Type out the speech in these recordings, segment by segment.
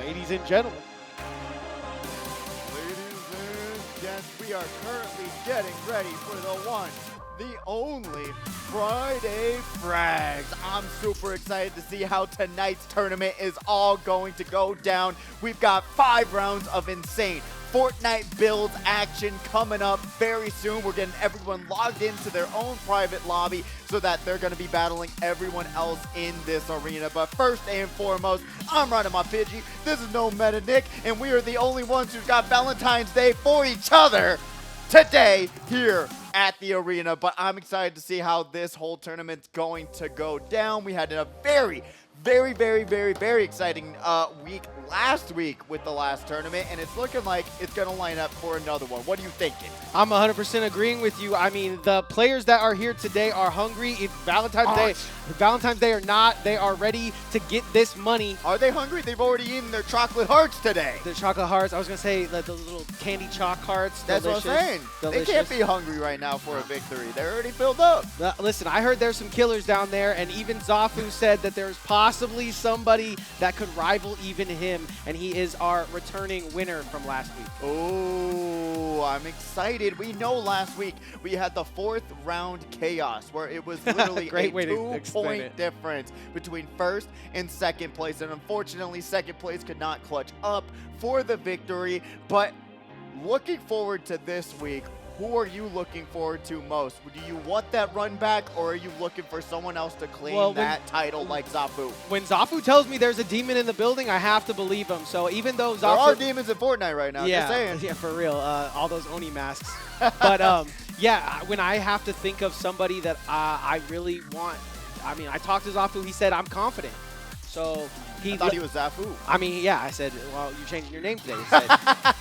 ladies and gentlemen. Ladies and gents, we are currently getting ready for the one, the only Friday Frags. I'm super excited to see how tonight's tournament is all going to go down. We've got 5 rounds of insane FORTNITE builds action coming up very soon. We're getting everyone logged into their own private lobby so that they're going to be battling everyone else in this arena. But first and foremost, I'm running my Pidgey. This is No Meta Nick, and we are the only ones who've got Valentine's Day for each other today here at the arena. But I'm excited to see how this whole tournament's going to go down. We had a very exciting week last week with the last tournament, and it's looking like it's going to line up for another one. What are you thinking? I'm 100% agreeing with you. I mean, the players that are here today are hungry. It's Valentine's Day or not, they are ready to get this money. Are they hungry? They've already eaten their chocolate hearts today. The chocolate hearts. I was going to say the little candy chalk hearts. That's delicious, what I'm saying. Delicious. They can't be hungry right now for a victory. They're already filled up. Listen, I heard there's some killers down there, and even Zafu said that there's possibly somebody that could rival even him, and he is our returning winner from last week. Oh, I'm excited. We know last week we had the 4th round chaos where it was literally a 2-point difference between first and second place, and unfortunately second place could not clutch up for the victory. But looking forward to this week, who are you looking forward to most? Do you want that run back, or are you looking for someone else to claim that title like Zafu? When Zafu tells me there's a demon in the building, I have to believe him. So even though Zafu... There are demons in Fortnite right now, just saying. Yeah, for real. All those Oni masks. But yeah, when I have to think of somebody that I really want, I mean, I talked to Zafu, he said, I'm confident. So I thought he was Zafu. I mean, yeah, I said, well, you're changing your name today.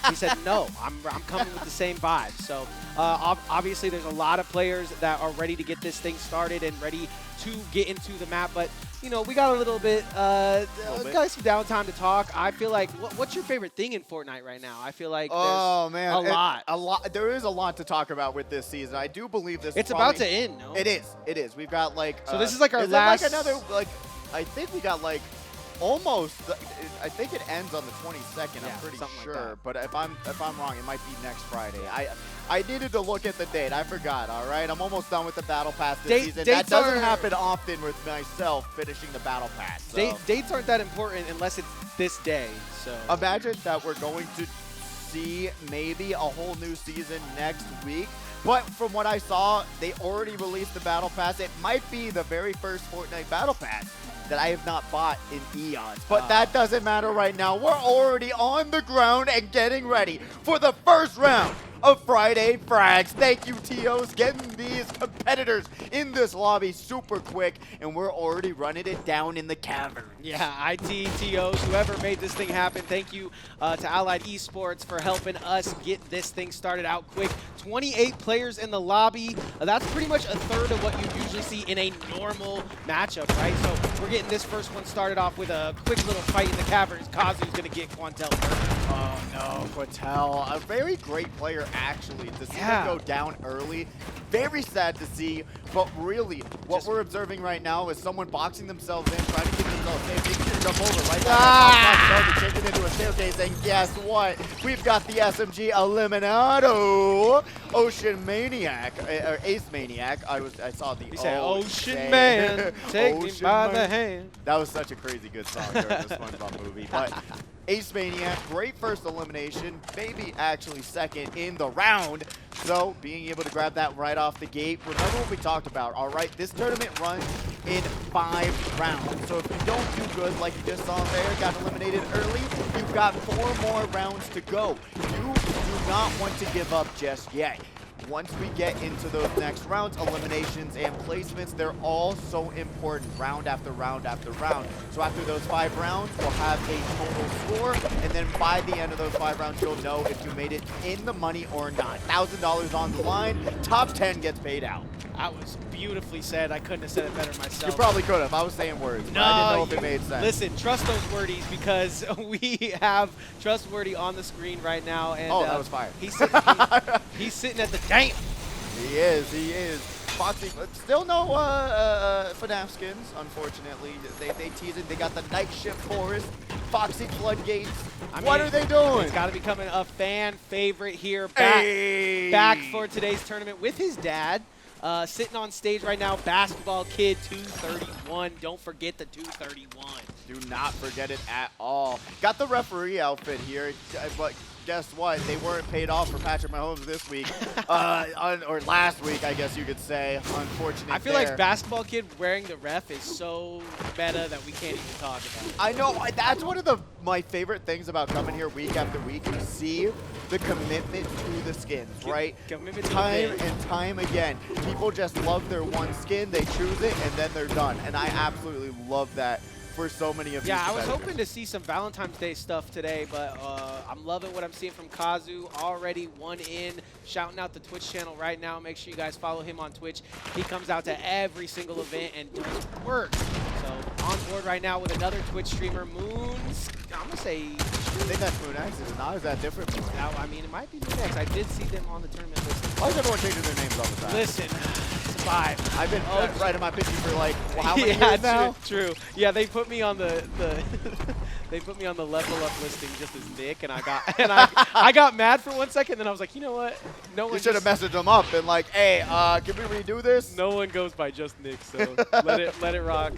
He said, no, I'm coming with the same vibe. So obviously there's a lot of players that are ready to get this thing started and ready to get into the map. But, you know, we got a little bit, got some downtime to talk. I feel like, what's your favorite thing in Fortnite right now? I feel like there's a lot. There is a lot to talk about with this season. I do believe this It's about to end, no? It is. It is. We've got like... So this is like our last... like another, like... I think we got like almost. I think it ends on the 22nd. I'm pretty sure. Like, but if I'm wrong, it might be next Friday. I needed to look at the date. I forgot. All right, I'm almost done with the battle pass this season. That doesn't happen often with myself finishing the battle pass. So. Dates aren't that important unless it's this day. So imagine that we're going to see maybe a whole new season next week. But from what I saw, they already released the Battle Pass. It might be the very first Fortnite Battle Pass that I have not bought in eons. But that doesn't matter right now. We're already on the ground and getting ready for the first round of Friday Frags. Thank you, TOs, getting these competitors in this lobby super quick, and we're already running it down in the cavern. Yeah, IT, TOs, whoever made this thing happen, thank you to Allied Esports for helping us get this thing started out quick. 28 players in the lobby. That's pretty much a third of what you usually see in a normal matchup, right? So we're getting this first one started off with a quick little fight in the caverns. Kazu's going to get Quantel. Oh, no, Quantel. A very great player, actually. To see him go down early, very sad to see. But really, what we're observing right now is someone boxing themselves in, trying to get themselves safe. They can jump over right now. Take it into a staircase, and guess what? We've got the SMG Eliminado. Ocean Maniac, or Ace Maniac. I saw the Ocean Man, take me by the hand. That was such a crazy good song during the SpongeBob movie. But Ace Maniac, great first elimination, maybe actually second in the round. So being able to grab that right off the gate. Remember what we talked about, all right? This tournament runs in 5 rounds. So if you don't do good like you just saw there, got eliminated early, you've got 4 more rounds to go. You do not want to give up just yet. Once we get into those next rounds, eliminations and placements, they're all so important round after round after round. So after those 5 rounds, we'll have a total score, and then by the end of those 5 rounds, you'll know if you made it in the money or not. $1,000 on the line, top 10 gets paid out. That was beautifully said. I couldn't have said it better myself. You probably could have. I was saying words, but I didn't know if it made sense. Listen, trust those wordies because we have Trustworthy on the screen right now. And, that was fire. He's sitting at the damn. He is. Foxy, still no FNAF skins, unfortunately. They tease it. They got the Night Shift Forest Foxy Floodgates. I What mean, are they doing? It's got to become a fan favorite here. Hey. Back for today's tournament with his dad. Sitting on stage right now, Basketball Kid 231. Don't forget the 231. Do not forget it at all. Got the referee outfit here, but guess what? They weren't paid off for Patrick Mahomes this week, or last week, I guess you could say. Unfortunate. I feel like Basketball Kid wearing the ref is so meta that we can't even talk about it. I know. That's one of my favorite things about coming here week after week. You see the commitment to the skins, right? Commitment to time and time again. People just love their one skin. They choose it, and then they're done. And I absolutely love that for so many of these Yeah, I was competitors. hoping to see some Valentine's Day stuff today, but I'm loving what I'm seeing from Kazu. Already 1 in, shouting out the Twitch channel right now. Make sure you guys follow him on Twitch. He comes out to every single event and does work. So on board right now with another Twitch streamer, Moons. I'm gonna say. I think that's Moon X, is it not? Is that different? Now, I mean, it might be Moon X. I did see them on the tournament list. Why is everyone changing their names all the time? Listen, it's a vibe. I've been writing my pitching for like how many yeah, years now? True. Yeah, they put me on the they put me on the level up listing just as Nick, and I got mad for 1 second. Then I was like, you know what? No one. You should have messaged them up and like, hey, can we redo this? No one goes by just Nick, so let it rock.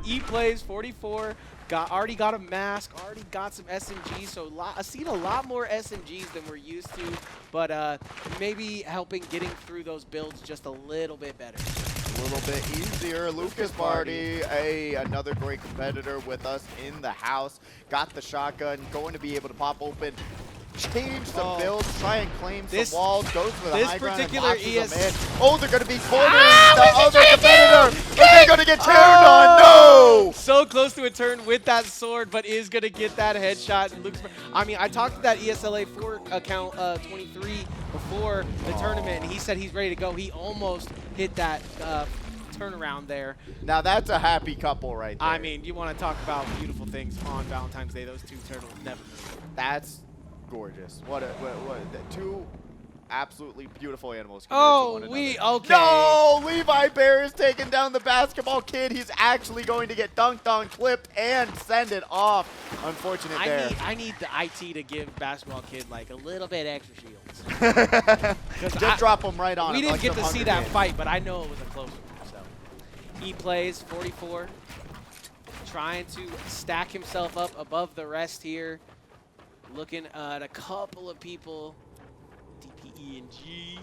E plays 44. Already got a mask, already got some SMGs, so I've seen a lot more SMGs than we're used to, but maybe helping getting through those builds just a little bit better. A little bit easier. Lucas Party, another great competitor with us in the house. Got the shotgun, going to be able to pop open, change some builds, try and claim some walls, goes for the high ground and boxes them in. Oh, they're going to be cornering the other competitor. But they're going to get turned on. No! So close to a turn with that sword, but is going to get that headshot. I mean, I talked to that ESLA 4 account 23 before the tournament, and he said he's ready to go. He almost hit that turnaround there. Now that's a happy couple right there. I mean, you want to talk about beautiful things on Valentine's Day. Those two turtles never move. That's gorgeous. What two absolutely beautiful animals. Oh, okay. No, Levi Bear is taking down the Basketball Kid. He's actually going to get dunked on, clipped, and send it off. Unfortunate there. I need the IT to give Basketball Kid like a little bit extra shields. Just drop them right on him. We didn't like get to see that games. fight, but I know it was a close one. So he plays 44, trying to stack himself up above the rest here. Looking at a couple of people, DPE and G.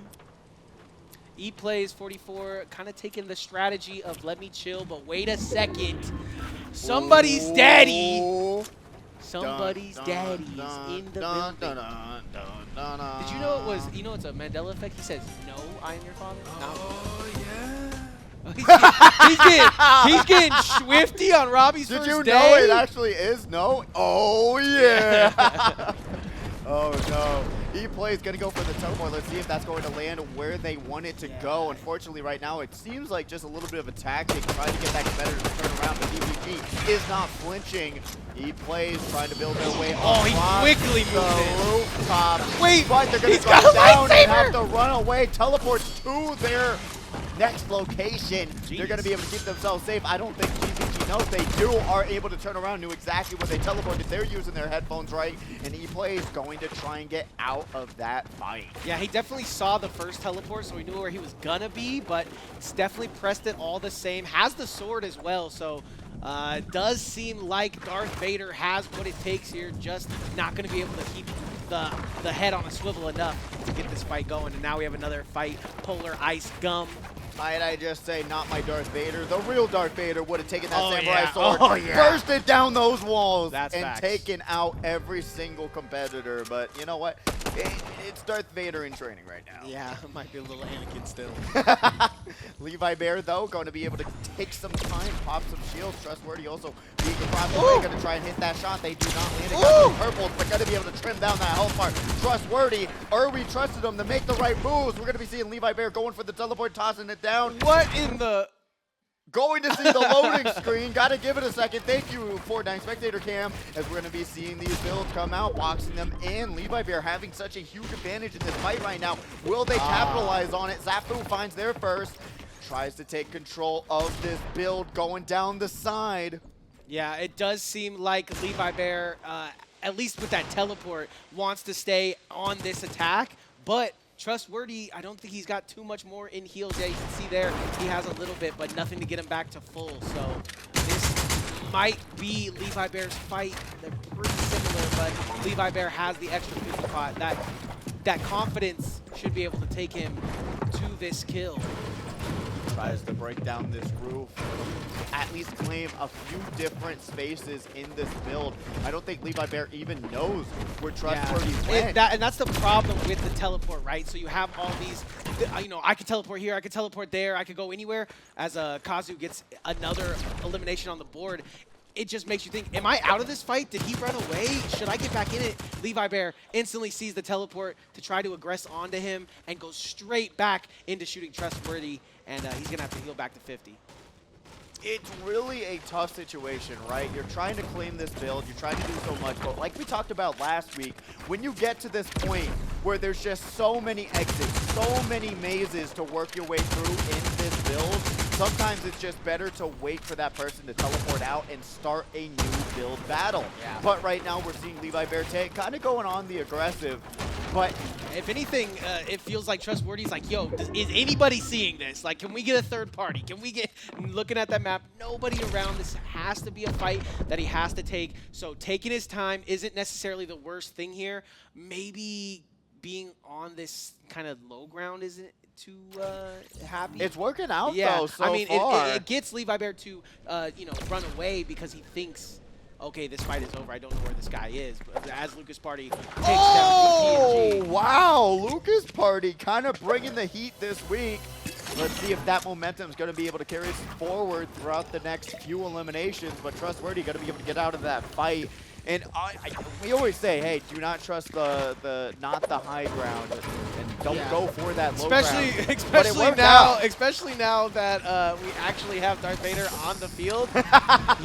E plays 44, kind of taking the strategy of let me chill, but wait a second. Somebody's daddy. Somebody's daddy's in the building. Did you know it was, it's a Mandela effect? He says, no, I am your father. No. Oh, yeah. he's getting swifty on Robbie's first day. Did you know it actually is no? Oh, yeah. Oh, no. E-Play's going to go for the teleport. Let's see if that's going to land where they want it to go. Unfortunately, right now, it seems like just a little bit of a tactic, trying to get that competitor to turn around, but DPP is not flinching. E-Play's trying to build their way he quickly moved the rooftop. Wait, but they're going to got go a down and lightsaber! have to run away. Teleports to their next location. Jeez. They're going to be able to keep themselves safe. I don't think GCG knows they are able to turn around, knew exactly what they teleported. They're using their headphones right, and E-Play is going to try and get out of that fight. Yeah, he definitely saw the first teleport, so he knew where he was gonna be, but it's definitely pressed it all the same. Has the sword as well, so does seem like Darth Vader has what it takes here, just not gonna be able to keep the head on a swivel enough to get this fight going. And now we have another fight, Polar Ice Gum. Might I just say, not my Darth Vader. The real Darth Vader would have taken that samurai yeah. sword, bursted down those walls, That's and facts. taken out every single competitor. But you know what? It's Darth Vader in training right now. Yeah, it might be a little Anakin still. Levi Bear, though, going to be able to take some time, pop some shields. Trustworthy also being across the way, going to try and hit that shot. They do not land it. Got the purples, but going to be able to trim down that health bar. Trustworthy, we trusted him to make the right moves. We're going to be seeing Levi Bear going for the teleport, tossing it down. What in the... Going to see the loading screen. Got to give it a second. Thank you, FORTNITE Spectator Cam, as we're going to be seeing these builds come out, boxing them in. Levi Bear having such a huge advantage in this fight right now. Will they capitalize on it? Zafu finds their first. Tries to take control of this build going down the side. Yeah, it does seem like Levi Bear, at least with that teleport, wants to stay on this attack, but Trustworthy, I don't think he's got too much more in heals. Yeah, you can see there he has a little bit, but nothing to get him back to full. So this might be Levi Bear's fight. They're pretty similar, but Levi Bear has the extra 55. That confidence should be able to take him to this kill. Tries to break down this roof, at least claim a few different spaces in this build. I don't think Levi Bear even knows where Trustworthy went. And that's the problem with the teleport, right? So you have all these, you know, I could teleport here, I could teleport there, I could go anywhere. As Kazu gets another elimination on the board, it just makes you think, am I out of this fight? Did he run away? Should I get back in it? Levi Bear instantly sees the teleport to try to aggress onto him and goes straight back into shooting Trustworthy, and he's going to have to heal back to 50. It's really a tough situation, right? You're trying to claim this build, you're trying to do so much, but like we talked about last week, when you get to this point where there's just so many exits, so many mazes to work your way through in this build, sometimes it's just better to wait for that person to teleport out and start a new build battle. Yeah. But right now we're seeing Levi Bear kind of going on the aggressive, but if anything, it feels like Trustworthy's like, yo, is anybody seeing this? Like, can we get a third party? Can we get, looking at that map, nobody around. This has to be a fight that he has to take. So taking his time isn't necessarily the worst thing here. Maybe being on this kind of low ground isn't too happy. It's working out, yeah. though, so I mean, far. It gets Levi Bear to, you know, run away because he thinks, okay, this fight is over. I don't know where this guy is. But as Lucas Party takes down PNG. Wow, Lucas Party kind of bringing the heat this week. Let's see if that momentum is going to be able to carry us forward throughout the next few eliminations. But Trustworthy going to be able to get out of that fight. And we always say, hey, do not trust not the high ground, and don't go for that low ground. Especially now that we actually have Darth Vader on the field,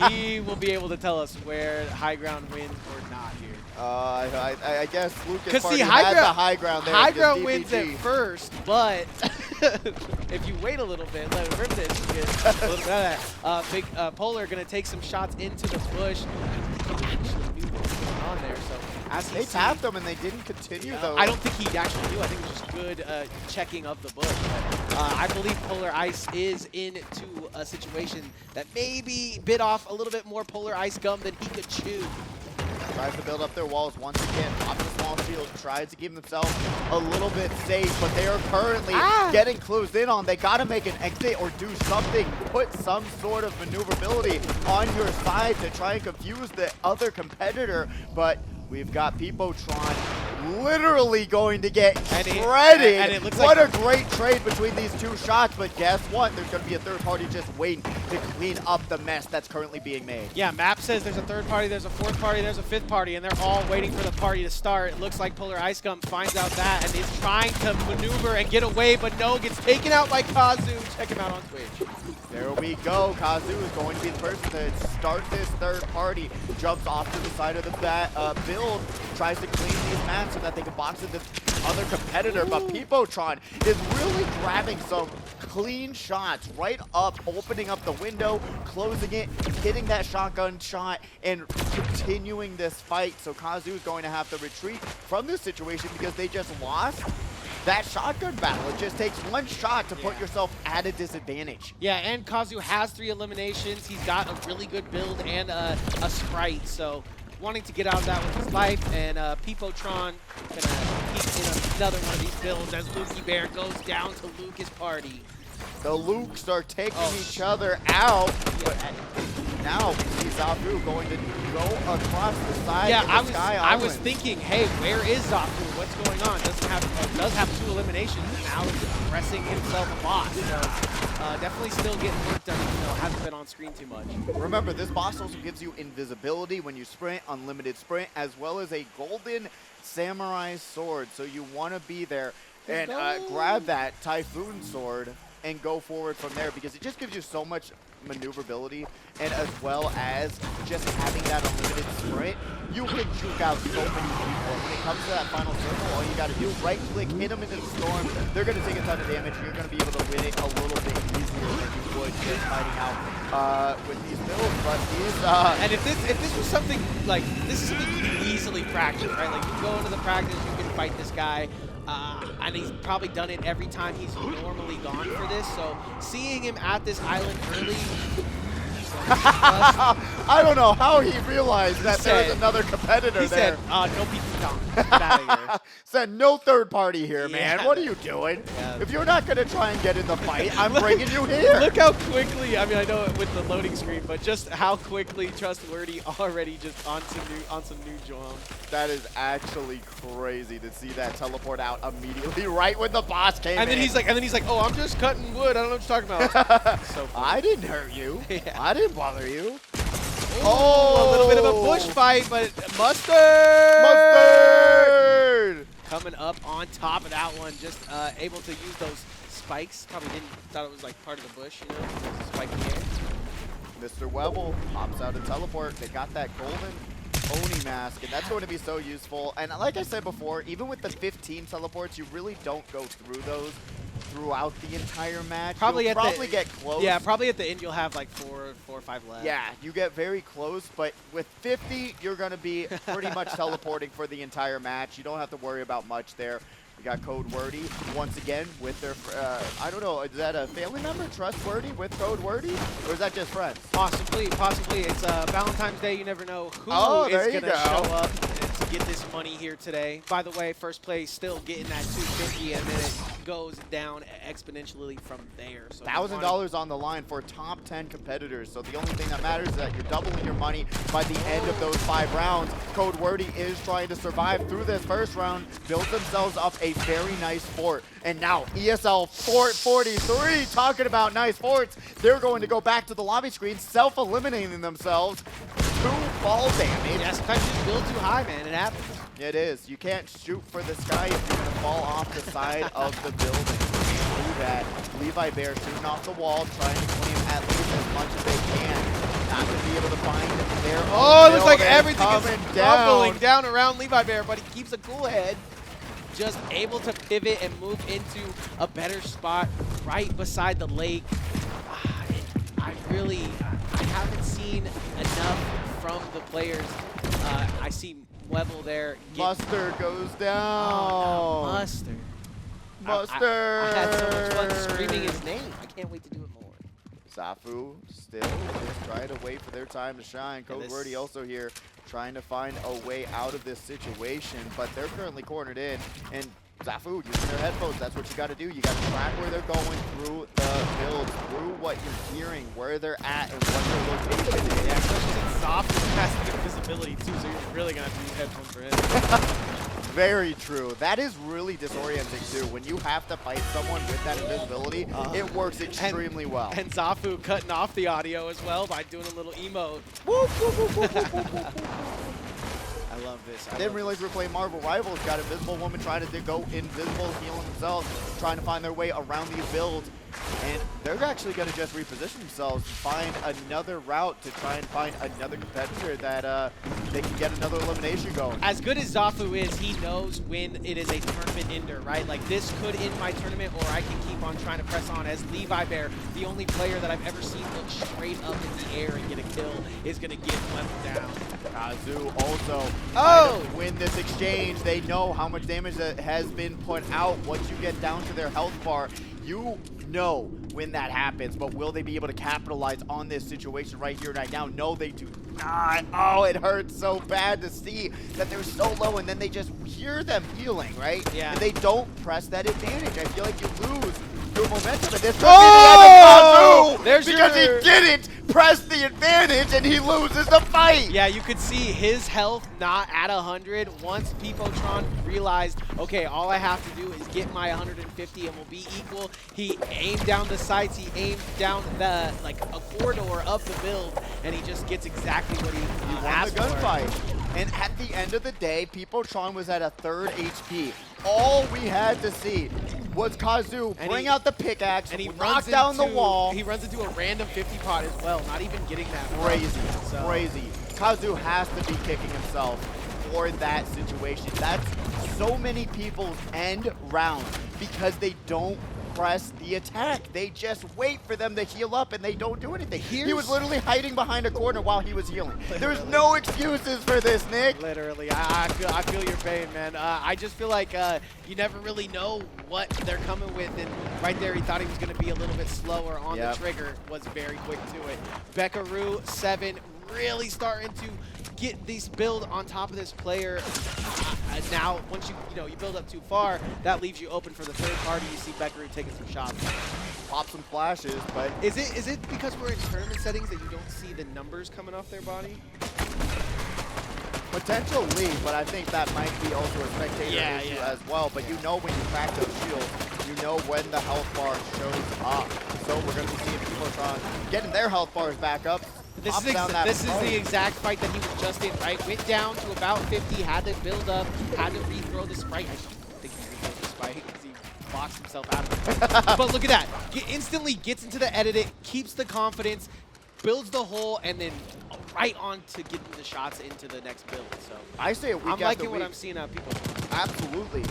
he will be able to tell us where high ground wins or not here. I guess Lucas Party had the high ground there. High ground wins at first, but if you wait a little bit, let it rip this, you get a little bit of that. Big Polar going to take some shots into the bush. Actually knew what was going on there, so as they tapped them and they didn't continue though. I don't think he actually knew. I think it was just good checking of the bush. But, I believe Polar Ice is into a situation that maybe bit off a little bit more Polar Ice gum than he could chew. Tries to build up their walls once again. Pop the small shield, tries to keep themselves a little bit safe, but they are currently getting closed in on. They got to make an exit or do something. Put some sort of maneuverability on your side to try and confuse the other competitor, but we've got Pipotron literally going to get shredded. And it looks what like a great trade between these two shots, but guess what? There's going to be a third party just waiting to clean up the mess that's currently being made. Yeah, map says there's a third party, there's a fourth party, there's a fifth party, and they're all waiting for the party to start. It looks like Polar Ice Gum finds out that and is trying to maneuver and get away, but no, gets taken out by Kazu. Check him out on Twitch. There we go. Kazu is going to be the person to start this third party. Jumps off to the side of the build, tries to clean these maps so that they can box in this other competitor. But Pipotron is really grabbing some clean shots right up, opening up the window, closing it, hitting that shotgun shot, and continuing this fight. So Kazu is going to have to retreat from this situation because they just lost that shotgun battle. It just takes one shot to put yourself at a disadvantage. Yeah, and Kazu has 3 eliminations. He's got a really good build and a sprite, so wanting to get out of that with his life, and Pipotron gonna keep in another one of these builds as Lukey Bear goes down to Lucas Party. The Lukes are taking each other out, but now we see Zafu going to go across the side of the Sky Island. I was thinking, hey, where is Zafu? What's going on? Does have 2 eliminations, and now he's pressing himself a lot. So definitely still getting work done, even though it hasn't been on screen too much. Remember, this boss also gives you invisibility when you sprint, unlimited sprint, as well as a golden samurai sword. So you want to be there and grab that Typhoon sword and go forward from there, because it just gives you so much maneuverability, and as well as just having that unlimited sprint, you can juke out so many people. When it comes to that final circle, all you got to do, right-click, hit them into the storm. They're going to take a ton of damage. You're going to be able to win it a little bit easier than you would just fighting out with these builds. But these, and if this was something like, this is something you can easily practice, right? Like, you go into the practice, you can fight this guy. And he's probably done it every time he's normally gone for this. So seeing him at this island early, I don't know how he realized that there was another competitor there. He said, no people count. Get out of here. Said, no third party here, man. What are you doing? Yeah. If you're not going to try and get in the fight, I'm bringing you here. Look how quickly, I mean, I know with the loading screen, but just how quickly Trustworthy already just on some new Joam. That is actually crazy to see that teleport out immediately right when the boss came in. And then he's like, oh, I'm just cutting wood. I don't know what you're talking about. So I didn't hurt you. Yeah. I didn't bother you. Oh, a little bit of a bush fight, but Mustard! Mustard! Coming up on top of that one, just able to use those spikes. Probably thought it was like part of the bush, you know, spike in the air. Mr. Webble pops out a teleport. They got that golden Oni mask, and that's going to be so useful. And like I said before, even with the 15 teleports, you really don't go through those throughout the entire match. You'll probably get close. Yeah, probably at the end you'll have like four or five left. Yeah, you get very close, but with 50, you're going to be pretty much teleporting for the entire match. You don't have to worry about much there. We got Code Wordy once again with their, I don't know, is that a family member, Trustworthy with Code Wordy? Or is that just friends? Possibly. It's Valentine's Day. You never know who is going to show up to get this money here today. By the way, first place still getting that 250, and then it goes down exponentially from there. So $1,000 on the line for top 10 competitors. So the only thing that matters is that you're doubling your money by the end of those 5 rounds. Code Wordy is trying to survive through this first round, build themselves up a very nice fort. And now ESL Fort 43, talking about nice forts, they're going to go back to the lobby screen, self-eliminating themselves. 2 fall damage. Yeah, sometimes you build too high, man. It happens. It is. You can't shoot for the sky if you're going to fall off the side of the building. You can't do that. Levi Bear shooting off the wall, trying to claim at least as much as they can. Not going to be able to find their own Oh, it looks like building. everything is crumbling down around Levi Bear, but he keeps a cool head. Just able to pivot and move into a better spot right beside the lake. I haven't seen enough from the players. I see Wevel there. Mustard goes down. Oh, no, Mustard. Mustard. I had so much fun screaming his name. I can't wait to do it more. Zafu still just trying to wait for their time to shine. Code Wordy also here trying to find a way out of this situation, but they're currently cornered in. And Zafu using their headphones, that's what you got to do. You got to track where they're going through the build, through what you're hearing, where they're at, and what their location is. Yeah, especially since Zafu has good visibility too, so you're really going to have to use headphones for him. Very true. That is really disorienting too. When you have to fight someone with that invisibility, it works extremely well. And Zafu cutting off the audio as well by doing a little emote. I love this. Didn't realize we were playing Marvel Rivals. Got Invisible Woman trying to go invisible, healing themselves, trying to find their way around these builds. And they're actually going to just reposition themselves to find another route to try and find another competitor that they can get another elimination going. As good as Zafu is, he knows when it is a tournament ender, right? Like, this could end my tournament, or I can keep on trying to press on. As Levi Bear, the only player that I've ever seen look straight up in the air and get a kill, is going to get left down. Kazu also trying to win this exchange. They know how much damage that has been put out. Once you get down to their health bar, you know when that happens, but will they be able to capitalize on this situation right here, right now? No, they do not. Oh, it hurts so bad to see that they're so low, and then they just hear them healing, right? Yeah. And they don't press that advantage. I feel like you lose your momentum, and this could be the end of Kazu, because he didn't press the advantage, and he loses the fight. Yeah, you could see his health not at 100. Once Pipotron realized, okay, all I have to do is get my 150 and we'll be equal. He aimed down the sights, he aimed down the a corridor of the build, and he just gets exactly what he asked won the gunfight. And at the end of the day, Pipotron was at a 3rd HP. All we had to see was Kazu bring out the pickaxe and he knocked down the wall. He runs into a random 50 pot as well, not even getting that. Crazy, crazy. Kazu has to be kicking himself. for that situation. That's so many people's end round because they don't press the attack. They just wait for them to heal up and they don't do anything. He was literally hiding behind a corner while he was healing. There's no excuses for this, Nick. Literally, I feel your pain, man. I just feel like you never really know what they're coming with, and right there he thought he was going to be a little bit slower on the trigger, was very quick to it. Beckaroo, 7, really starting to get this build on top of this player. Now, once you build up too far, that leaves you open for the third party. You see Beckaroo taking some shots. Pop some flashes, but is it because we're in tournament settings that you don't see the numbers coming off their body? Potentially, but I think that might be also a spectator issue as well. But you know when you crack those shields, you know when the health bar shows up. So we're going to be seeing people getting their health bars back up. This is the exact fight that he was just in, right? Went down to about 50, had to build up, had to rethrow the sprite. I think he rethrew the sprite because he boxed himself out of it. But look at that. Instantly gets into the edit, keeps the confidence, builds the hole, and then right on to getting the shots into the next build. So I say a week I'm after liking week. what I'm seeing out of people. Absolutely.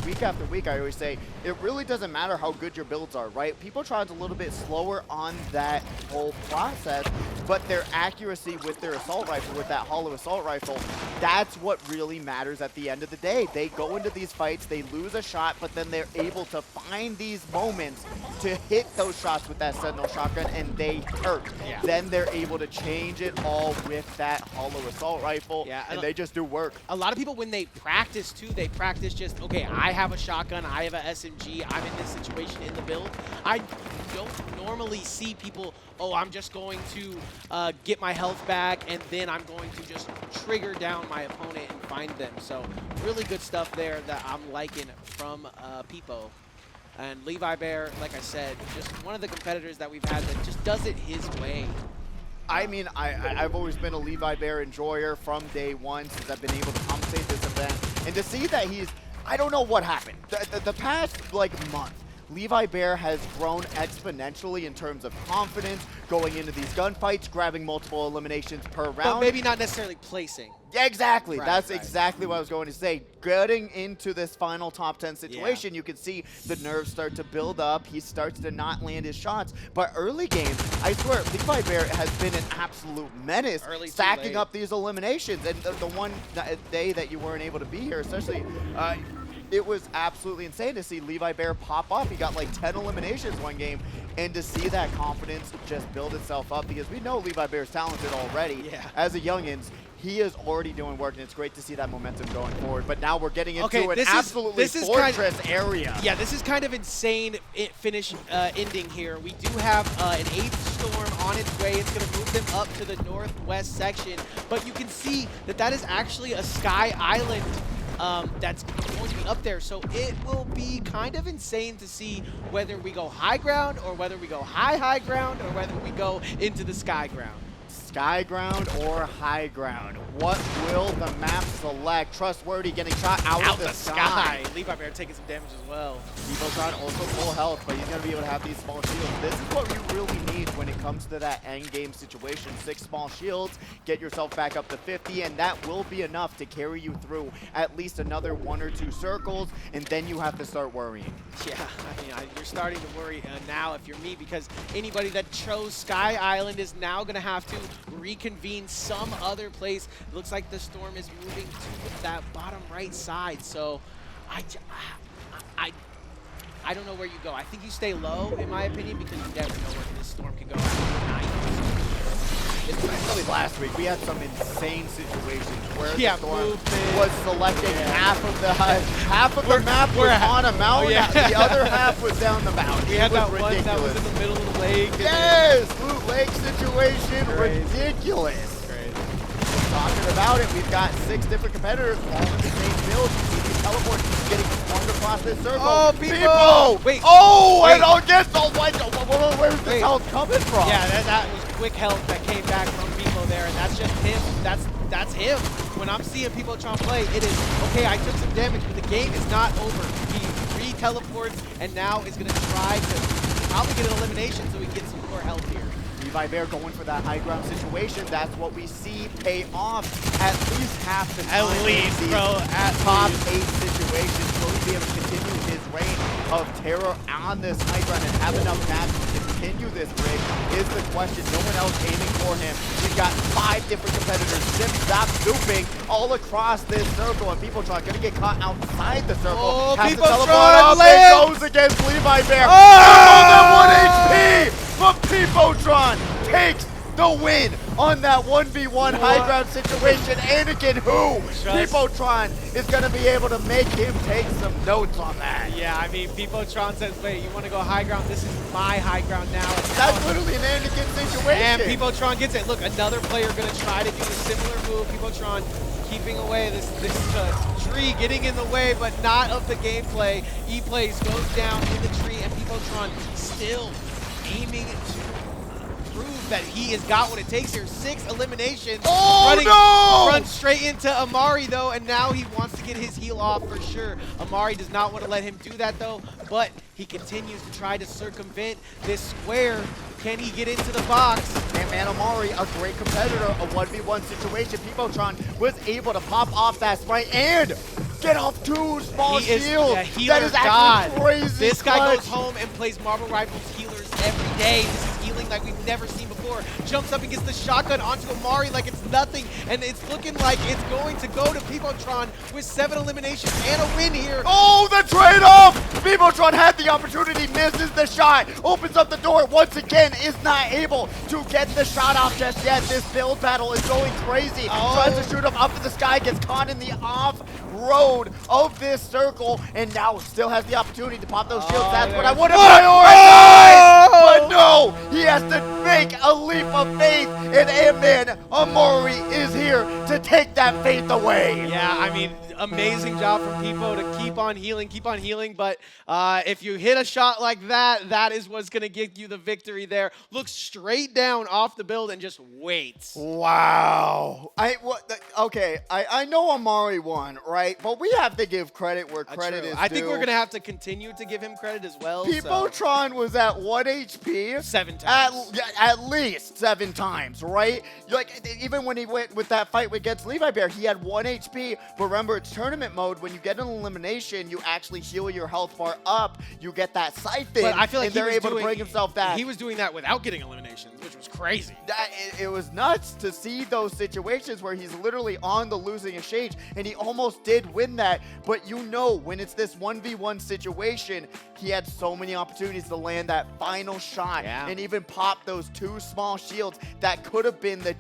Week after week, I always say, it really doesn't matter how good your builds are, right? People try a little bit slower on that whole process, but their accuracy with their assault rifle, with that hollow assault rifle, that's what really matters at the end of the day. They go into these fights, they lose a shot, but then they're able to find these moments to hit those shots with that Sentinel shotgun, and they hurt. Yeah. Then they're able to change it all with that hollow assault rifle, and they just do work. A lot of people, when they practice too, they practice just, okay, I have a shotgun, I have a SMG, I'm in this situation in the build. I don't normally see people, oh, I'm just going to get my health back, and then I'm going to just trigger down my opponent and find them. So really good stuff there that I'm liking from Peepo. And Levi Bear, like I said, just one of the competitors that we've had that just does it his way. I mean, I've always been a Levi Bear enjoyer from day one since I've been able to commentate this event. And to see that I don't know what happened. The past, month, Levi Bear has grown exponentially in terms of confidence, going into these gunfights, grabbing multiple eliminations per round. But maybe not necessarily placing. Yeah, exactly. Right, That's exactly what I was going to say. Getting into this final top 10 situation, you can see the nerves start to build up. He starts to not land his shots. But early game, I swear, Levi Bear has been an absolute menace, stacking up these eliminations. And the one day that you weren't able to be here, especially, it was absolutely insane to see Levi Bear pop up. He got 10 eliminations one game, and to see that confidence just build itself up, because we know Levi Bear's talented already. As a youngins, he is already doing work, and it's great to see that momentum going forward. But now we're getting into an absolutely fortress area. Yeah, this is kind of insane finish ending here. We do have an 8th storm on its way. It's going to move them up to the northwest section. But you can see that is actually a Sky Island that's going to be up there. So it will be kind of insane to see whether we go high ground or whether we go high ground or whether we go into the sky ground. Sky ground or high ground? What will the map select? Trustworthy getting shot out of the sky. Levi Bear taking some damage as well. Evotron also full health, but he's going to be able to have these small shields. This is what we really need when it comes to that end game situation. 6 small shields, get yourself back up to 50, and that will be enough to carry you through at least another 1 or 2 circles, and then you have to start worrying. Yeah, I mean, you're starting to worry now if you're me, because anybody that chose Sky Island is now going to have to reconvene some other place. It looks like the storm is moving to that bottom right side, so I don't know where you go. I think you stay low, in my opinion, because you never know where this storm can go after 9. Especially last week, we had some insane situations where the storm was selecting half of the map was on a mountain, the other half was down the mountain. We had that one that was in the middle of the lake. Yes, Loot Lake situation, ridiculous. Talking about it, we've got 6 different competitors all in the same build. You see these teleports getting swung across this circle. Oh, Peepo! Wait. Oh, wait. And against the white. Where's this health coming from? Yeah, that was quick health that came back from Peepo there, and that's just him. That's him. When I'm seeing people trying to play, it is, okay, I took some damage, but the game is not over. He re-teleports, and now is going to try to probably get an elimination so he gets some more health here. Levi Bear going for that high ground situation. That's what we see pay off at least half the time. At least, bro. At top least. 8 situations. Will he be able to continue his reign of terror on this high ground and have enough maps to continue this rig is the question. No one else aiming for him. We've got 5 different competitors zip-zap zooping all across this circle, and Peopletron gonna get caught outside the circle. Oh, Has to Peopletron teleport up. It lands! goes against Levi Bear. Oh! Only 1 HP, but Peopletron takes the win on that 1v1 high ground situation. Anakin, who? Peopletron is going to be able to make him take some notes on that. Yeah, I mean, Peopletron says, wait, you want to go high ground? This is my high ground now. That's literally an Anakin situation. And Peopletron gets it. Look, another player going to try to do a similar move. Peopletron keeping away this tree, getting in the way, but not of the gameplay. E-Plays goes down in the tree, and Peopletron still aiming to prove that he has got what it takes here. 6 eliminations. Runs straight into Amari, though, and now he wants to get his heal off for sure. Amari does not want to let him do that, though, but he continues to try to circumvent this square. Can he get into the box? And man, Amari, a great competitor, a 1v1 situation. Peopletron was able to pop off that sprite and get off 2 small shields. That is actually crazy. This guy goes home and plays Marble Rifles healers every day. This is healing like we've never seen before. Jumps up and gets the shotgun onto Amari like it's nothing, and it's looking like it's going to go to Peopletron with 7 eliminations and a win here. Oh, the trade-off! Peopletron had the opportunity, misses the shot, opens up the door once again, is not able to get the shot off just yet. This build battle is going crazy. Tries to shoot him up in the sky, gets caught in the off-road of this circle, and now still has the opportunity to pop those shields. That's what I would have prioritized! But no, he has to make a leap of faith, and Ant-Man Amari is here to take that faith away. Yeah, I mean, amazing job from Peepo to keep on healing, but if you hit a shot like that, that is what's going to give you the victory there. Looks straight down off the build and just waits. Wow. I know Amari won, right? But we have to give credit where credit is due. I think we're going to have to continue to give him credit as well. Peopletron was at 1 HP. 7 times. At least 7 times, right? Like, even when he went with that fight against Levi Bear, he had 1 HP. But remember, it's tournament mode. When you get an elimination, you actually heal your health bar up. You get that siphon, but I feel like they're able to bring himself back. He was doing that without getting eliminations, which was crazy. It was nuts to see those situations where he's literally on the losing exchange, and he almost did win that. But you know, when it's this 1v1 situation, he had so many opportunities to land that final shot and even pop those 2 small shields that could have been the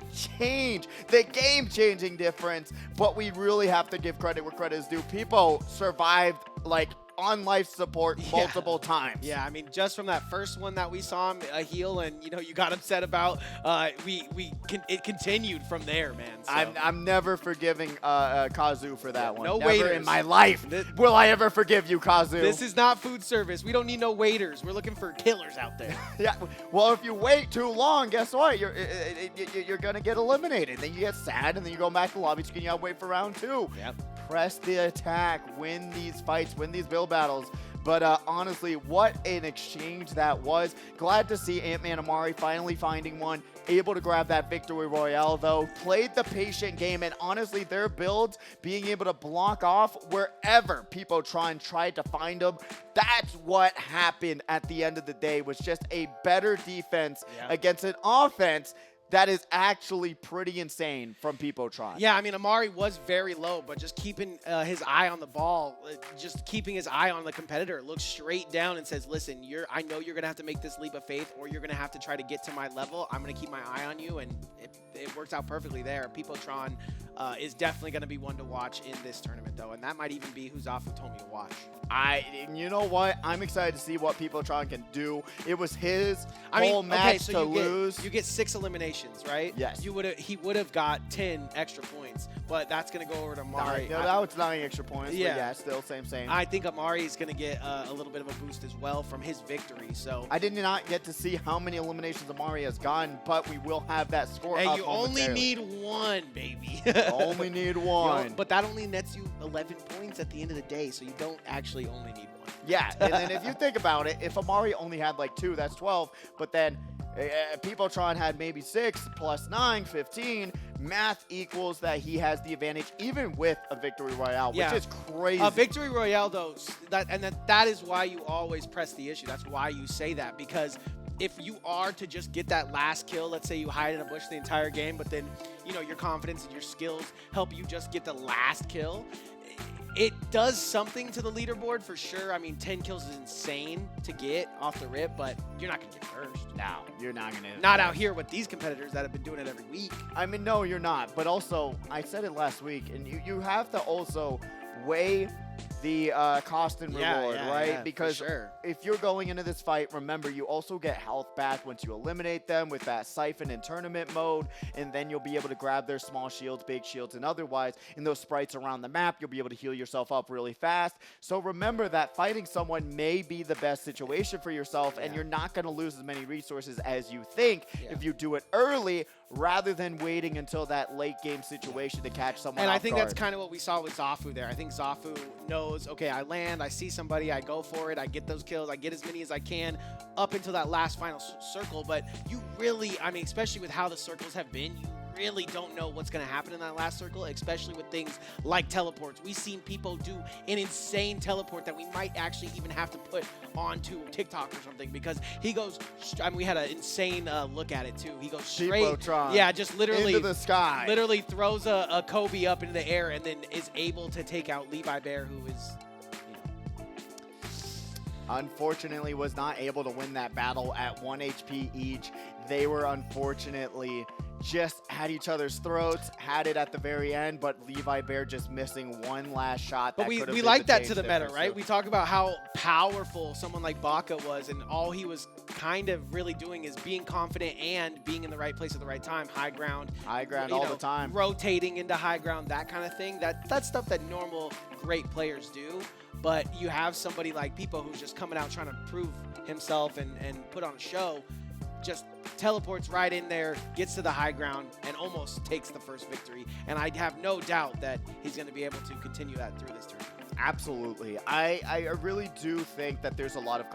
game-changing difference. But we really have to give credit where credit is due. People survived like on life support multiple times. Yeah, I mean, just from that first one that we saw him heal, and you know, you got upset about, it continued from there, man. So. I'm never forgiving Kazu for that one. No never waiters in my life will I ever forgive you, Kazu. This is not food service. We don't need no waiters. We're looking for killers out there. Yeah. Well, if you wait too long, guess what? You're gonna get eliminated. Then you get sad, and then you go back to the lobby. So you gotta wait for round 2. Yep. Press the attack. Win these fights. Win these build battles. But honestly, what an exchange that was. Glad to see Ant-Man Amari finally finding one. Able to grab that victory royale, though. Played the patient game, and honestly, their builds, being able to block off wherever Peopletron tried to find them, that's what happened at the end of the day, was just a better defense against an offense that is actually pretty insane from Peopletron. Yeah, I mean, Amari was very low, but just keeping his eye on the ball, just keeping his eye on the competitor, looks straight down and says, listen, I know you're going to have to make this leap of faith, or you're going to have to try to get to my level. I'm going to keep my eye on you, and it works out perfectly there. Peopletron is definitely going to be one to watch in this tournament, though, and that might even be who's off who told me to watch. You know what? I'm excited to see what Peopletron can do. It was his whole match to lose. You get 6 eliminations, right? Yes. He would have got 10 extra points, but that's going to go over to Amari. No, that was 9 extra points. Yeah. But yeah, still same. I think Amari is going to get a little bit of a boost as well from his victory. So I did not get to see how many eliminations Amari has gotten, but we will have that score. And you only need 1, baby. Only need 1. But that only nets you 11 points at the end of the day, so you don't actually only need 1. Yeah, and then if you think about it, if Amari only had like 2, that's 12, but then Peopletron had maybe 6 plus 9, 15. Math equals that he has the advantage even with a victory royale, which is crazy. A victory royale, though, that is why you always press the issue. That's why you say that, because if you are to just get that last kill, let's say you hide in a bush the entire game, but then, you know, your confidence and your skills help you just get the last kill, it does something to the leaderboard for sure. I mean, 10 kills is insane to get off the rip, but you're not going to get first. No, you're not going to. Not out here with these competitors that have been doing it every week. I mean, no, you're not. But also, I said it last week, and you have to also weigh the cost and reward, right? Yeah, because if you're going into this fight, remember, you also get health back once you eliminate them with that siphon in tournament mode, and then you'll be able to grab their small shields, big shields, and otherwise in those sprites around the map, you'll be able to heal yourself up really fast. So remember that fighting someone may be the best situation for yourself, and you're not going to lose as many resources as you think if you do it early rather than waiting until that late game situation to catch someone And off I think guard. that's kind of what we saw with Zafu there. I think Zafu knows, okay, I land, I see somebody, I go for it, I get those kills, I get as many as I can up until that last final circle. But you really, I mean, especially with how the circles have been, you really don't know what's going to happen in that last circle, especially with things like teleports. We've seen people do an insane teleport that we might actually even have to put onto TikTok or something, because he goes, I mean, we had an insane look at it too. He goes straight, just literally into the sky. Literally throws a Kobe up into the air and then is able to take out Levi Bear, who is, unfortunately was not able to win that battle at 1 HP each. They were unfortunately just at each other's throats, had it at the very end, but Levi Bear just missing one last shot. But we like that to the meta, right? We talk about how powerful someone like Baka was, and all he was kind of really doing is being confident and being in the right place at the right time, high ground all the time, rotating into high ground, that kind of thing. That's stuff that normal great players do. But you have somebody like Peepo who's just coming out trying to prove himself and put on a show, just teleports right in there, gets to the high ground, and almost takes the first victory. And I have no doubt that he's going to be able to continue that through this tournament. Absolutely. I really do think that there's a lot of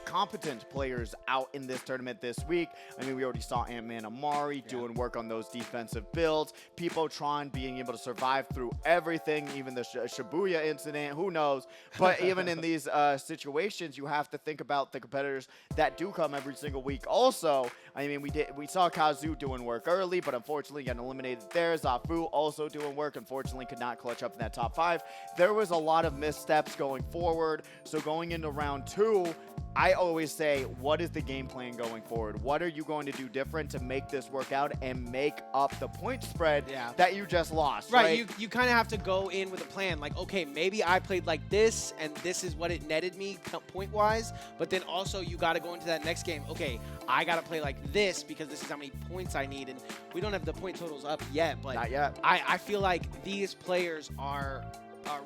competent players out in this tournament this week. I mean, we already saw Ant-Man Amari doing work on those defensive builds. Peopletron being able to survive through everything, even the Shibuya incident, who knows. But even in these situations, you have to think about the competitors that do come every single week also. I mean, we saw Kazu doing work early, but unfortunately got eliminated there. Zafu also doing work, unfortunately could not clutch up in that top 5. There was a lot of missteps going forward. So going into round 2, I always say, what is the game plan going forward? What are you going to do different to make this work out and make up the point spread that you just lost? Right. You kind of have to go in with a plan. Like, okay, maybe I played like this, and this is what it netted me point-wise. But then also you got to go into that next game. Okay, I got to play like this because this is how many points I need. And we don't have the point totals up yet. But not yet. I feel like these players are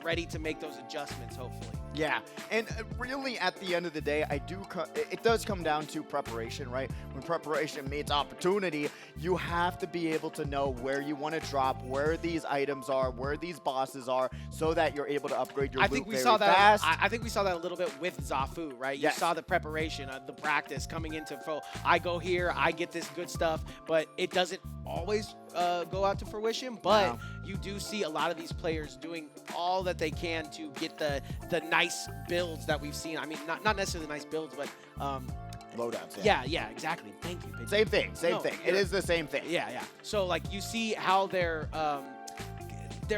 ready to make those adjustments, hopefully. Yeah, and really at the end of the day, it does come down to preparation, right? When preparation meets opportunity, you have to be able to know where you want to drop, where these items are, where these bosses are, so that you're able to upgrade your loot very fast. I think we saw that a little bit with Zafu, right? You saw the preparation, the practice coming into I go here, I get this good stuff, but it doesn't always go out to fruition. But you do see a lot of these players doing all that they can to get the nice builds that we've seen. I mean, not necessarily nice builds, but loadouts. Yeah, exactly. Thank you. Same thing. It is the same thing. Yeah. So like you see how they're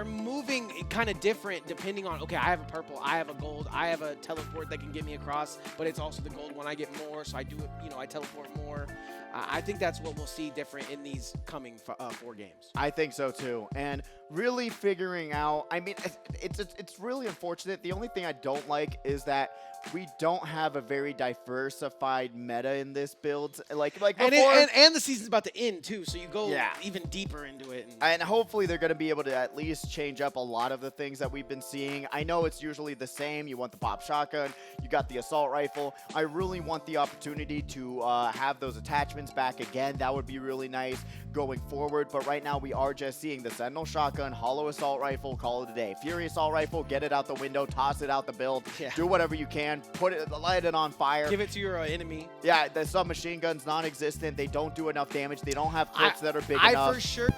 moving kind of different depending on, okay, I have a purple, I have a gold, I have a teleport that can get me across, but it's also the gold one I get more, so I do it, I teleport more. I think that's what we'll see different in these coming 4 games. I think so too. And really figuring out, I mean, it's really unfortunate. The only thing I don't like is that we don't have a very diversified meta in this build. Like before. And the season's about to end too, so you go even deeper into it. And hopefully they're going to be able to at least this change up a lot of the things that we've been seeing? I know it's usually the same. You want the pop shotgun, you got the assault rifle. I really want the opportunity to have those attachments back again. That would be really nice going forward. But right now we are just seeing the Sentinel shotgun, hollow assault rifle, call it a day. Fury assault rifle, get it out the window, toss it out the build, do whatever you can, light it on fire. Give it to your enemy. Yeah, the submachine gun's non-existent. They don't do enough damage. They don't have clips that are big enough. I for sure.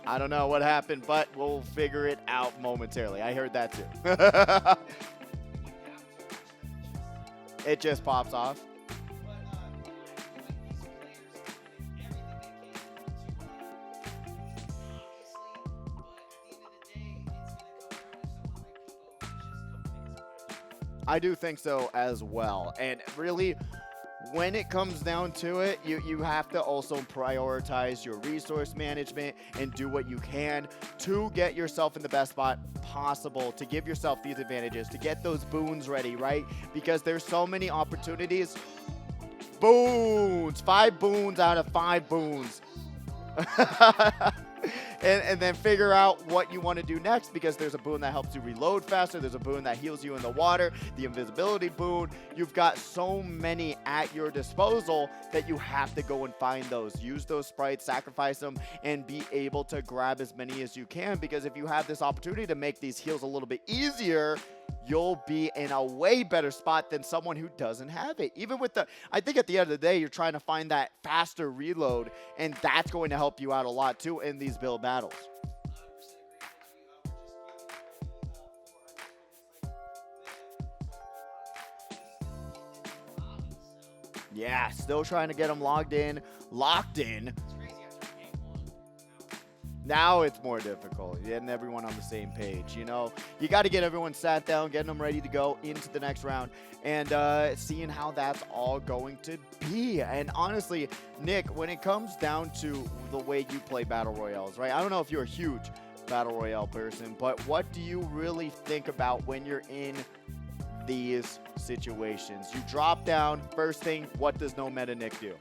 I don't know what happened, but we'll figure it out momentarily. I heard that too. It just pops off. I do think so as well. And really, when it comes down to it, you have to also prioritize your resource management and do what you can to get yourself in the best spot possible, to give yourself these advantages, to get those boons ready, right? Because there's so many opportunities. Boons! 5 boons out of 5 boons. And then figure out what you want to do next, because there's a boon that helps you reload faster. There's a boon that heals you in the water, the invisibility boon. You've got so many at your disposal that you have to go and find those. Use those sprites, sacrifice them, and be able to grab as many as you can, because if you have this opportunity to make these heals a little bit easier, you'll be in a way better spot than someone who doesn't have it. Even with I think at the end of the day, you're trying to find that faster reload, and that's going to help you out a lot too in these build battles. Yeah, still trying to get them locked in. Now it's more difficult, getting everyone on the same page. You know, you got to get everyone sat down, getting them ready to go into the next round, and seeing how that's all going to be. And honestly, Nick, when it comes down to the way you play Battle Royales, right? I don't know if you're a huge Battle Royale person, but what do you really think about when you're in these situations? You drop down, first thing, what does no meta Nick do?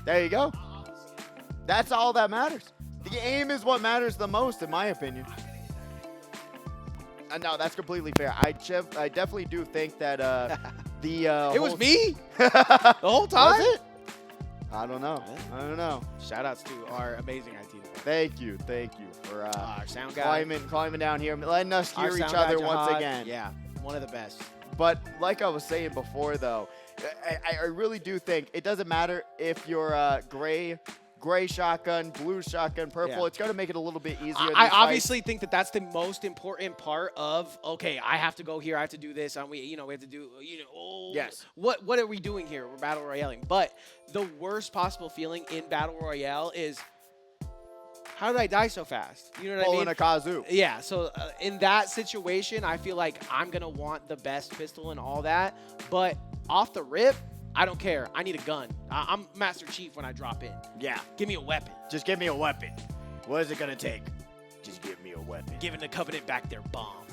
There you go. That's all that matters. The aim is what matters the most, in my opinion. No, that's completely fair. I definitely do think that it was me the whole time. Was it? I don't know. I don't know. Shout outs to our amazing IT department. Thank you for our sound guy climbing down here, letting us hear each other once again. Yeah, one of the best. But like I was saying before, though, I really do think it doesn't matter if you're gray shotgun, blue shotgun, purple. Yeah. It's going to make it a little bit easier. I obviously think that that's the most important part of, okay, I have to go here, I have to do this, and we have to do, yes. What are we doing here? We're Battle Royaling. But the worst possible feeling in Battle Royale is, how did I die so fast? You know what I mean? Pulling a kazoo. Yeah, so in that situation, I feel like I'm going to want the best pistol and all that. But off the rip, I don't care. I need a gun. I'm Master Chief when I drop in. Yeah. Give me a weapon. Just give me a weapon. What is it going to take? Just give me a weapon. Giving the Covenant back their bomb.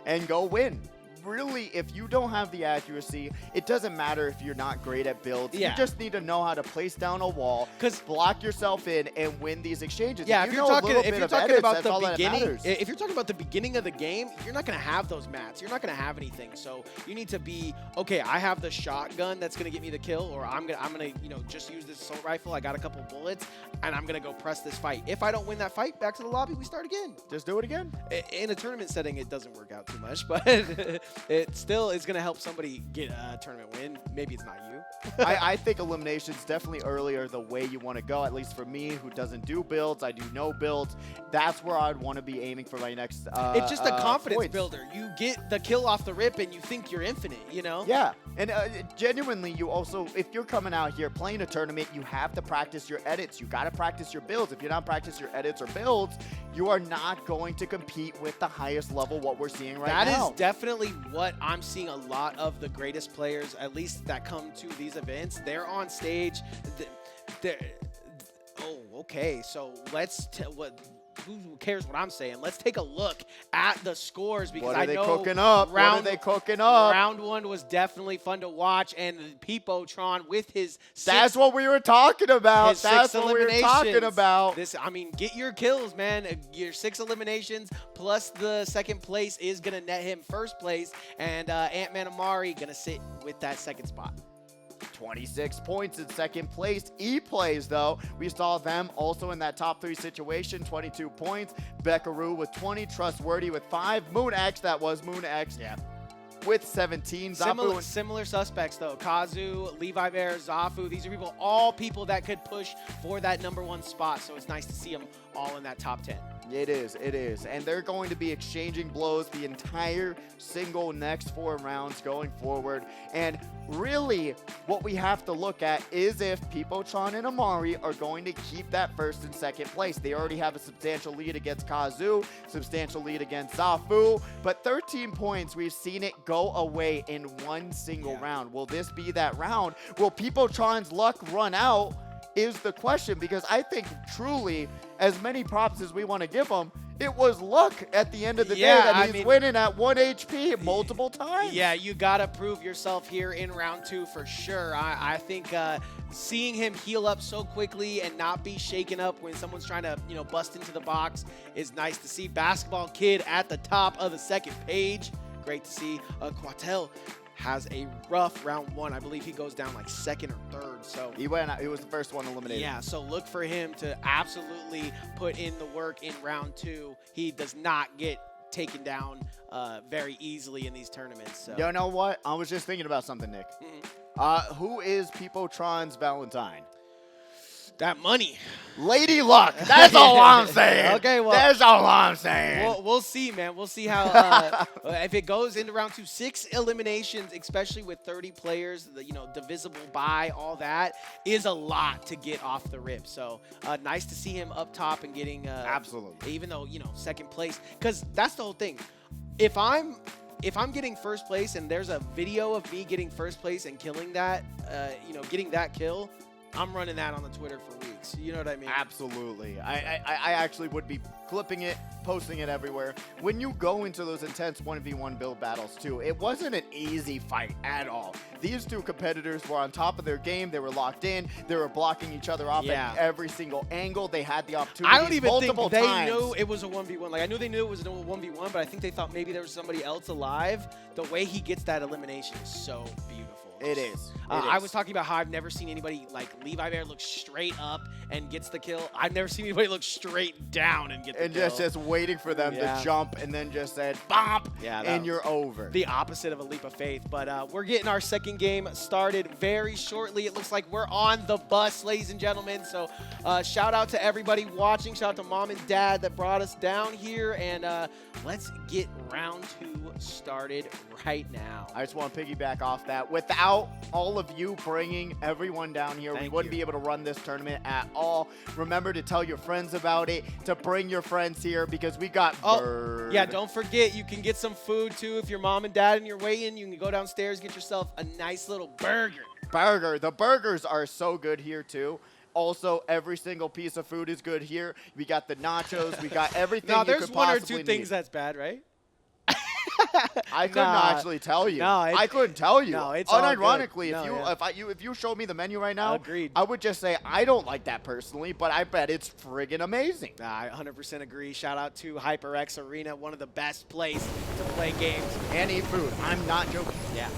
And go win. Really, if you don't have the accuracy, it doesn't matter if you're not great at builds. Yeah. You just need to know how to place down a wall, block yourself in, and win these exchanges. Yeah, if you're talking about the beginning, if you're talking about the beginning of the game, you're not going to have those mats. You're not going to have anything. So you need to be, okay, I have the shotgun that's going to get me the kill, or I'm gonna just use this assault rifle. I got a couple bullets, and I'm gonna go press this fight. If I don't win that fight, back to the lobby, we start again. Just do it again. In a tournament setting, it doesn't work out too much, but it still is going to help somebody get a tournament win. Maybe it's not you. I think elimination's definitely earlier the way you want to go, at least for me, who doesn't do builds. I do no builds. That's where I'd want to be aiming for my next it's just a confidence points. builder. You get the kill off the rip and you think you're infinite, you know? Yeah, and genuinely, you also, if you're coming out here playing a tournament, you have to practice your edits. You got to practice your builds. If you're not practicing your edits or builds, you are not going to compete with the highest level what we're seeing right now. That is definitely what I'm seeing a lot of the greatest players, at least that come to these events. They're on stage. Oh, okay. So let's who cares what I'm saying? Let's take a look at the scores because What are they I know cooking up? What are they cooking up? Round 1 was definitely fun to watch, and Peepotron with his That's what we were talking about. That's 6 what we were talking about. This, I mean, get your kills, man. Your 6 eliminations plus the second place is gonna net him first place, and Ant-Man Amari gonna sit with that second spot. 26 points in second place. E-Plays, though, we saw them also in that top 3 situation, 22 points. Beckaroo with 20, Trustworthy with 5, MoonX, that was MoonX, Yeah. with 17. Similar suspects, though. Kazu, Levi Bear, Zafu. These are all people that could push for that #1 spot. So it's nice to see them all in that top 10. It is. And they're going to be exchanging blows the entire single next 4 rounds going forward. And really, what we have to look at is if Peepotron and Amari are going to keep that first and second place. They already have a substantial lead against Kazu, substantial lead against Zafu, but 13 points, we've seen it go away in one single round. Will this be that round? Will Peepotron's luck run out? Is the question, because I think truly, as many props as we want to give him, it was luck at the end of the day that he's winning at 1 HP multiple times. Yeah, you got to prove yourself here in round 2 for sure. I think seeing him heal up so quickly and not be shaken up when someone's trying to, bust into the box is nice to see. Basketball Kid at the top of the second page. Great to see. Quatel has a rough round 1. I believe he goes down like second or third. So he was the first one eliminated. Yeah, so look for him to absolutely put in the work in round 2. He does not get taken down very easily in these tournaments. So. You know what? I was just thinking about something, Nick. Who is Peepotron's Valentine? That money. Lady Luck. That's all I'm saying. Okay, well. That's all I'm saying. We'll see, man. We'll see how, if it goes into round 2, 6 eliminations, especially with 30 players, divisible by, all that, is a lot to get off the rip. So, nice to see him up top and getting, absolutely. Even though, second place. Because that's the whole thing. If I'm getting first place and there's a video of me getting first place and killing that, getting that kill, I'm running that on the Twitter for weeks. You know what I mean? Absolutely. I actually would be clipping it, posting it everywhere. When you go into those intense 1v1 build battles too, it wasn't an easy fight at all. These two competitors were on top of their game. They were locked in. They were blocking each other off at every single angle. They had the opportunity. I don't even think they times. knew it was a 1v1. Like, I knew they knew it was a 1v1, but I think they thought maybe there was somebody else alive. The way he gets that elimination is so beautiful. It is. I was talking about how I've never seen anybody like Levi Bear look straight up and gets the kill. I've never seen anybody look straight down and get the kill. And just waiting for them to jump and then just said, bump, and you're over. The opposite of a leap of faith. But we're getting our second game started very shortly. It looks like we're on the bus, ladies and gentlemen. So shout out to everybody watching. Shout out to Mom and Dad that brought us down here. And let's get round 2 started right now. I just want to piggyback off that. Without all of you bringing everyone down here, we wouldn't be able to run this tournament at all. Remember to tell your friends about it, to bring your friends here, because we got bird. Yeah, don't forget, you can get some food too. If your mom and dad and you're waiting, you can go downstairs, get yourself a nice little burger. The burgers are so good here too. Also, every single piece of food is good here. We got the nachos. We got everything you could possibly need. There's one or two things that's bad, right? I couldn't actually tell you. I couldn't tell you. No, it's unironically, all if you showed me the menu right now, agreed. I would just say I don't like that personally, but I bet it's friggin' amazing. I 100% agree. Shout out to HyperX Arena, one of the best places to play games and eat food. I'm not joking. Yeah.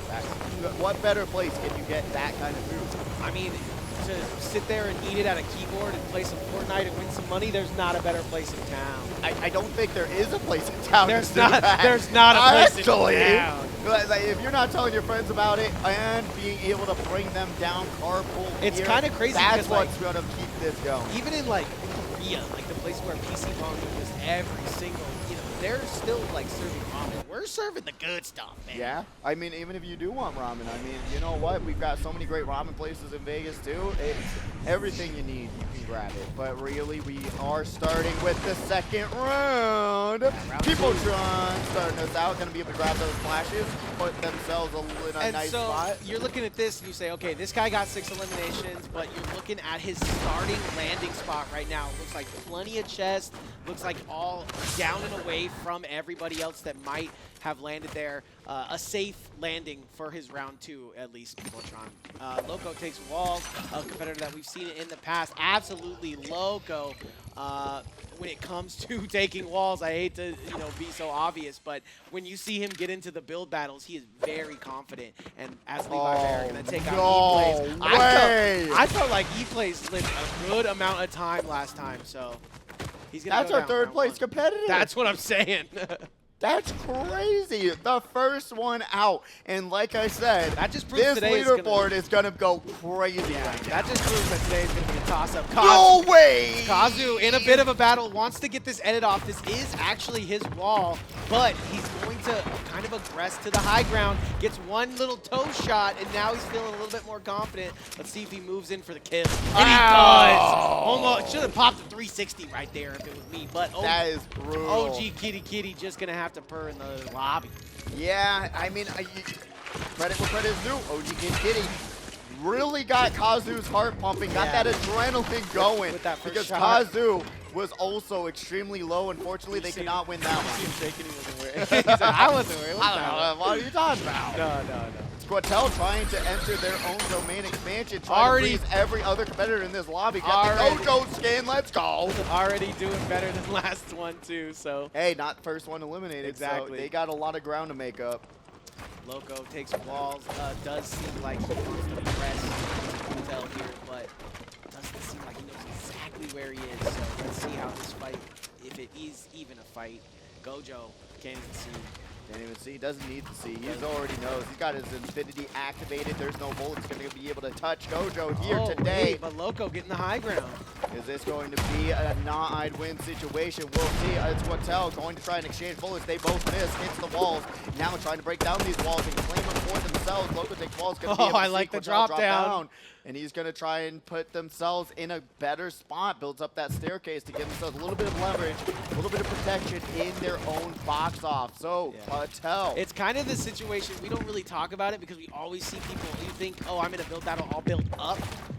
What better place can you get that kind of food? I mean, to sit there and eat it at a keyboard and play some FORTNITE and win some money, there's not a better place in town. I don't think there is a place in town. There's not a place in town. Like, if you're not telling your friends about it and being able to bring them down carpool, it's kind of crazy. That's what's like, gonna keep this going. Even in like Korea, like the place where PC Pong was every single, they're still like serving ramen. We're serving the good stuff, man. Yeah, I mean, even if you do want ramen, I mean, you know what? We've got so many great ramen places in Vegas too. It's everything you need, you can grab it. But really, we are starting with the second round. Round People two. starting us out, gonna be able to grab those flashes, put themselves in a nice spot. You're looking at this and you say, okay, this guy got 6 eliminations, but you're looking at his starting landing spot right now. It looks like plenty of chest, looks like all down and away from everybody else that might have landed there. A safe landing for his round 2, at least, Voltron. Loco takes walls, a competitor that we've seen in the past. Absolutely Loco. When it comes to taking walls, I hate to be so obvious, but when you see him get into the build battles, he is very confident. And as Levi Bear are going to take out E-Plays, I felt like E-Plays lived a good amount of time last time, so he's going to That's our third place competitor. That's what I'm saying. That's crazy. The first one out. And like I said, that just proves this leaderboard is going to go crazy. Yeah, that just proves that today is going to be a toss-up. No way! Kazu, in a bit of a battle, wants to get this edit off. This is actually his wall, but he's going to kind of aggress to the high ground, gets one little toe shot, and now he's feeling a little bit more confident. Let's see if he moves in for the kill. And he does! Almost. Should have popped a 360 right there if it was me, but that is brutal. OG Kitty just going to have to purr in the lobby. Yeah, I mean, credit where credit is due. OG Kitty really got Kazu's heart pumping, got that adrenaline going. With that first because shot. Kazu was also extremely low. Unfortunately, they could not win that one. He wasn't worried. He said, I wasn't worried. What are you talking about? No. Squattel trying to enter their own domain expansion, trying to please every other competitor in this lobby. Got the Gojo skin, let's go. Already doing better than last one too, so. Hey, not first one eliminated, exactly. So they got a lot of ground to make up. Loco takes walls, does seem like he wants to press Hotel here, but doesn't seem like he knows exactly where he is, so let's see how this fight, if it is even a fight. Gojo can't even see. Can't even see. Doesn't need to see. He already knows. He's got his Infinity activated. There's no bullets going to be able to touch Gojo here today. Wait, but Loco getting the high ground. Is this going to be a not-I'd win situation? We'll see. It's Wattel going to try and exchange bullets. They both miss. Hits the walls. Now trying to break down these walls and claim them for themselves. Loco takes walls. Going to be able to I like the Wattel drop down. And he's going to try and put themselves in a better spot. Builds up that staircase to give themselves a little bit of leverage, a little bit of protection in their own box off. So, Wattel. It's kind of the situation, we don't really talk about it because we always see people, you think, oh, I'm in a build battle, I'll build up,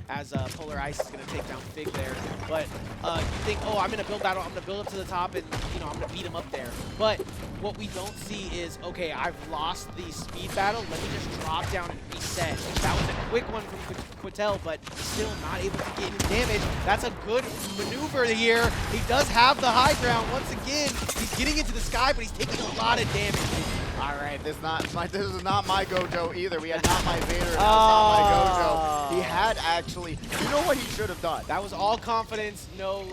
as Polar Ice is going to take down Fig there. But you think, oh, I'm in a build battle, I'm going to build up to the top and, I'm going to beat him up there. But what we don't see is, okay, I've lost the speed battle, let me just drop down and reset. That was a quick one from Quattel, but still not able to get any damage. That's a good maneuver here. He does have the high ground once again. He's getting into the sky, but he's taking a lot of damage. All right, this is not my Gojo either. We had not my Vader, not my Gojo. He had actually, you know what he should have done? That was all confidence, no.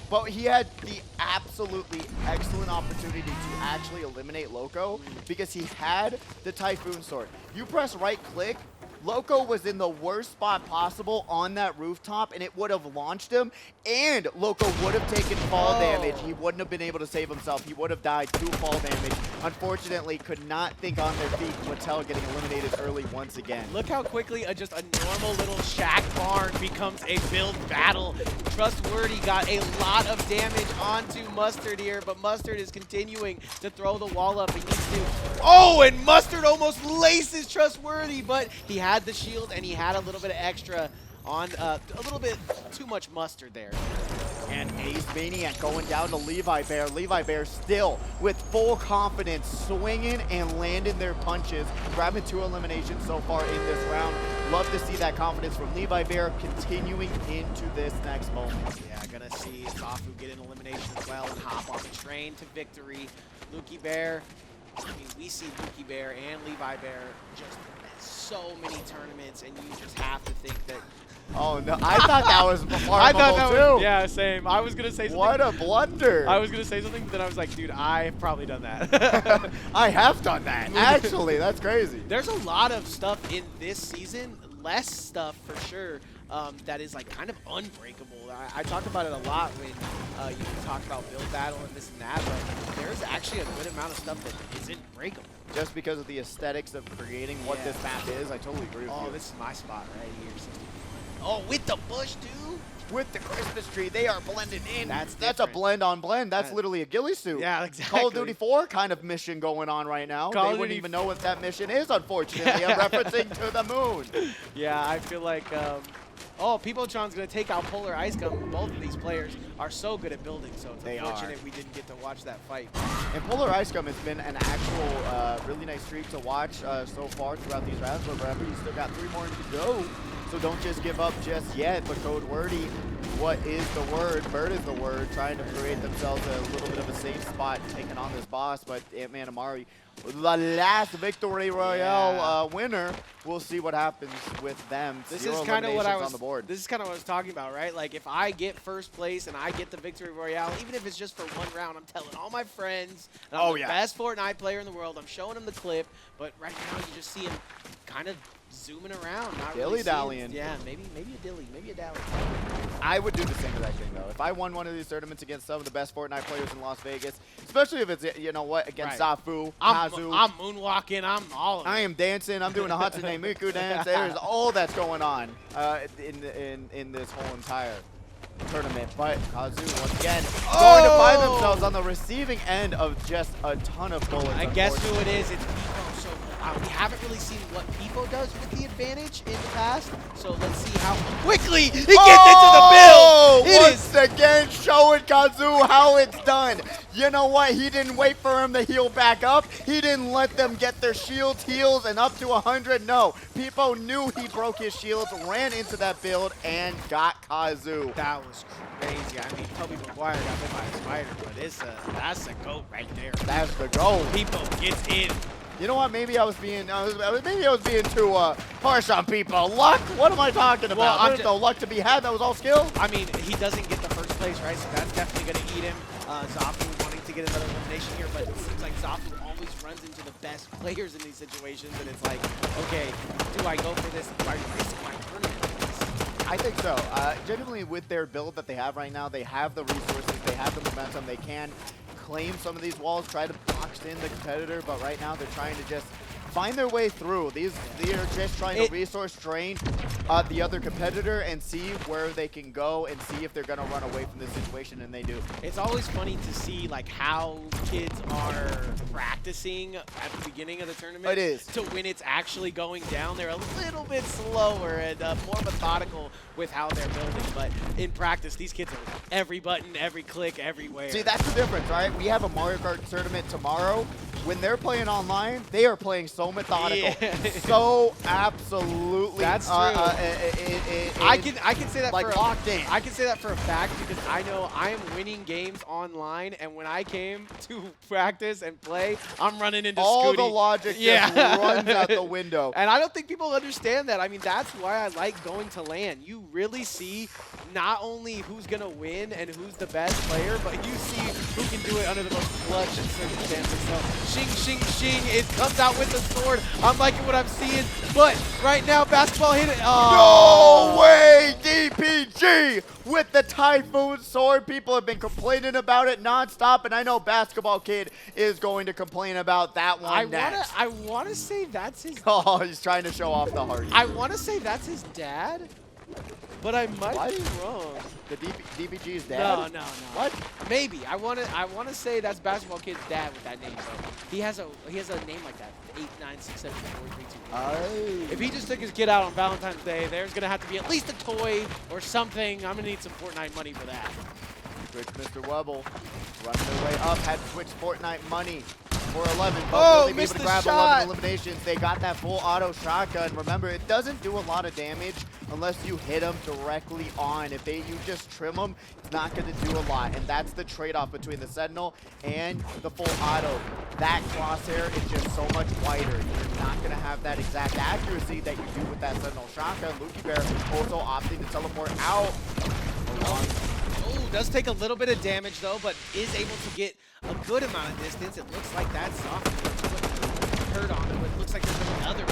But he had the absolutely excellent opportunity to actually eliminate Loco because he had the Typhoon Sword. You press right click, Loco was in the worst spot possible on that rooftop, and it would have launched him, and Loco would have taken fall damage. He wouldn't have been able to save himself. He would have died to fall damage. Unfortunately, could not think on their feet. Wattel getting eliminated early once again. Look how quickly just a normal little shack barn becomes a build battle. Trustworthy got a lot of damage onto Mustard here, but Mustard is continuing to throw the wall up. He needs to. Oh, and Mustard almost laces Trustworthy, but he had the shield and he had a little bit of extra on a little bit too much mustard there. And Ace Maniac going down to Levi Bear. Levi Bear still with full confidence swinging and landing their punches, grabbing 2 eliminations so far in this round. Love to see that confidence from Levi Bear continuing into this next moment. Yeah, gonna see Zafu get an elimination as well and hop on the train to victory. Lukey Bear, I mean, we see Lukey Bear and Levi Bear just so many tournaments, and you just have to think that Oh no, I thought that was I thought that too. was, yeah, same. I was gonna say something. What a blunder. I was gonna say something, but then I was like, dude, I've probably done that. I have done that. Actually, that's crazy. There's a lot of stuff in this season, less stuff for sure, that is like kind of unbreakable. I talk about it a lot when you talk about build battle and this and that, but there's actually a good amount of stuff that isn't breakable. Just because of the aesthetics of creating what this map is, I totally agree with you. Oh, this is my spot right here. Oh, with the bush, dude. With the Christmas tree, they are blended in. That's a blend on blend. That's literally a ghillie suit. Yeah, exactly. Call of Duty 4 kind of mission going on right now. They wouldn't even know what that mission is, unfortunately. I'm referencing to the moon. Yeah, I feel like, oh, Peopletron's going to take out Polar Ice Gum. Both of these players are so good at building, so it's unfortunate we didn't get to watch that fight. And Polar Ice Gum has been an actual really nice streak to watch so far throughout these rounds, but remember, you still got 3 more to go. So don't just give up just yet, but Code Wordy, what is the word? Bird is the word, trying to create themselves a little bit of a safe spot, taking on this boss, but Ant-Man Amari, the last Victory Royale winner, we'll see what happens with them. This is kind of what I was. This is kind of what I was talking about, right? Like if I get first place and I get the Victory Royale, even if it's just for 1 round, I'm telling all my friends, I'm the best Fortnite player in the world. I'm showing them the clip, but right now you just see him kind of zooming around, not really dilly-dallying. Yeah, maybe a dilly, maybe a dally. I would do the same exact thing though. If I won one of these tournaments against some of the best Fortnite players in Las Vegas, especially if it's, you know what, against Zafu, Kazu. I'm moonwalking, I'm all of it. I am dancing, I'm doing a Hatsune Miku dance. There's all that's going on in this whole entire tournament. But Kazu, once again, going to find themselves on the receiving end of just a ton of bullets. I guess who it is. It's Pipo. So we haven't really seen what Pipo does with the advantage in the past. So let's see how quickly he gets into the build. Once again, showing Kazu how it's done. You know what? He didn't wait for him to heal back up. He didn't let them get their shields, heals, and up to 100. No, Pipo knew he broke his shields, ran into that build, and got Kazu. That was crazy. I mean, Toby Maguire got hit by a spider, but that's a goat right there. That's the goal. Pipo gets in. You know what? Maybe I was being too harsh on people. Luck? What am I talking about? Well, There's no luck to be had. That was all skill. I mean, he doesn't get the first place, right? So that's definitely going to eat him. Zafu wanting to get another elimination here, but it seems like Zafu always runs into the best players in these situations, and it's like, okay, do I go for this? Do I risk my tournament? I think so. Genuinely, with their build that they have right now, they have the resources, they have the momentum, they can claim some of these walls, try to box in the competitor, but right now they're trying to just find their way through. They are just trying to resource drain the other competitor and see where they can go and see if they're going to run away from this situation, and they do. It's always funny to see like how kids are practicing at the beginning of the tournament. It is. To when it's actually going down, they're a little bit slower and more methodical with how they're building. But in practice, these kids are every button, every click, everywhere. See, that's the difference, right? We have a Mario Kart tournament tomorrow. When they're playing online, they are playing so methodical, so absolutely. That's true. I can say that like locked in. I can say that for a fact because I know I am winning games online, and when I came to practice and play, I'm running into all Scooty. The logic just runs out the window. And I don't think people understand that. I mean, that's why I like going to LAN. You really see not only who's gonna win and who's the best player, but you see who can do it under the most clutch circumstances. So Shing, Shing, Shing, it comes out with the sword. I'm liking what I'm seeing, but right now, basketball hit it. Oh. No way, DPG with the Typhoon sword. People have been complaining about it nonstop, and I know Basketball Kid is going to complain about that one next. I want to say that's his. Oh, he's trying to show off the heart. I want to say that's his dad. But I might be wrong. The DBG's dad? No. What? Maybe. I wanna say that's Basketball Kid's dad with that name. But he has a name like that. 8, 9, 6, 7, 4, 3, 2, 1. Oh. If he just took his kid out on Valentine's Day, there's gonna have to be at least a toy or something. I'm gonna need some Fortnite money for that. Twitch Mr. Webble running their way up. Had Twitch Fortnite money for 11. Oh, they missed able to the grab shot. 11 eliminations. They got that full auto shotgun. Remember, it doesn't do a lot of damage unless you hit them directly on. If you just trim them, it's not going to do a lot. And that's the trade-off between the Sentinel and the full auto. That crosshair is just so much wider. You're not going to have that exact accuracy that you do with that Sentinel shotgun. Lucky Bear also opting to teleport out. Oh, does take a little bit of damage though, but is able to get a good amount of distance. It looks like that's soft. Hurt on him, but it looks like there's another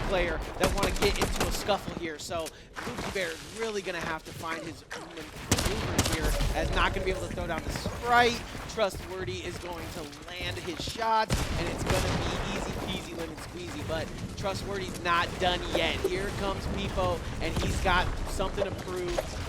player that want to get into a scuffle here. So Lucky Bear is really going to have to find his maneuvers here, as not going to be able to throw down the Sprite. Trustworthy is going to land his shots, and it's going to be easy peasy lemon squeezy, but Trustworthy's not done yet. Here comes Peepo, and he's got something to prove.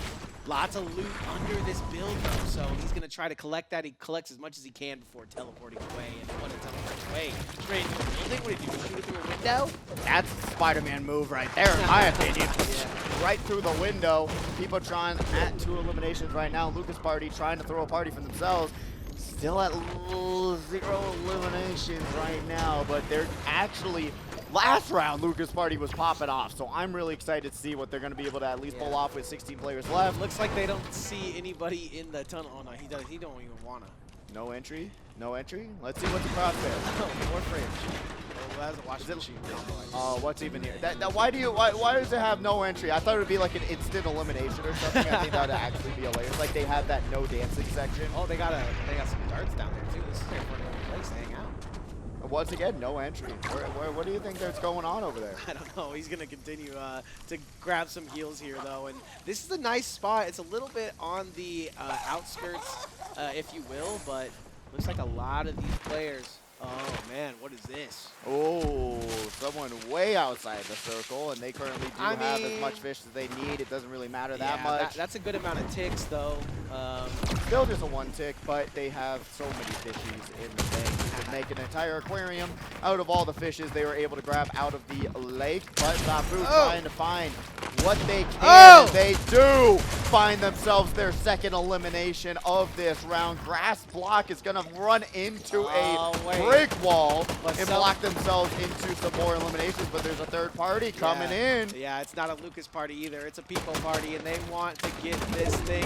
Lots of loot under this build, though, so he's going to try to collect that. He collects as much as he can before teleporting away. And what a teleport away. Straight into the building. What did you do? Shoot it through a window? That's a Spider-Man move right there, in my opinion. Yeah. Right through the window. People trying at 2 eliminations right now. Lucas Party trying to throw a party for themselves. Still at 0 eliminations right now, but they're actually... Last round, Lucas Party was popping off, so I'm really excited to see what they're going to be able to at least pull off with 16 players left. Looks like they don't see anybody in the tunnel. Oh, no, he does. He don't even want to. No entry? No entry? Let's see what's across there. More fridge. Well, that's a washing machine. What's even here? Why does it have no entry? I thought it would be like an instant elimination or something. I think that would actually be hilarious. Like they have that no dancing section. Oh, they got some darts down there too. This is their place to hang out. Once again, no entry. What do you think that's going on over there? I don't know. He's going to continue to grab some heals here, though. And this is a nice spot. It's a little bit on the outskirts, if you will, but looks like a lot of these players. Oh, man, what is this? Oh, someone way outside the circle, and they currently do have as much fish as they need. It doesn't really matter that much. That's a good amount of ticks, though. Still just a 1 tick, but they have so many fishies in the bank. You could make an entire aquarium out of all the fishes they were able to grab out of the lake. But Zafu trying to find what they can. They do find themselves their second elimination of this round. Grass Block is going to run into a brick wall and block themselves into some more eliminations, but there's a third party coming in. Yeah, it's not a Lucas party either. It's a people party, and they want to get this thing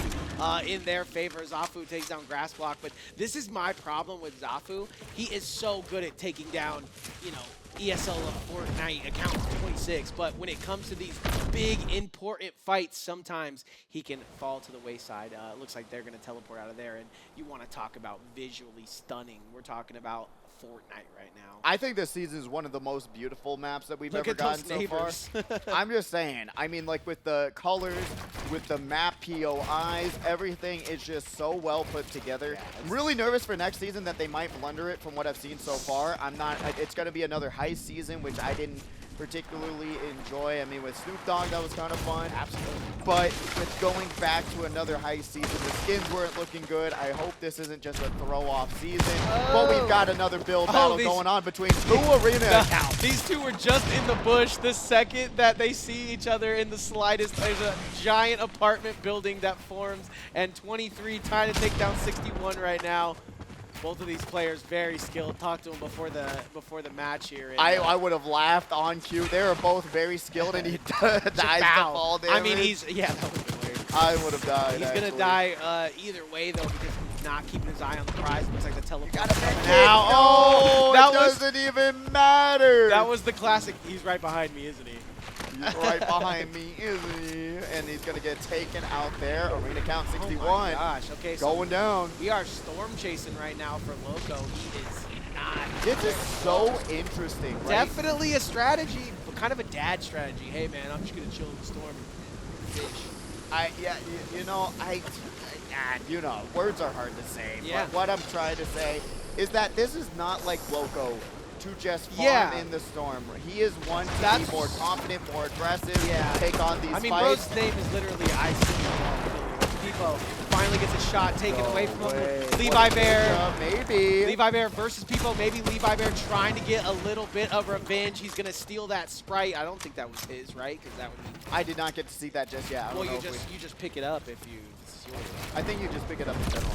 in their favor. Zafu takes down Grass Block, but this is my problem with Zafu. He is so good at taking down, you know, ESL of Fortnite account 26, but when it comes to these big, important fights, sometimes he can fall to the wayside. It looks like they're going to teleport out of there, and you want to talk about visually stunning. We're talking about Fortnite right now. I think this season is one of the most beautiful maps that we've ever gotten so far. I'm just saying. I mean, like with the colors, with the map POIs, everything is just so well put together. Yeah, I'm really nervous for next season that they might blunder it from what I've seen so far. I'm not. It's going to be another heist season, which I didn't particularly enjoy. I mean, with Snoop Dogg, that was kind of fun. Absolutely. But with going back to another heist season, the skins weren't looking good. I hope this isn't just a throw-off season. But we've got another build battle going on between 2 arena accounts. These two were just in the bush. The second that they see each other in the slightest, there's a giant apartment building that forms, and 23 trying to take down 61 right now. Both of these players very skilled. Talked to him before the match here. And, I would have laughed on cue. They are both very skilled, and he dies to fall damage. I mean, that would have been weird. I would have died. He's going to die either way, though, because he's not keeping his eye on the prize. Looks like the teleport. Now, oh, that doesn't even matter. That was the classic. He's right behind me, isn't he? He's right behind me, isn't he? And he's going to get taken out there. Arena count 61. Oh my gosh. Okay, so going down. We are storm chasing right now for Loco. He is not. This is so interesting, right? Definitely a strategy, but kind of a dad strategy. Hey, man, I'm just going to chill in the storm and fish. You know, words are hard to say. Yeah. But what I'm trying to say is that this is not like Loco to just farm in the storm. He is one to be more confident, more aggressive, take on these fights. I mean, Bro's name is literally I see Peepo finally gets a shot taken away from him. Levi Bear. Maybe. Levi Bear versus Peepo. Maybe Levi Bear trying to get a little bit of revenge. He's going to steal that Sprite. I don't think that was his, right? Because that would be... I did not get to see that just yet. Well, you just pick it up if you... This is yours. I think you just pick it up in general.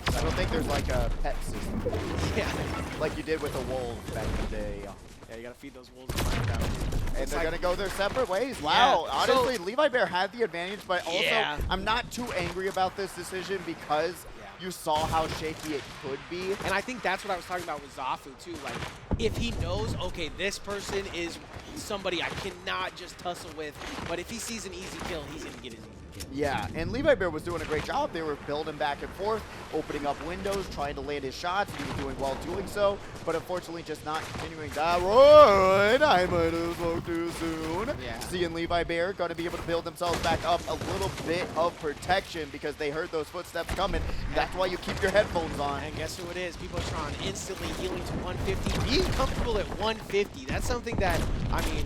I don't think there's like a pet system. Yeah. Like you did with the wolves back in the day. Yeah, you gotta feed those wolves in Minecraft. And they're going to go their separate ways. Wow. Yeah. Honestly, So, Levi Bear had the advantage, but also yeah. I'm not too angry about this decision because you saw how shaky it could be. And I think that's what I was talking about with Zafu too. Like, if he knows, okay, this person is somebody I cannot just tussle with, but if he sees an easy kill, he's going to get his easy kill. Yeah, and Levi Bear was doing a great job. They were building back and forth, opening up windows, trying to land his shots. He was doing well doing so, but unfortunately just not continuing that run. I might have spoke too soon. Yeah. Seeing Levi Bear going to be able to build themselves back up a little bit of protection because they heard those footsteps coming. That's why you keep your headphones on. And guess who it is? Peopletron instantly healing to 150. Being comfortable at 150, that's something that, I mean,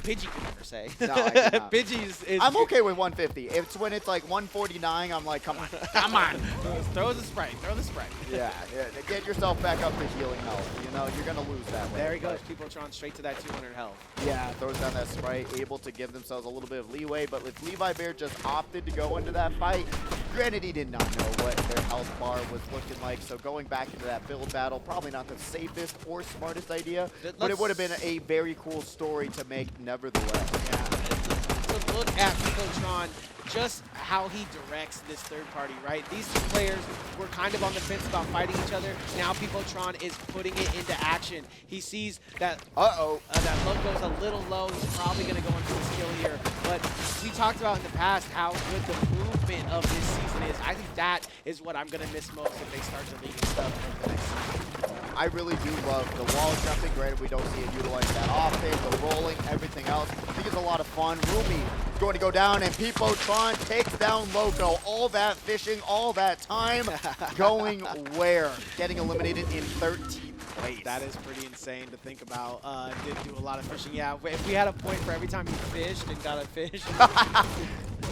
Pidgey could never say. No, I cannot. Pidgey's is... I'm okay with 150. It's when it's like 149, I'm like, come on, come on. Throw the Sprite, throw the Sprite. Yeah, get yourself back up to healing health. You know, you're going to lose that way. There he goes, Peopletron straight to that 200 health. Yeah, throws down that Sprite, able to give themselves a little bit of leeway, but with Levi Bear just opted to go into that fight, granted he did not know what their health bar was looking like, so going back into that build battle, probably not the safest or smartest idea, but it would have been a very cool story to make nevertheless. Yeah, to look at Peopletron, just how he directs this third party, right? These two players were kind of on the fence about fighting each other. Now Peopletron is putting it into action. He sees that that Loco's a little low. He's probably going to go into his kill here. But we talked about in the past how good the movement of this season is. I think that is what I'm going to miss most if they start deleting stuff over the next season. I really do love the wall jumping. Granted, we don't see it utilized that often. The rolling, everything else. I think it's a lot of fun. Rumi going to go down, and Peopletron takes down Loco. All that fishing, all that time going where? Getting eliminated in 13th place. That is pretty insane to think about. Did do a lot of fishing. Yeah, if we had a point for every time you fished and got a fish.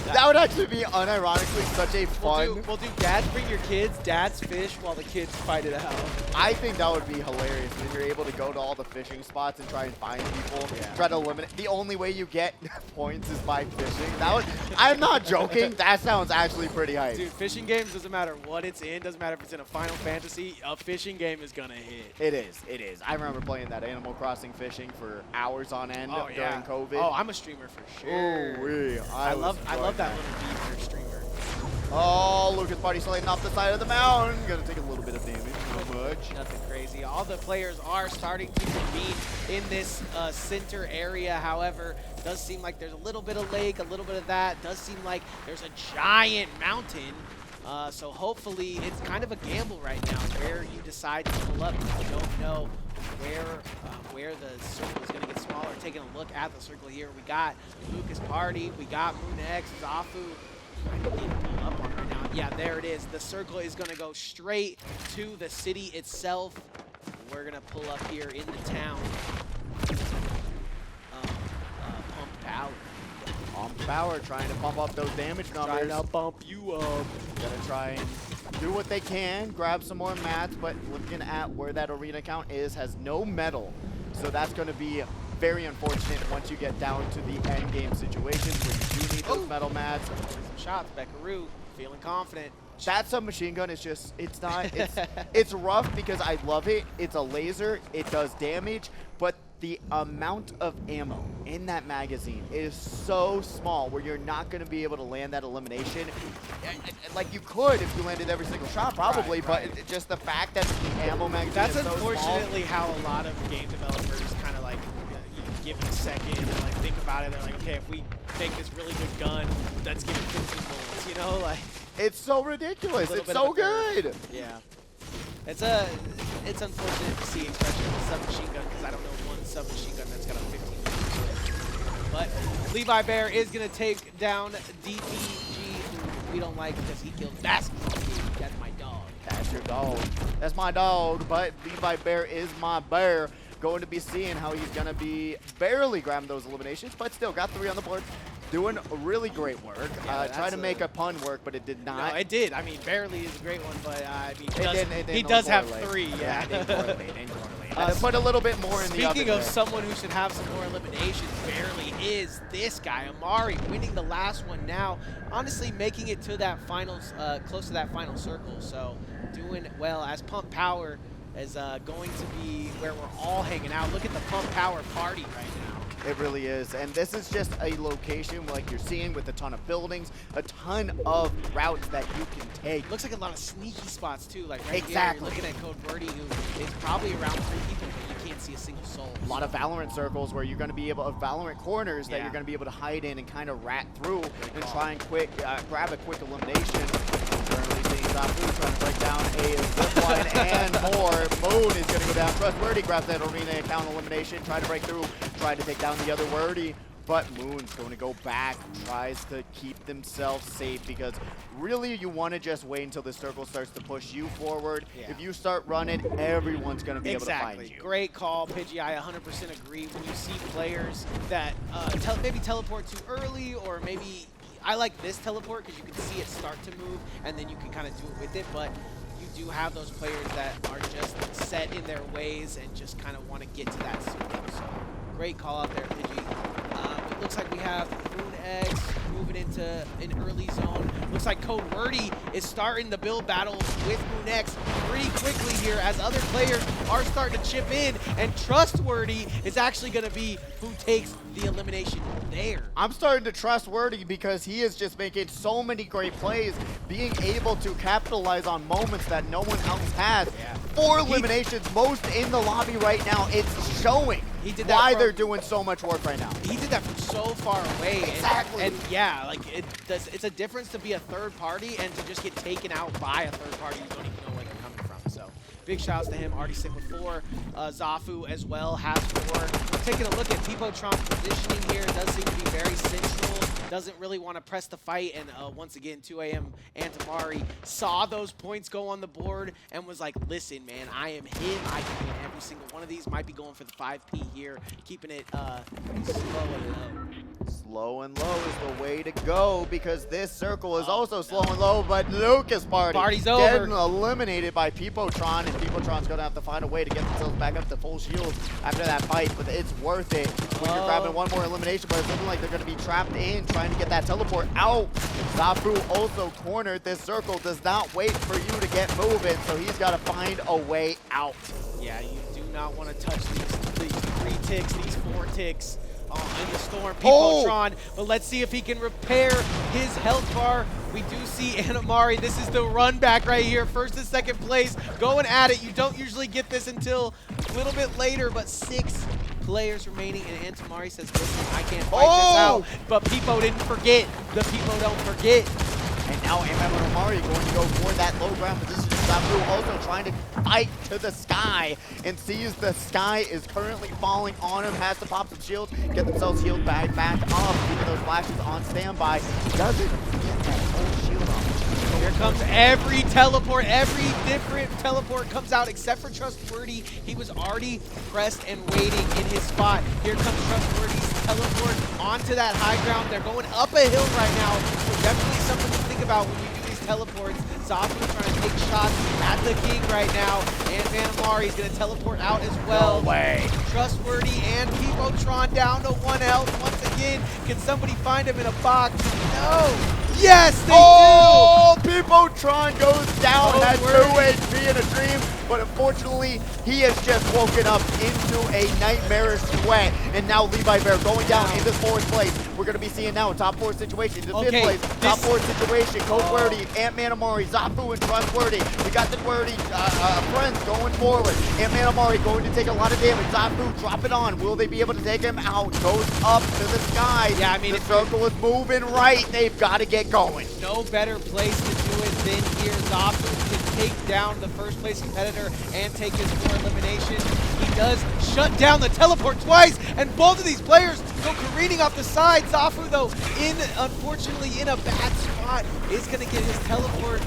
That would actually be unironically such a fun. We'll do dads bring your kids, dads fish while the kids fight it out. I think that would be hilarious when you're able to go to all the fishing spots and try and find people, try to eliminate. The only way you get points is by fishing. That would, I'm not joking. That sounds actually pretty hype. Dude, fishing games doesn't matter what it's in, doesn't matter if it's in a Final Fantasy, a fishing game is gonna hit. It is, it is. I remember playing that Animal Crossing fishing for hours on end during COVID. Oh, I'm a streamer for sure. I love that little beaver streamer. Oh, Lucas Party sliding off the side of the mountain. Gonna take a little bit of damage, not much. Nothing crazy. All the players are starting to convene in this center area. However, does seem like there's a little bit of lake, a little bit of that. Does seem like there's a giant mountain. So hopefully it's kind of a gamble right now where you decide to pull up. You don't know where the circle is going to get smaller. Taking a look at the circle here, we got Lucas Party, we got Moon X, Zafu. I need to pull up on right now. Yeah, there it is. The circle is going to go straight to the city itself. We're going to pull up here in the town. Pump Power. Pump Power trying to pump up those damage numbers. Trying to bump you up. Gonna try and do what they can, grab some more mats, but looking at where that arena count is, has no metal. So that's going to be very unfortunate once you get down to the end game situations where you do need those metal mats. Some shots, Beckaroo, feeling confident. That submachine gun is just, it's not, it's rough because I love it. It's a laser, it does damage, but the amount of ammo in that magazine is so small where you're not going to be able to land that elimination. Like you could if you landed every single shot, probably, but just the fact that the ammo magazine That's is so unfortunately small. how a lot of game developers kind of like give it a second and like think about it. They're like, okay, if we make this really good gun, let's give it 15 bullets, you know, like. It's so ridiculous. It's so good. Yeah. It's unfortunate to see, especially with submachine gun, because I don't know one submachine gun that's got a 15 bullet. But Levi Bear is going to take down DPG, who we don't like because he killed Basketball Kid. That's my dog. That's your dog. That's my dog, but Levi Bear is my bear. Going to be seeing how he's going to be barely grabbing those eliminations, but still got 3 on the board. Doing really great work. Yeah, trying to make a pun work, but it did not. No, it did. I mean, barely is a great one, but I mean, he didn't does have correlate. 3. Yeah, it didn't correlate. Put a little bit more in the oven Speaking of there. someone who should have some more eliminations, barely is this guy, Amari, winning the last one now. Honestly, making it to that finals, close to that final circle. So doing well as Pump Power is going to be where we're all hanging out. Look at the Pump Power party right now. It really is. And this is just a location like you're seeing with a ton of buildings, a ton of routes that you can take. Looks like a lot of sneaky spots too. Like right Exactly. here, you're looking at Code Birdie, who is probably around 3 people, but you can't see a single soul. A lot of Valorant circles where you're going to be able, Valorant corners that you're going to be able to hide in and kind of rat through and try and grab a quick elimination. Currently seeing Zafu trying to break down a zip line and more. Moon is going to go down. Trustworthy grabs that arena account elimination, trying to break through, trying to take down the other Wordy. But Moon's going to go back, tries to keep themselves safe, because really you want to just wait until the circle starts to push you forward. Yeah. If you start running, everyone's going to be able to find you. Great call, Pidgey. I 100% agree. When you see players that maybe teleport too early, or maybe I like this teleport because you can see it start to move and then you can kind of do it with it, but you do have those players that are just set in their ways and just kind of want to get to that circle. So great call out there, Pidgey. It looks like we have FoodX moving into an early zone. Looks like Code Wordy is starting the build battle with FoodX pretty quickly here as other players are starting to chip in, and Trustworthy is actually going to be who takes the elimination there. I'm starting to trust Wordy because he is just making so many great plays, being able to capitalize on moments that no one else has. Yeah. 4 eliminations, most in the lobby right now. It's showing why they're doing so much work right now. He did that from so far away. Exactly. And yeah, like it's a difference to be a third party and to just get taken out by a third party you don't even know where they're coming from. So big shouts to him. Already sit with 4. Zafu as well has 4. Taking a look at Pipotron's positioning here, it does seem to be very central. Doesn't really want to press the fight, and once again, 2 a.m. Antamari saw those points go on the board and was like, listen, man, I am him. I can win every single one of these. Might be going for the 5P here, keeping it slow and low. Slow and low is the way to go, because this circle is also slow and low, but Lucas Party's getting over. eliminated by Pipotron, and Pipotron's going to have to find a way to get themselves back up to full shield after that fight, but it's worth it when you're grabbing one more elimination, but it's looking like they're going to be trapped in, trying to get that teleport out. Zafu also cornered. This circle does not wait for you to get moving, so he's got to find a way out. Yeah, you do not want to touch these 3 ticks, these 4 ticks. In the storm, Pipotron, but let's see if he can repair his health bar. We do see Anamari. This is the run back right here. First and second place, going at it. You don't usually get this until a little bit later, but 6 players remaining, and Antamari says, listen, I can't fight this out. But Pipo didn't forget. The Pipo don't forget. And now Anamari going to go for that low ground position. Zafu also trying to fight to the sky, and sees the sky is currently falling on him, has to pop some shields, get themselves healed back up, keeping those flashes on standby. Doesn't get that whole shield off. Here comes every teleport, every different teleport comes out except for Trustworthy. He was already pressed and waiting in his spot. Here comes Trustworthy's teleport onto that high ground. They're going up a hill right now, so definitely something to think about when we do these teleports. Zafu trying to take shots at the king right now, and Vanamari is going to teleport out as well. No way. Trustworthy and Pipotron down to 1 health once again. Can somebody find him in a box? No. Yes, they do! Pipotron goes down at 2 Wordy. HP in a dream, but unfortunately, he has just woken up into a nightmarish sweat, and now Levi Bear going down into 4th place. We're going to be seeing now a top 4 situation, the 5th place, top 4 situation, Code Wordy, Ant-Man Amari, Zafu, and Trustworthy. We got the Wordy friends going forward. Ant-Man Amari going to take a lot of damage. Zafu drop it on. Will they be able to take him out? Goes up to the sky. Yeah, I mean, the circle is moving right. They've got to get going. No better place to do it than here. Zafu can take down the first place competitor and take his 4 eliminations. He does shut down the teleport twice, and both of these players go careening off the side. Zafu, though, unfortunately in a bad spot, is going to get his teleport.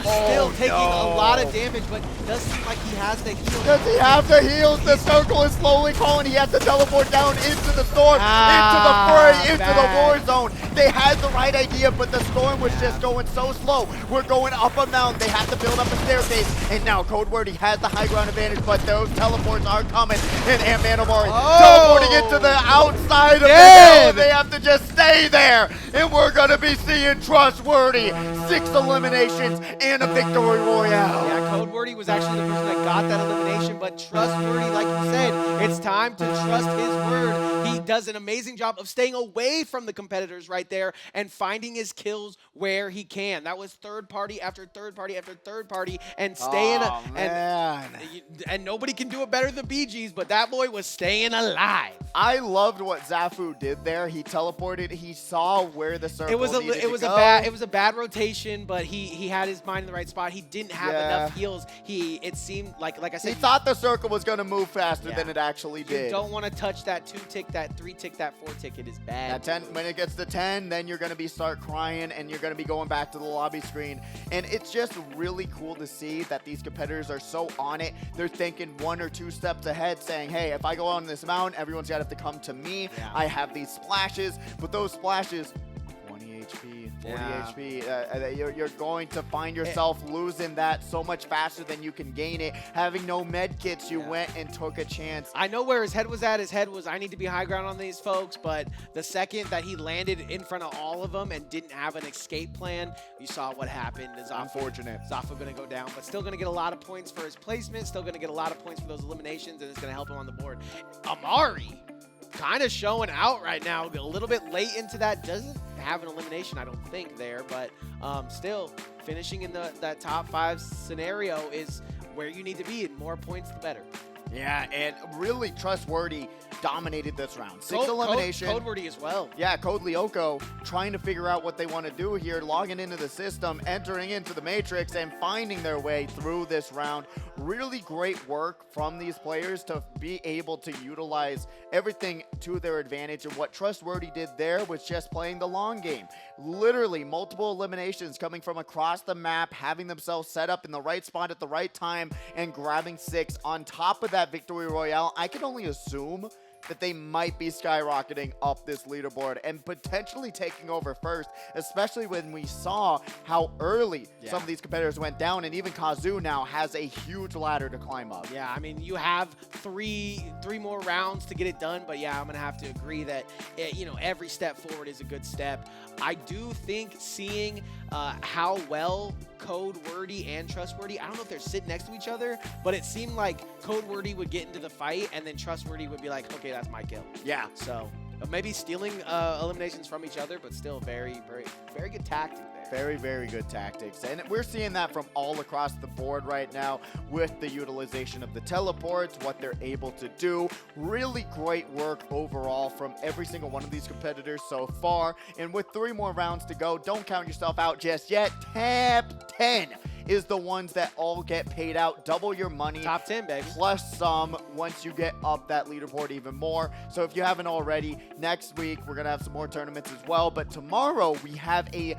Still taking a lot of damage, but does seem like he has the heal. Does he have the heals? The circle is slowly calling. He has to teleport down into the storm, into the fray, into the war zone. They had the right idea, but the storm was just going so slow. We're going up a mountain. They have to build up a staircase, and now Code Wordy has the high ground advantage, but those teleports are coming, and Ant-Man Omari teleporting into the outside of the hill. They have to just stay there, and we're going to be seeing Trustworthy. 6 eliminations and a victory royale. Yeah, Code Wordy was actually the person that got that elimination, but Trustworthy, like you said, it's time to trust his word. He does an amazing job of staying away from the competitors right there and finding his kills where he can. That was third party after third party after third party, and staying and nobody can do it better than BGs, but that boy was staying alive. I loved what Zafu did there. He teleported. He saw where the circle needed to go. It was a bad rotation, but he had his mind in the right spot. He didn't have enough heals. It seemed like I said, he thought the circle was going to move faster than it actually did. You don't want to touch that 2-tick, that 3-tick, that 4-tick. It is bad. That 10, when it gets to 10, then you're going to start crying, and you're going to be going back to the lobby screen. And it's just really cool to see that these competitors are so on it. They're thinking 1 or 2 steps ahead, saying, hey, if I go on this mountain, everyone's got to have to come to me. Yeah. I have these splashes, but those splashes, 20 HP, 40 HP, you're going to find yourself losing that so much faster than you can gain it. Having no med kits, you went and took a chance. I know where his head was at. His head was, I need to be high ground on these folks, but the second that he landed in front of all of them and didn't have an escape plan, you saw what happened. Unfortunate. Zafa going to go down, but still going to get a lot of points for his placement, still going to get a lot of points for those eliminations, and it's going to help him on the board. Amari kind of showing out right now, a little bit late into that, doesn't have an elimination, I don't think, there, but still finishing in that top 5 scenario is where you need to be, and more points the better. Yeah, and really Trustworthy dominated this round. 6 elimination. Code Wordy as well. Yeah, Code Lyoko trying to figure out what they want to do here, logging into the system, entering into the Matrix, and finding their way through this round. Really great work from these players to be able to utilize everything to their advantage. And what Trustworthy did there was just playing the long game. Literally multiple eliminations coming from across the map, having themselves set up in the right spot at the right time, and grabbing 6 on top of that victory royale. I can only assume that they might be skyrocketing up this leaderboard and potentially taking over first, especially when we saw how early some of these competitors went down, and even Kazu now has a huge ladder to climb up. Yeah, I mean, you have three more rounds to get it done, but yeah, I'm going to have to agree that, every step forward is a good step. I do think seeing how well Code Wordy and Trustworthy, I don't know if they're sitting next to each other, but it seemed like Code Wordy would get into the fight, and then Trustworthy would be like, okay, that's my kill. Yeah. So maybe stealing eliminations from each other, but still very, very, very good tactic there. Very, very good tactics. And we're seeing that from all across the board right now with the utilization of the teleports, what they're able to do. Really great work overall from every single one of these competitors so far. And with 3 more rounds to go, don't count yourself out just yet. Top 10 is the ones that all get paid out. Double your money. Top 10, baby. Plus some once you get up that leaderboard even more. So if you haven't already, next week we're going to have some more tournaments as well. But tomorrow we have a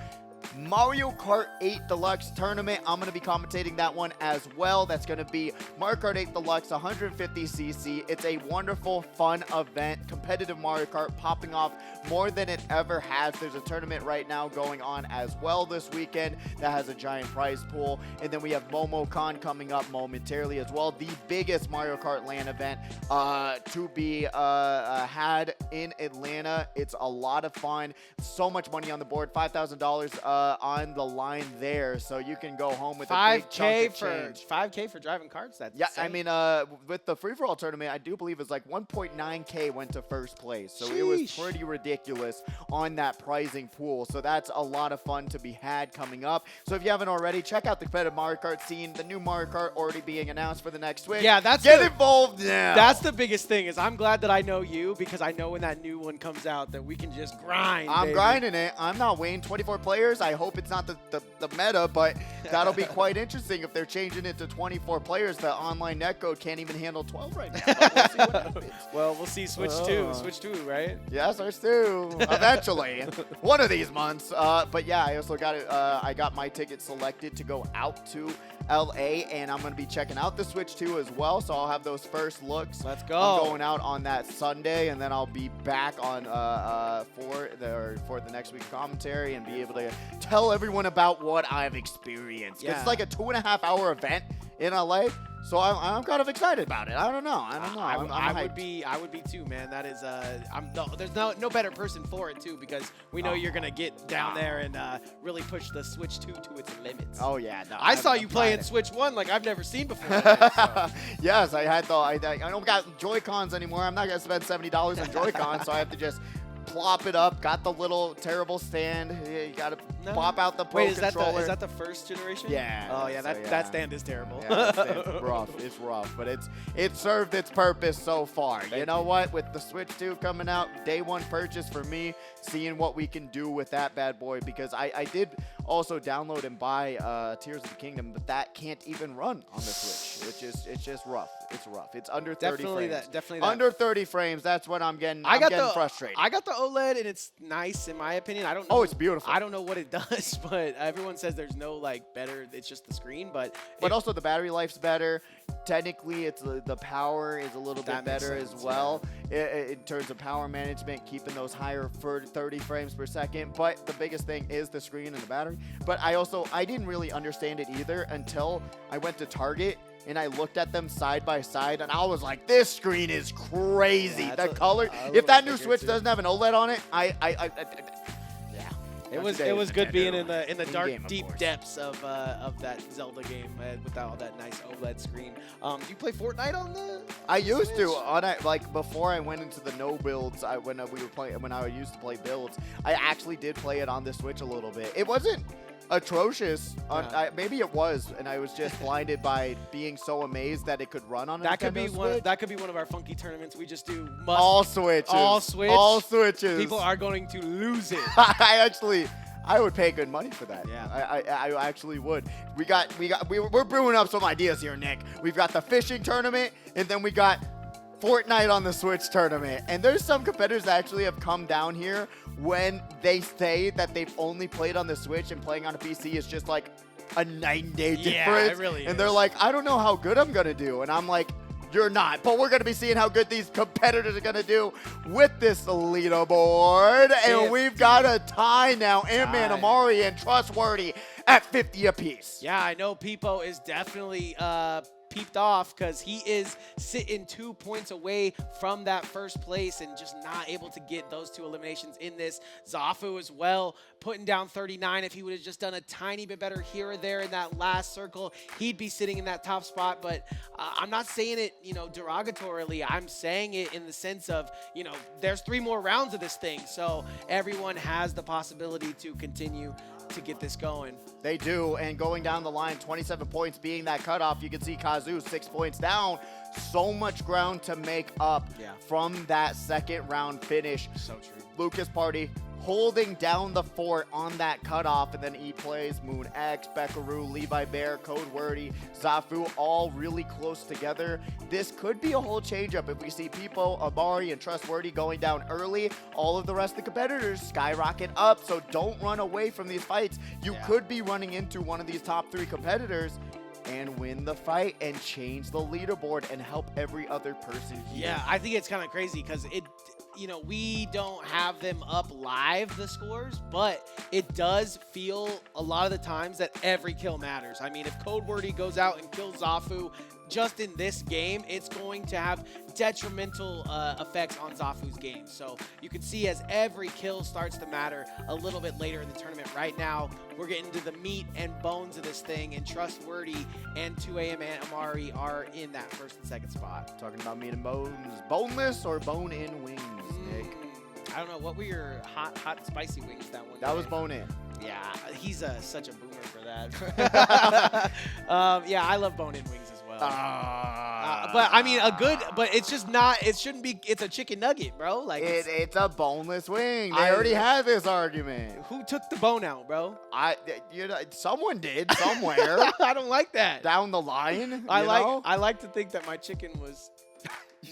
Mario Kart 8 Deluxe tournament. I'm going to be commentating that one as well. That's going to be Mario Kart 8 Deluxe 150cc. It's a wonderful, fun event. Competitive Mario Kart popping off more than it ever has. There's a tournament right now going on as well this weekend that has a giant prize pool. And then we have MomoCon coming up momentarily as well. The biggest Mario Kart LAN event to be had in Atlanta. It's a lot of fun. So much money on the board. $5,000 on the line there, so you can go home with a big chunk of change. $5K for driving carts. That's insane. I mean, with the free-for-all tournament, I do believe it's like 1.9K went to first place, so it was pretty ridiculous on that pricing pool. So that's a lot of fun to be had coming up. So if you haven't already, check out the competitive Mario Kart scene. The new Mario Kart already being announced for the next Switch. Yeah, get involved now. That's the biggest thing. Is I'm glad that I know you, because I know when that new one comes out that we can just grind. I'm grinding it. I'm not waiting. 24 players. I hope it's not the meta, but that'll be quite interesting if they're changing it to 24 players. The online netcode can't even handle 12 right now. But we'll see what happens. Well, we'll see Switch 2. Switch 2, right? Yes, there's 2. Eventually. One of these months. But yeah, I also got I got my ticket selected to go out to LA, and I'm going to be checking out the Switch 2 as well, so I'll have those first looks. Let's go. I'm going out on that Sunday, and then I'll be back on for the next week's commentary and be able to tell everyone about what I've experienced. Yeah. It's like a 2.5-hour event in LA. So I'm kind of excited about it. I don't know. I would be too, man. That is there's no better person for it too, because we know you're gonna get down there and really push the Switch 2 to its limits. Oh yeah, no, I saw you playing Switch 1 like I've never seen before. So. Yes, I don't got Joy-Cons anymore. I'm not gonna spend $70 on Joy-Cons, so I have to just plop it up. Got the little terrible stand. You gotta pop out the Pro controller. Is that the first generation? Yeah. Oh yeah, that stand is terrible. Yeah, that stand's rough. It's rough, but it served its purpose so far. You know what? With the Switch 2 coming out, day one purchase for me. Seeing what we can do with that bad boy, because I did also download and buy Tears of the Kingdom, but that can't even run on the Switch. It's just rough. It's rough. It's under 30 frames. Definitely under 30 frames. That's what I'm getting. I'm getting frustrated. I got the OLED, and it's nice in my opinion. I don't know. Oh, it's beautiful. I don't know what it does, but everyone says there's no like better. It's just the screen, but also the battery life's better. Technically, it's the power is a little bit better as well, in terms of power management, keeping those higher 30 frames per second. But the biggest thing is the screen and the battery. But I didn't really understand it either until I went to Target and I looked at them side by side, and I was like, this screen is crazy. Yeah, the color. If that new Switch doesn't have an OLED on it, It was good being in the dark, deep depths of that Zelda game with all that nice OLED screen. Do you play Fortnite on the? I used to like before I went into the no builds. When I used to play builds, I actually did play it on the Switch a little bit. It wasn't atrocious. Maybe it was, and I was just blinded by being so amazed that it could run on a Nintendo Switch. That could be one of our funky tournaments. We just do all switches. All Switch. All switches. People are going to lose it. I would pay good money for that. Yeah. I actually would. We're brewing up some ideas here, Nick. We've got the fishing tournament, and then we got Fortnite on the Switch tournament. And there's some competitors that actually have come down here when they say that they've only played on the Switch and playing on a PC is just like a night and day difference. Yeah, it really is. And they're like, I don't know how good I'm going to do. And I'm like, you're not. But we're going to be seeing how good these competitors are going to do with this leaderboard. And we've got a tie now. Ant-Man, Amari, and Trustworthy at 50 apiece. Yeah, I know Peepo is definitely peeped off because he is sitting 2 points away from that first place and just not able to get those 2 eliminations in this. Zafu as well, putting down 39. If he would have just done a tiny bit better here or there in that last circle, he'd be sitting in that top spot. But I'm not saying it, derogatorily. I'm saying it in the sense of, there's 3 more rounds of this thing. So everyone has the possibility to continue to get this going. They do, and going down the line, 27 points being that cutoff. You can see Kazu 6 points down. So much ground to make up from that second round finish. So true. Lucas Party holding down the fort on that cutoff, and then E-Plays, Moon X, Beckaroo, Levi Bear, Code Wordy, Zafu, all really close together. This could be a whole changeup if we see Peepo, Amari, and Trustworthy going down early. All of the rest of the competitors skyrocket up, so don't run away from these fights. You could be running into one of these top 3 competitors and win the fight and change the leaderboard and help every other person here. Yeah, I think it's kind of crazy because we don't have them up live, the scores, but it does feel a lot of the times that every kill matters. I mean, if Code Wordy goes out and kills Zafu just in this game, it's going to have detrimental effects on Zafu's game. So you can see as every kill starts to matter a little bit later in the tournament. Right now, we're getting to the meat and bones of this thing, and Trustworthy and 2AM and Amari are in that first and second spot. Talking about meat and bones, boneless or bone-in wings, Nick? I don't know. What were your hot spicy wings that one? That was bone-in. Yeah, he's such a boomer for that. Yeah, I love bone-in wings as well. But I mean, but it's just not. It shouldn't be. It's a chicken nugget, bro. Like it's a boneless wing. They already had this argument. Who took the bone out, bro? Someone did somewhere. I don't like that. Down the line. I like to think that my chicken was.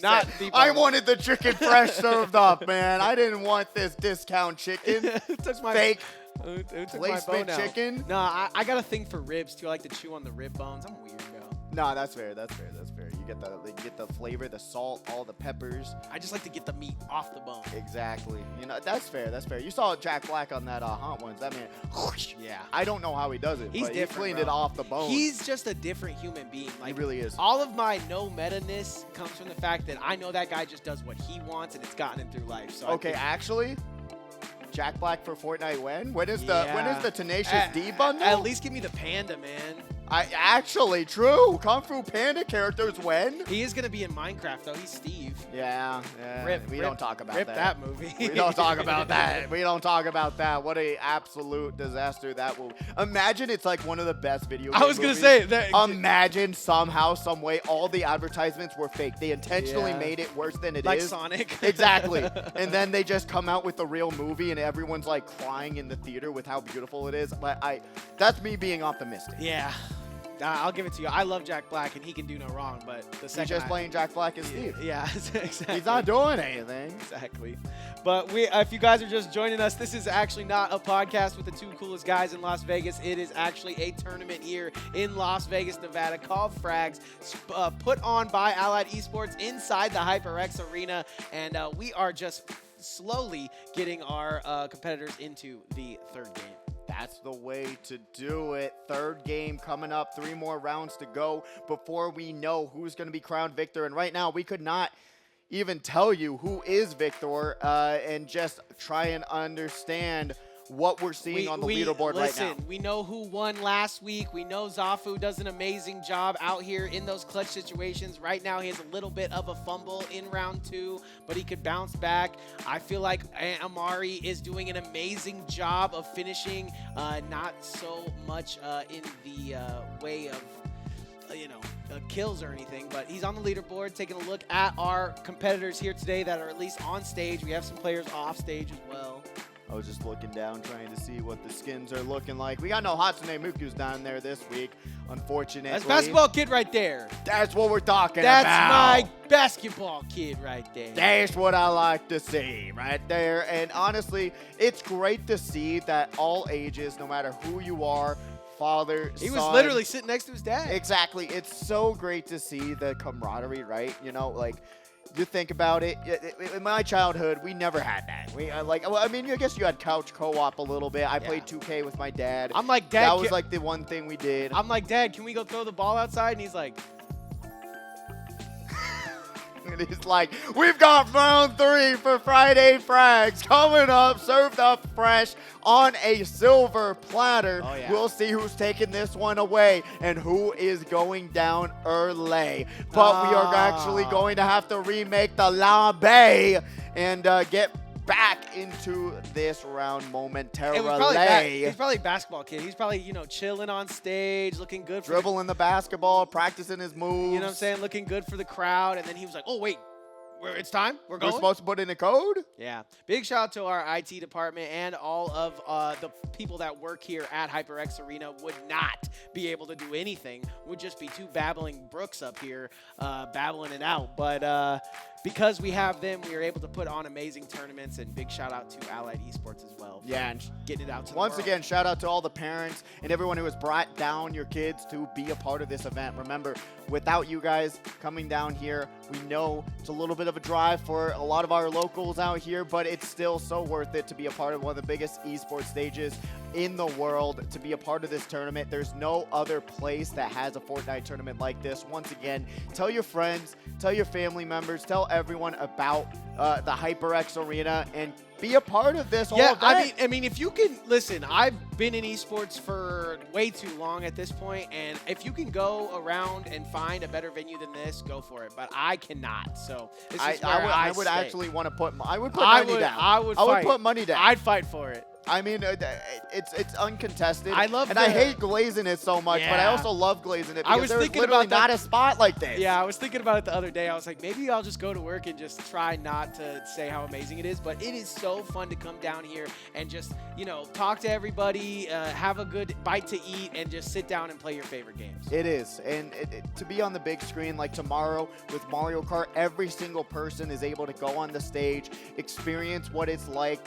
Not the I wanted the chicken fresh served up, man. I didn't want this discount chicken. Took my fake Who took my Place bone spit out? chicken? No, I got a thing for ribs too. I like to chew on the rib bones. I'm weird, bro. No, that's fair. That's fair. That's fair. You get the flavor, the salt, all the peppers. I just like to get the meat off the bone. Exactly. You know, that's fair. That's fair. You saw Jack Black on that Hot Ones. That man, whoosh. Yeah. I don't know how he does it. He's but different, he cleaned bro. it off the bone. He's just a different human being. He Like, really is. all of my no meta-ness comes from the fact that I know that guy just does what he wants, and it's gotten him through life. So Okay, actually, Jack Black for Fortnite when? When is the Tenacious D bundle? At least give me the panda, man. Actually, true. Kung Fu Panda characters when? He is gonna be in Minecraft though. He's Steve. Yeah. We don't talk about that. Rip that movie. We don't talk about that. We don't talk about that. What a absolute disaster that will. Imagine it's like one of the best video game I was gonna movies. say that. Imagine somehow, some way, all the advertisements were fake. They intentionally Yeah. made it worse than it is. like Sonic. Exactly. And then they just come out with the real movie and everyone's like crying in the theater with how beautiful it is. But that's me being optimistic. Yeah. I'll give it to you. I love Jack Black, and he can do no wrong. But the He's second just playing Jack Black as Steve. Yeah, exactly. He's not doing anything. Exactly. But if you guys are just joining us, this is actually not a podcast with the two coolest guys in Las Vegas. It is actually a tournament here in Las Vegas, Nevada called Frags, put on by Allied Esports inside the HyperX Arena. And we are just slowly getting our competitors into the third game. That's the way to do it. Third game coming up. 3 more rounds to go before we know who's going to be crowned victor. And right now, we could not even tell you who is victor and just try and understand what we're seeing on the leaderboard right now. Listen, we know who won last week. We know Zafu does an amazing job out here in those clutch situations. Right now, he has a little bit of a fumble in round 2, but he could bounce back. I feel like Amari is doing an amazing job of finishing, not so much in the way of kills or anything, but he's on the leaderboard. Taking a look at our competitors here today that are at least on stage. We have some players off stage as well. I was just looking down, trying to see what the skins are looking like. We got no Hatsune Miku's down there this week, unfortunately. That's basketball kid right there. That's what we're talking about. That's my basketball kid right there. That's what I like to see right there. And honestly, it's great to see that all ages, no matter who you are, father, He son, was literally sitting next to his dad. Exactly. It's so great to see the camaraderie, right? You know, like, you think about it, in my childhood, we never had that. I guess you had couch co-op a little bit. I played 2K with my dad. I'm like, Dad. That was like the one thing we did. I'm like, Dad, can we go throw the ball outside? And he's like, And he's like, we've got round 3 for Friday Frags coming up, served up fresh on a silver platter. Oh, yeah. We'll see who's taking this one away and who is going down early. But we are actually going to have to remake the lobby and get back into this round momentarily. he's probably a basketball kid. He's probably, chilling on stage, looking good for Dribbling the basketball, practicing his moves. you know what I'm saying, looking good for the crowd. And then he was like, oh, wait, it's time? We're going? We're supposed to put in a code? Yeah. Big shout out to our IT department and all of the people that work here at HyperX Arena. Would not be able to do anything. Would just be 2 babbling brooks up here, babbling it out. But because we have them, we are able to put on amazing tournaments. And big shout out to Allied Esports as well. Yeah, and Getting it out to the once world. again, shout out to all the parents and everyone who has brought down your kids to be a part of this event. Remember, without you guys coming down here, we know it's a little bit of a drive for a lot of our locals out here, but it's still so worth it to be a part of one of the biggest esports stages in the world, to be a part of this tournament. There's no other place that has a Fortnite tournament like this. Once again, tell your friends, tell your family members, tell everyone about the HyperX Arena and be a part of this whole event. I mean, if you can listen, I've been in esports for way too long at this point, and if you can go around and find a better venue than this, go for it. But I cannot. So this is where I would stay. actually want to put. I would put money down. I would put money down. I'd fight for it. I mean, it's uncontested. I love I hate glazing it so much, but I Yeah. also love glazing it I because was there's thinking literally about that- not a spot like this. Yeah, I was thinking about it the other day. I was like, maybe I'll just go to work and just try not to say how amazing it is. But it is so fun to come down here and just, talk to everybody, have a good bite to eat, and just sit down and play your favorite games. It is, and to be on the big screen like tomorrow with Mario Kart, every single person is able to go on the stage, experience what it's like.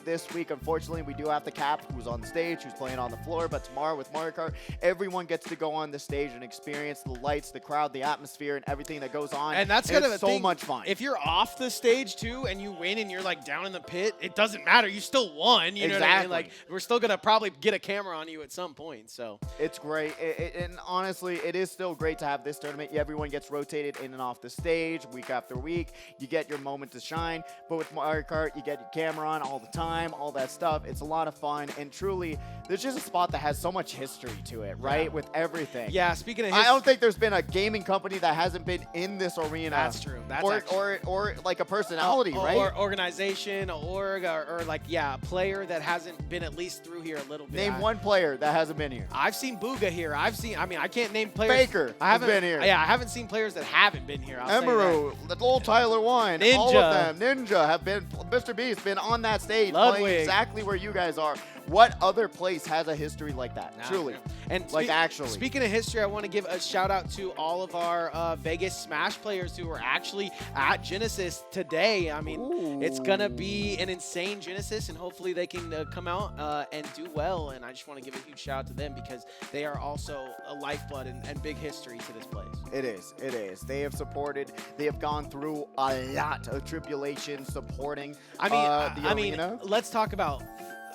This week unfortunately, we do have the cap who's on the stage, who's playing on the floor. But tomorrow with Mario Kart, everyone gets to go on the stage and experience the lights, the crowd, the atmosphere, and everything that goes on. And that's kind of so much fun. If you're off the stage too and you win and you're like down in the pit, it doesn't matter. You still won. You know what I mean? Like we're still gonna probably get a camera on you at some point. So it's great. And honestly, it is still great to have this tournament. Everyone gets rotated in and off the stage week after week. You get your moment to shine. But with Mario Kart, you get your camera on all the time, all that stuff. It's a lot of fun. And truly, there's just a spot that has so much history to it, right? With everything. Yeah, speaking of I don't think there's been a gaming company that hasn't been in this arena. That's true. That's or like a personality, right? Or organization, or like, yeah, a player that hasn't been at least through here a little bit. Name one player that hasn't been here. I've seen Booga here. I mean, I can't name players. Faker has been here. Yeah, I haven't seen players that haven't been here. Emerald, the old Tyler One, Ninja. all of them. Ninja have been, Mr. Beast been on that stage playing exactly where you guys are. What other place has a history like that? Truly. And like actually. Speaking of history, I want to give a shout out to all of our Vegas Smash players who are actually at Genesis today. I mean, it's going to be an insane Genesis, and hopefully they can come out and do well. And I just want to give a huge shout out to them because they are also a lifeblood and big history to this place. It is. It is. They have supported. They have gone through a lot of tribulation supporting the arena. Let's talk about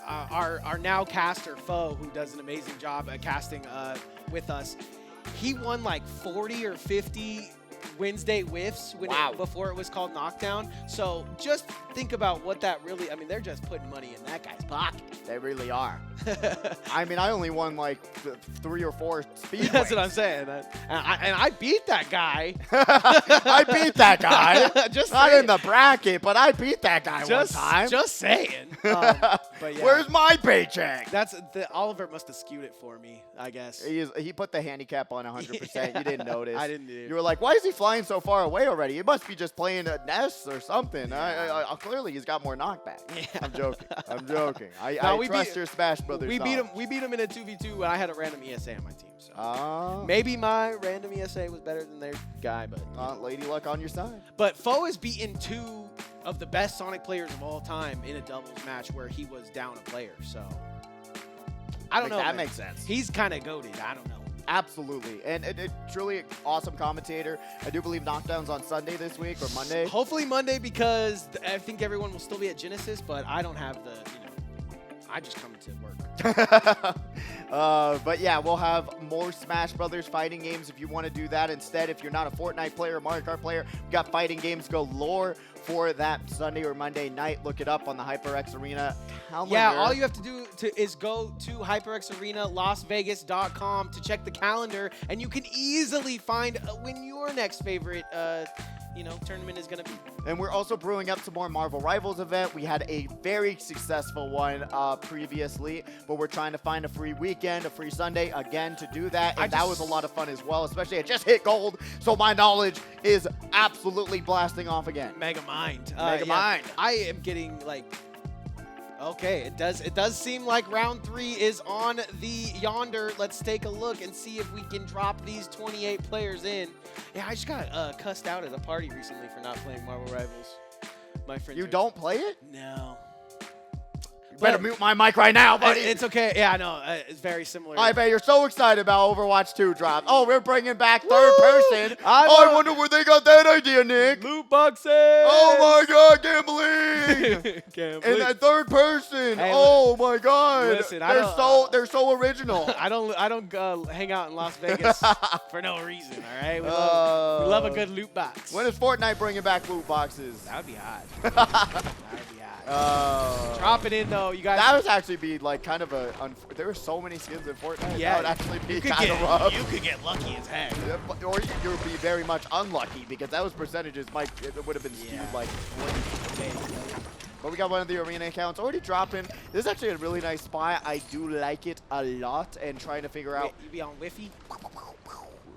our now caster Foe, who does an amazing job at casting with us. He won like 40 or 50 Wednesday whiffs before it was called Knockdown. So just think about what that really, I mean, they're just putting money in that guy's pocket. They really are. I mean, I only won like 3 or 4 speedways. That's what I'm saying. And I beat that guy. I beat that guy. Just not saying. in the bracket, but I beat that guy one time. Just saying. But yeah. Where's my paycheck? Oliver must have skewed it for me, I guess. He put the handicap on 100%. You didn't notice. I didn't either. You were like, why is he flying so far away already? He must be just playing a nest or something. Clearly, he's got more knockback. Yeah. I'm joking. I'm joking. I trust your Smash Brothers. We beat him in a 2v2, and I had a random ESA on my team. So maybe my random ESA was better than their guy, but Lady Luck on your side. But Foe has beaten 2 of the best Sonic players of all time in a doubles match where he was down a player. So I don't know. That makes sense. He's kind of goated. I don't know. Absolutely. And truly awesome commentator. I do believe Knockdown's on Sunday this week or Monday. Hopefully Monday, because I think everyone will still be at Genesis, but I don't have the, I just come to work. But yeah, we'll have more Smash Brothers fighting games if you want to do that instead. If you're not a Fortnite player or Mario Kart player, we've got fighting games galore for that Sunday or Monday night. Look it up on the HyperX Arena calendar. Yeah, all you have to do is go to HyperX Arena, LasVegas.com to check the calendar, and you can easily find when your next favorite tournament is going to be. And we're also brewing up some more Marvel Rivals event. We had a very successful one previously, but we're trying to find a free weekend, a free Sunday again to do that. And that was a lot of fun as well, especially I just hit gold, so my knowledge is absolutely blasting off again. Mega Mind. Mind. I am getting okay, it does seem like round 3 is on the yonder. Let's take a look and see if we can drop these 28 players in. Yeah, I just got cussed out at a party recently for not playing Marvel Rivals. My friends. You don't play it? No. You better mute my mic right now, buddy. It's okay. Yeah, I know. It's very similar. I bet you're so excited about Overwatch 2 drop. Oh, we're bringing back third person. I wonder where they got that idea, Nick. Loot boxes. Oh my God, can't believe. Can't believe. And that third person. Hey, oh my God. Listen, they're so original. I don't hang out in Las Vegas for no reason. All right, we love a good loot box. When is Fortnite bringing back loot boxes? That would be hot. That would be hot. Drop it in though, you guys. That would actually be like kind of there were so many skins in Fortnite. Yeah, that would actually be kind of rough. You could get lucky as heck. Or you would be very much unlucky because those percentages it would have been skewed like 40. But we got one of the arena accounts already dropping. This is actually a really nice spot. I do like it a lot, and trying to figure out. You be on Whiffy?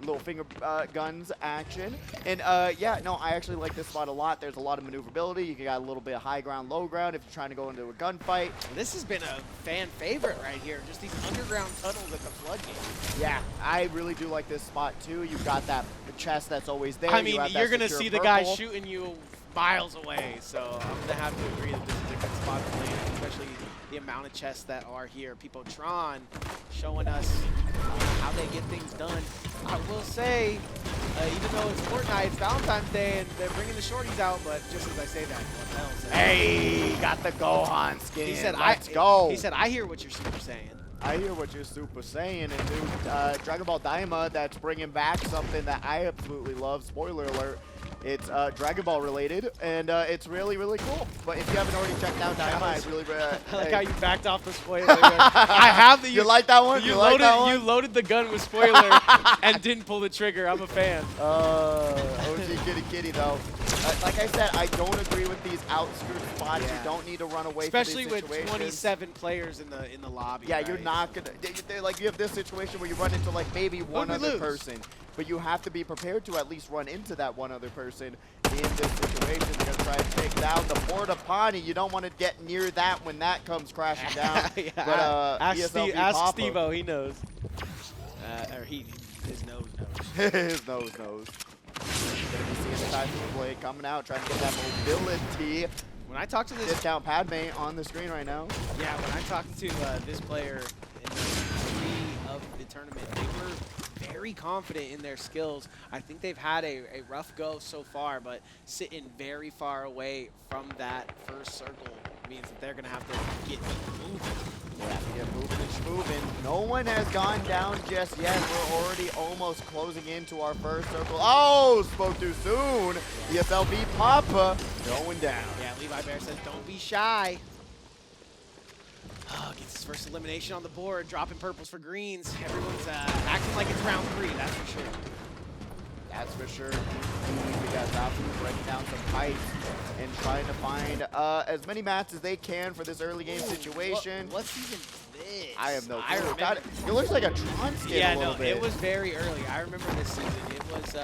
Little finger guns action. And yeah, no, I actually like this spot a lot. There's a lot of maneuverability. You got a little bit of high ground, low ground if you're trying to go into a gunfight. This has been a fan favorite right here. Just these underground tunnels at the floodgate. Yeah, I really do like this spot too. You've got that chest that's always there. I mean, you're going to see the guy shooting you miles away. So I'm going to have to agree that this is a good spot to play in, especially the amount of chests that are here. Peopletron showing us how they get things done. I will say, even though it's Fortnite, it's Valentine's Day, and they're bringing the shorties out, but just as I say that, what else? Hey, got the Gohan skin. He said, let's go. He said, I hear what you're super saying. I hear what you're super saying, and dude, Dragon Ball Daima, that's bringing back something that I absolutely love. Spoiler alert. It's Dragon Ball related, and it's really, really cool. But if you haven't already checked out Daima, I really... I like how you backed off the spoiler. I have the... You like that one? You like loaded, that one? You loaded the gun with spoiler and didn't pull the trigger. I'm a fan. OG Kitty, though. Like I said, I don't agree with these outskirt spots. Yeah. You don't need to run away Especially from these situations. with 27 players in the lobby. Yeah, right? you're not gonna. Like you have this situation where you run into like maybe one other person, but you have to be prepared to at least run into that one other person in this situation. They're gonna try and take down the porta potty. You don't want to get near that when that comes crashing down. Yeah, but ask Steve-O, he knows. Or his nose knows. His nose knows. Gonna be seeing the Typhoon Blade coming out, trying to get that mobility. When I talk to this Discount Padme on the screen right now. Yeah, when I talked to this player in the pre of the tournament, they were very confident in their skills. I think they've had a rough go so far, but sitting very far away from that first circle means that they're going to have to get moving. They have to get moving and schmoving. No one has gone down just yet. We're already almost closing into our first circle. Oh, spoke too soon. ESLB Papa going down. Yeah, Levi Bear says, don't be shy. Oh, gets his first elimination on the board, dropping purples for greens. Everyone's acting like it's round 3, that's for sure. That's for sure. We got Zafu breaking down some pipes and trying to find as many mats as they can for this early game situation. What's even this? I have no clue. It looks like a Tron skin a little bit. It was very early. I remember this season. It was,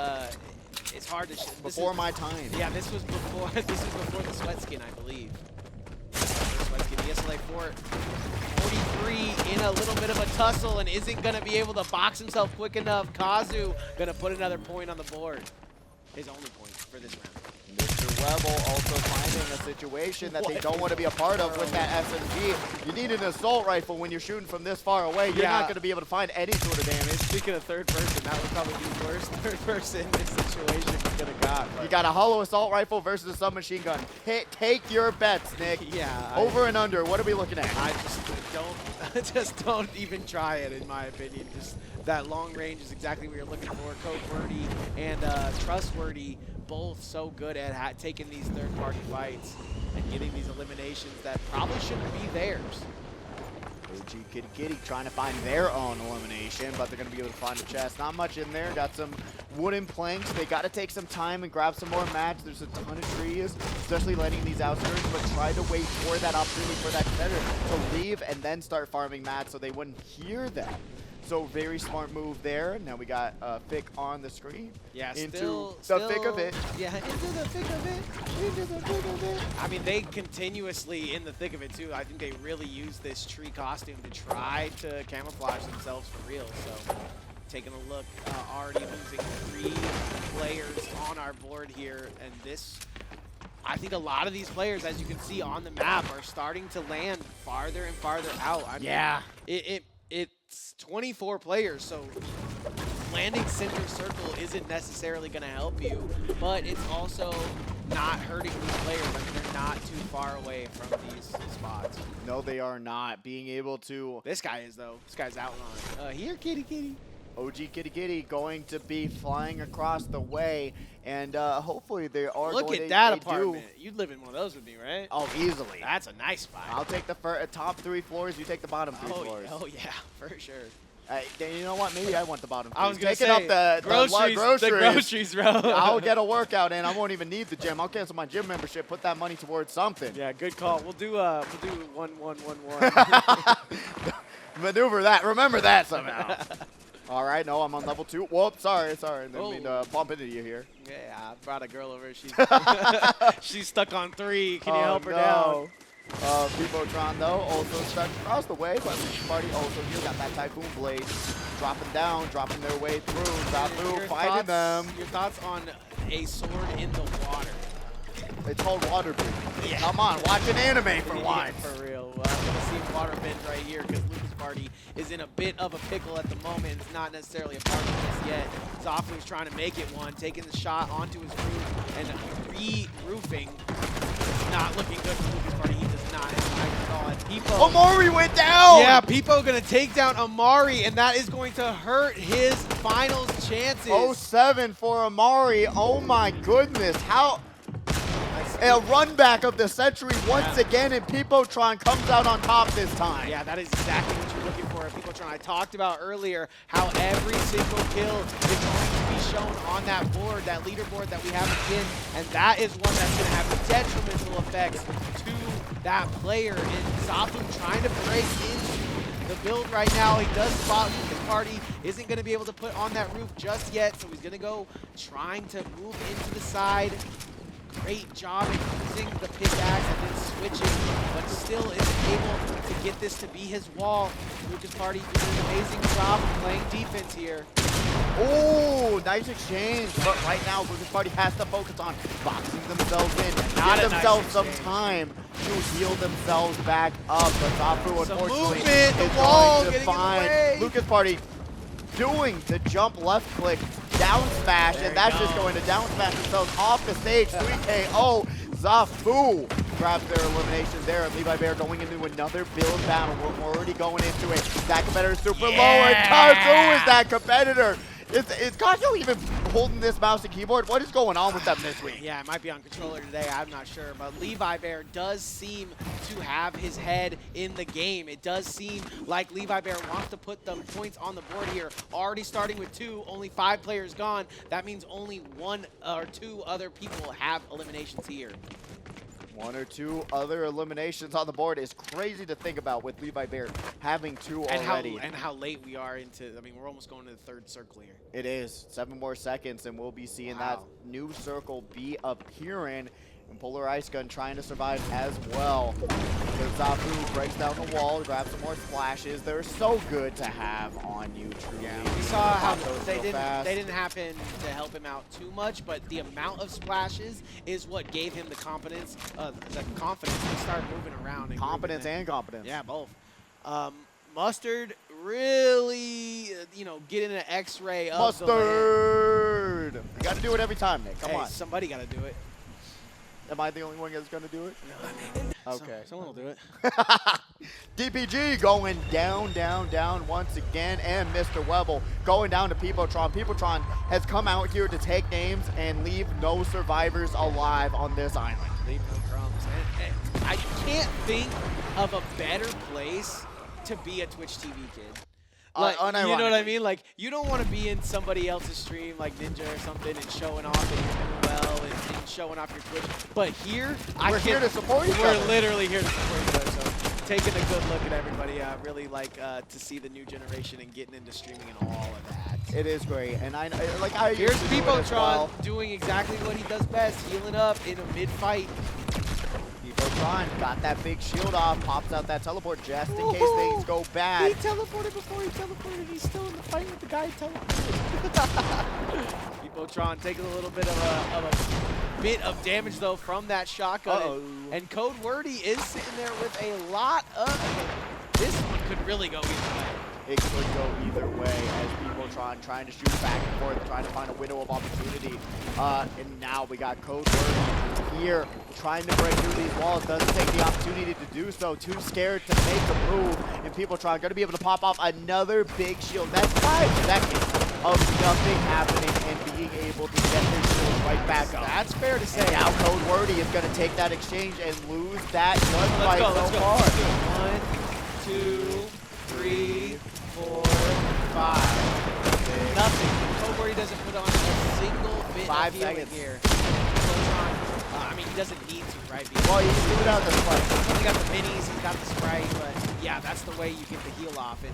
it's hard to... Before my time. Yeah, this was before the sweat skin, I believe. Sweat skin, ESLA 43 in a little bit of a tussle and isn't going to be able to box himself quick enough. Kazu going to put another point on the board. His only point for this round. Mr. Webble also finding a situation that they don't want to be a part of with that SMG. You need an assault rifle when you're shooting from this far away. You're not going to be able to find any sort of damage. Speaking of third person, that would probably be the worst third person in this situation you could have got. You got a hollow assault rifle versus a submachine gun. Take your bets, Nick. Yeah. Over and under, what are we looking at? I just don't even try it, in my opinion. Just that long range is exactly what you're looking for. Codeworthy and Trustworthy, both so good at taking these third-party fights and getting these eliminations that probably shouldn't be theirs. OG Kitty trying to find their own elimination, but they're going to be able to find a chest. Not much in there. Got some wooden planks. They got to take some time and grab some more mats. There's a ton of trees, especially letting these outskirts, but try to wait for that opportunity for that competitor to leave and then start farming mats so they wouldn't hear them. So very smart move there. Now we got Fick on the screen. Yeah, into the thick of it. Yeah, into the thick of it. Into the thick of it. I mean, they continuously in the thick of it too. I think they really use this tree costume to try to camouflage themselves for real. So taking a look, already losing 3 players on our board here, and this. I think a lot of these players, as you can see on the map, are starting to land farther and farther out. I mean, it's 24 players, so landing center circle isn't necessarily going to help you, but it's also not hurting these players. I mean, they're not too far away from these spots. No, they are not. Being able to... This guy is, though. This guy's outlawed. Here, kitty. OG Kitty going to be flying across the way, and hopefully they are Look going at that they apartment. You'd live in one of those with me, right? Oh, easily. That's a nice spot. I'll take the top 3 floors. You take the bottom 3 floors. Oh, yeah, for sure. You know what? Maybe I want the bottom 3. I was going to say, up the groceries, bro. I'll get a workout in. I won't even need the gym. I'll cancel my gym membership. Put that money towards something. Yeah, good call. We'll do 1-1-1-1. Maneuver that. Remember that somehow. All right, no, I'm on level 2. Whoops, sorry. Didn't mean to bump into you here. Yeah, I brought a girl over. She's stuck on 3. Can you help her down? Peopletron, though, also stuck across the way, but Party also here got that Typhoon Blade dropping down, dropping their way through. Zafu fighting them. Your thoughts on a sword in the water? It's called water breathing. Yeah. Come on, watch an anime for once. For real. I'm going to see water bend right here because Lucas Party is in a bit of a pickle at the moment. It's not necessarily a part of this yet. Zafu's trying to make it one, taking the shot onto his roof and re-roofing. Not looking good for Lucas Party. He does not have at all. And Peepo. Amari went down! Yeah, Peepo going to take down Amari, and that is going to hurt his finals chances. 0-7 for Amari. Oh my goodness. How? A run back of the century once again, and Peepotron comes out on top this time. Yeah, that is exactly what you're looking for. Peepotron, I talked about earlier how every single kill is going to be shown on that board, that leaderboard that we have again, and that is one that's going to have detrimental effects to that player. And Zafu trying to break into the build right now. He does spot Lucas Party, isn't going to be able to put on that roof just yet, so he's going to go trying to move into the side. Great job at using the pickaxe and then switching, but still isn't able to get this to be his wall. Lucas Party doing an amazing job of playing defense here. Oh, nice exchange. But right now, Lucas Party has to focus on boxing themselves in and give themselves some time to heal themselves back up. But Zafu, unfortunately, movement, the is wall going to getting in the find way. Lucas Party doing the jump left click, down smash, and that's just going to down smash themselves off the stage. 3KO. Zafu grabs their elimination there, and Levi Bear going into another build battle. We're already going into it. That competitor is super low, and Kazu is that competitor. Is Kazu even holding this mouse and keyboard? What is going on with them this week? Yeah, it might be on controller today, I'm not sure. But Levi Bear does seem to have his head in the game. It does seem like Levi Bear wants to put the points on the board here. Already starting with 2, only 5 players gone. That means only 1 or 2 other people have eliminations here. 1 or 2 other eliminations on the board is crazy to think about with Levi Bear having 2 already. And how late we are into, I mean, we're almost going to the 3rd circle here. It is. 7 more seconds, and we'll be seeing that new circle be appearing. And Polar Ice Gun trying to survive as well. But Zafu breaks down the wall, grabs some more splashes. They're so good to have on you, truly. Yeah, we saw how they didn't happen to help him out too much, but the amount of splashes is what gave him the confidence to start moving around. And Confidence and competence. Yeah, both. Mustard really, getting an X-ray of Mustard! You got to do it every time, Nick. Come on. Somebody got to do it. Am I the only one that's going to do it? No, I mean, okay. Someone will do it. DPG going down, down, down once again, and Mr. Webble going down to Peepotron. Peepotron has come out here to take names and leave no survivors alive on this island. Leave no crumbs. And I can't think of a better place to be a Twitch TV kid. Like, you know what I mean? Like, you don't want to be in somebody else's stream, like Ninja or something, and showing off that you're doing well and showing off your Twitch. But here, we're here to support each other. We're literally here to support each other. So taking a good look at everybody. I really like to see the new generation and getting into streaming and all of that. It is great, and here's Peepotron doing exactly what he does best, healing up in a mid-fight. Peepotron got that big shield off, pops out that teleport just in case things go bad. He teleported before he teleported. He's still in the fight with the guy who teleported. Peepotron taking a little bit of damage though from that shotgun. And Code Wordy is sitting there with a lot of. This one could really go either way. It could go either way as Peepotron trying to shoot back and forth, trying to find a window of opportunity. And now we got Code Wordy here trying to break through these walls. Doesn't take the opportunity to do so. Too scared to make a move. And Peepotron going to be able to pop off another big shield. That's 5 seconds of nothing happening and being able to get their shield right back up. That's fair to say. And now Code Wordy is going to take that exchange and lose that gunfight so far. 1, 2, 3, 4, 5. Nothing. Code Wordy doesn't put on a single bit of healing here. I mean, he doesn't need to, right? Well, he's moving out the Sprite. He's only got the minis, he's got the Sprite, but yeah, that's the way you get the heal off. And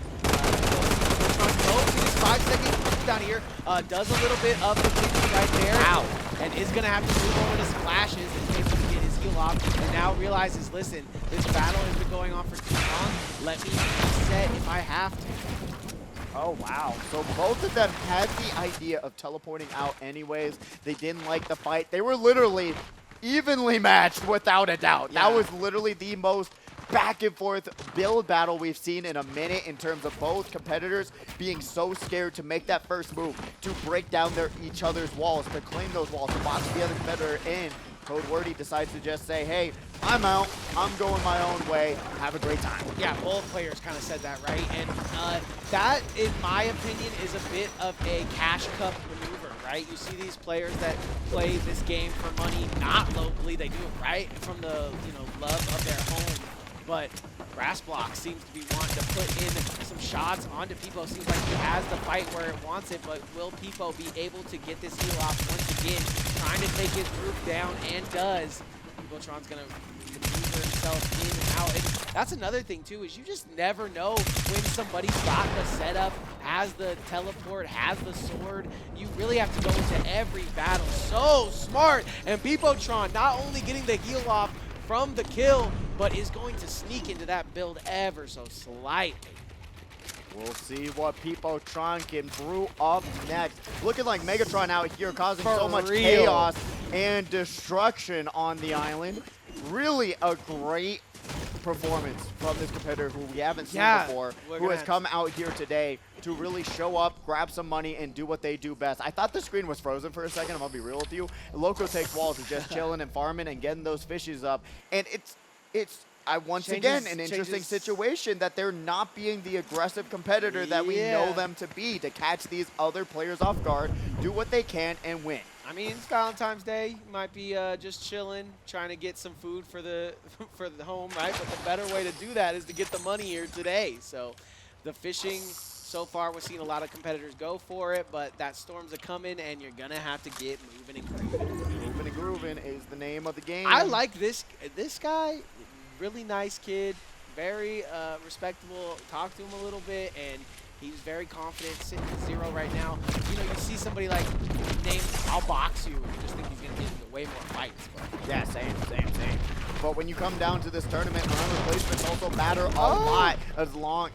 goes to his 5-second down here, does a little bit of the picture right there. Ow. And is going to have to move over to splashes and able to get his heal off. And now realizes, listen, this battle has been going on for too long. Let me reset if I have to. Oh, wow. So both of them had the idea of teleporting out anyways. They didn't like the fight. They were literally evenly matched without a doubt. Yeah. That was literally the most back and forth build battle we've seen in a minute in terms of both competitors being so scared to make that first move, to break down each other's walls, to claim those walls, to box the other competitor in. Code Wordy decides to just say, hey, I'm out, I'm going my own way, have a great time. Yeah, both players kind of said that, right? And that, in my opinion, is a bit of a cash cup maneuver, right? You see these players that play this game for money, not locally, they do it right from the love of their home. But Grassblock seems to be wanting to put in some shots onto Peepo. Seems like he has the fight where it wants it, but will Peepo be able to get this heal off once again? Trying to take his group down, and does. Peepotron's going to maneuver himself in and out. And that's another thing, too, is you just never know when somebody's got the setup, has the teleport, has the sword. You really have to go into every battle so smart. And Peepotron not only getting the heal off from the kill, but is going to sneak into that build ever so slightly. We'll see what Peepotron can brew up next. Looking like Megatron out here causing so much chaos and destruction on the island. Really a great performance from this competitor who we haven't seen before, who has come out here today to really show up, grab some money, and do what they do best. I thought the screen was frozen for a second, I'm gonna be real with you. Loco Takes Walls is just chilling and farming and getting those fishes up. And it's once again an interesting situation that they're not being the aggressive competitor that we know them to be, to catch these other players off guard, do what they can, and win. I mean, it's Valentine's Day. You might be just chilling, trying to get some food for the home, right? But the better way to do that is to get the money here today. So the fishing, so far, we've seen a lot of competitors go for it, but that storm's a-coming, and you're going to have to get moving and grooving. Moving and grooving is the name of the game. I like this guy. Really nice kid, very respectable. Talk to him a little bit, and he's very confident, sitting at 0 right now. You know, you see somebody like named I'll Box You, and you just think he's going to get into way more fights. But. Yeah, same. But when you come down to this tournament, remember placements also matter a lot along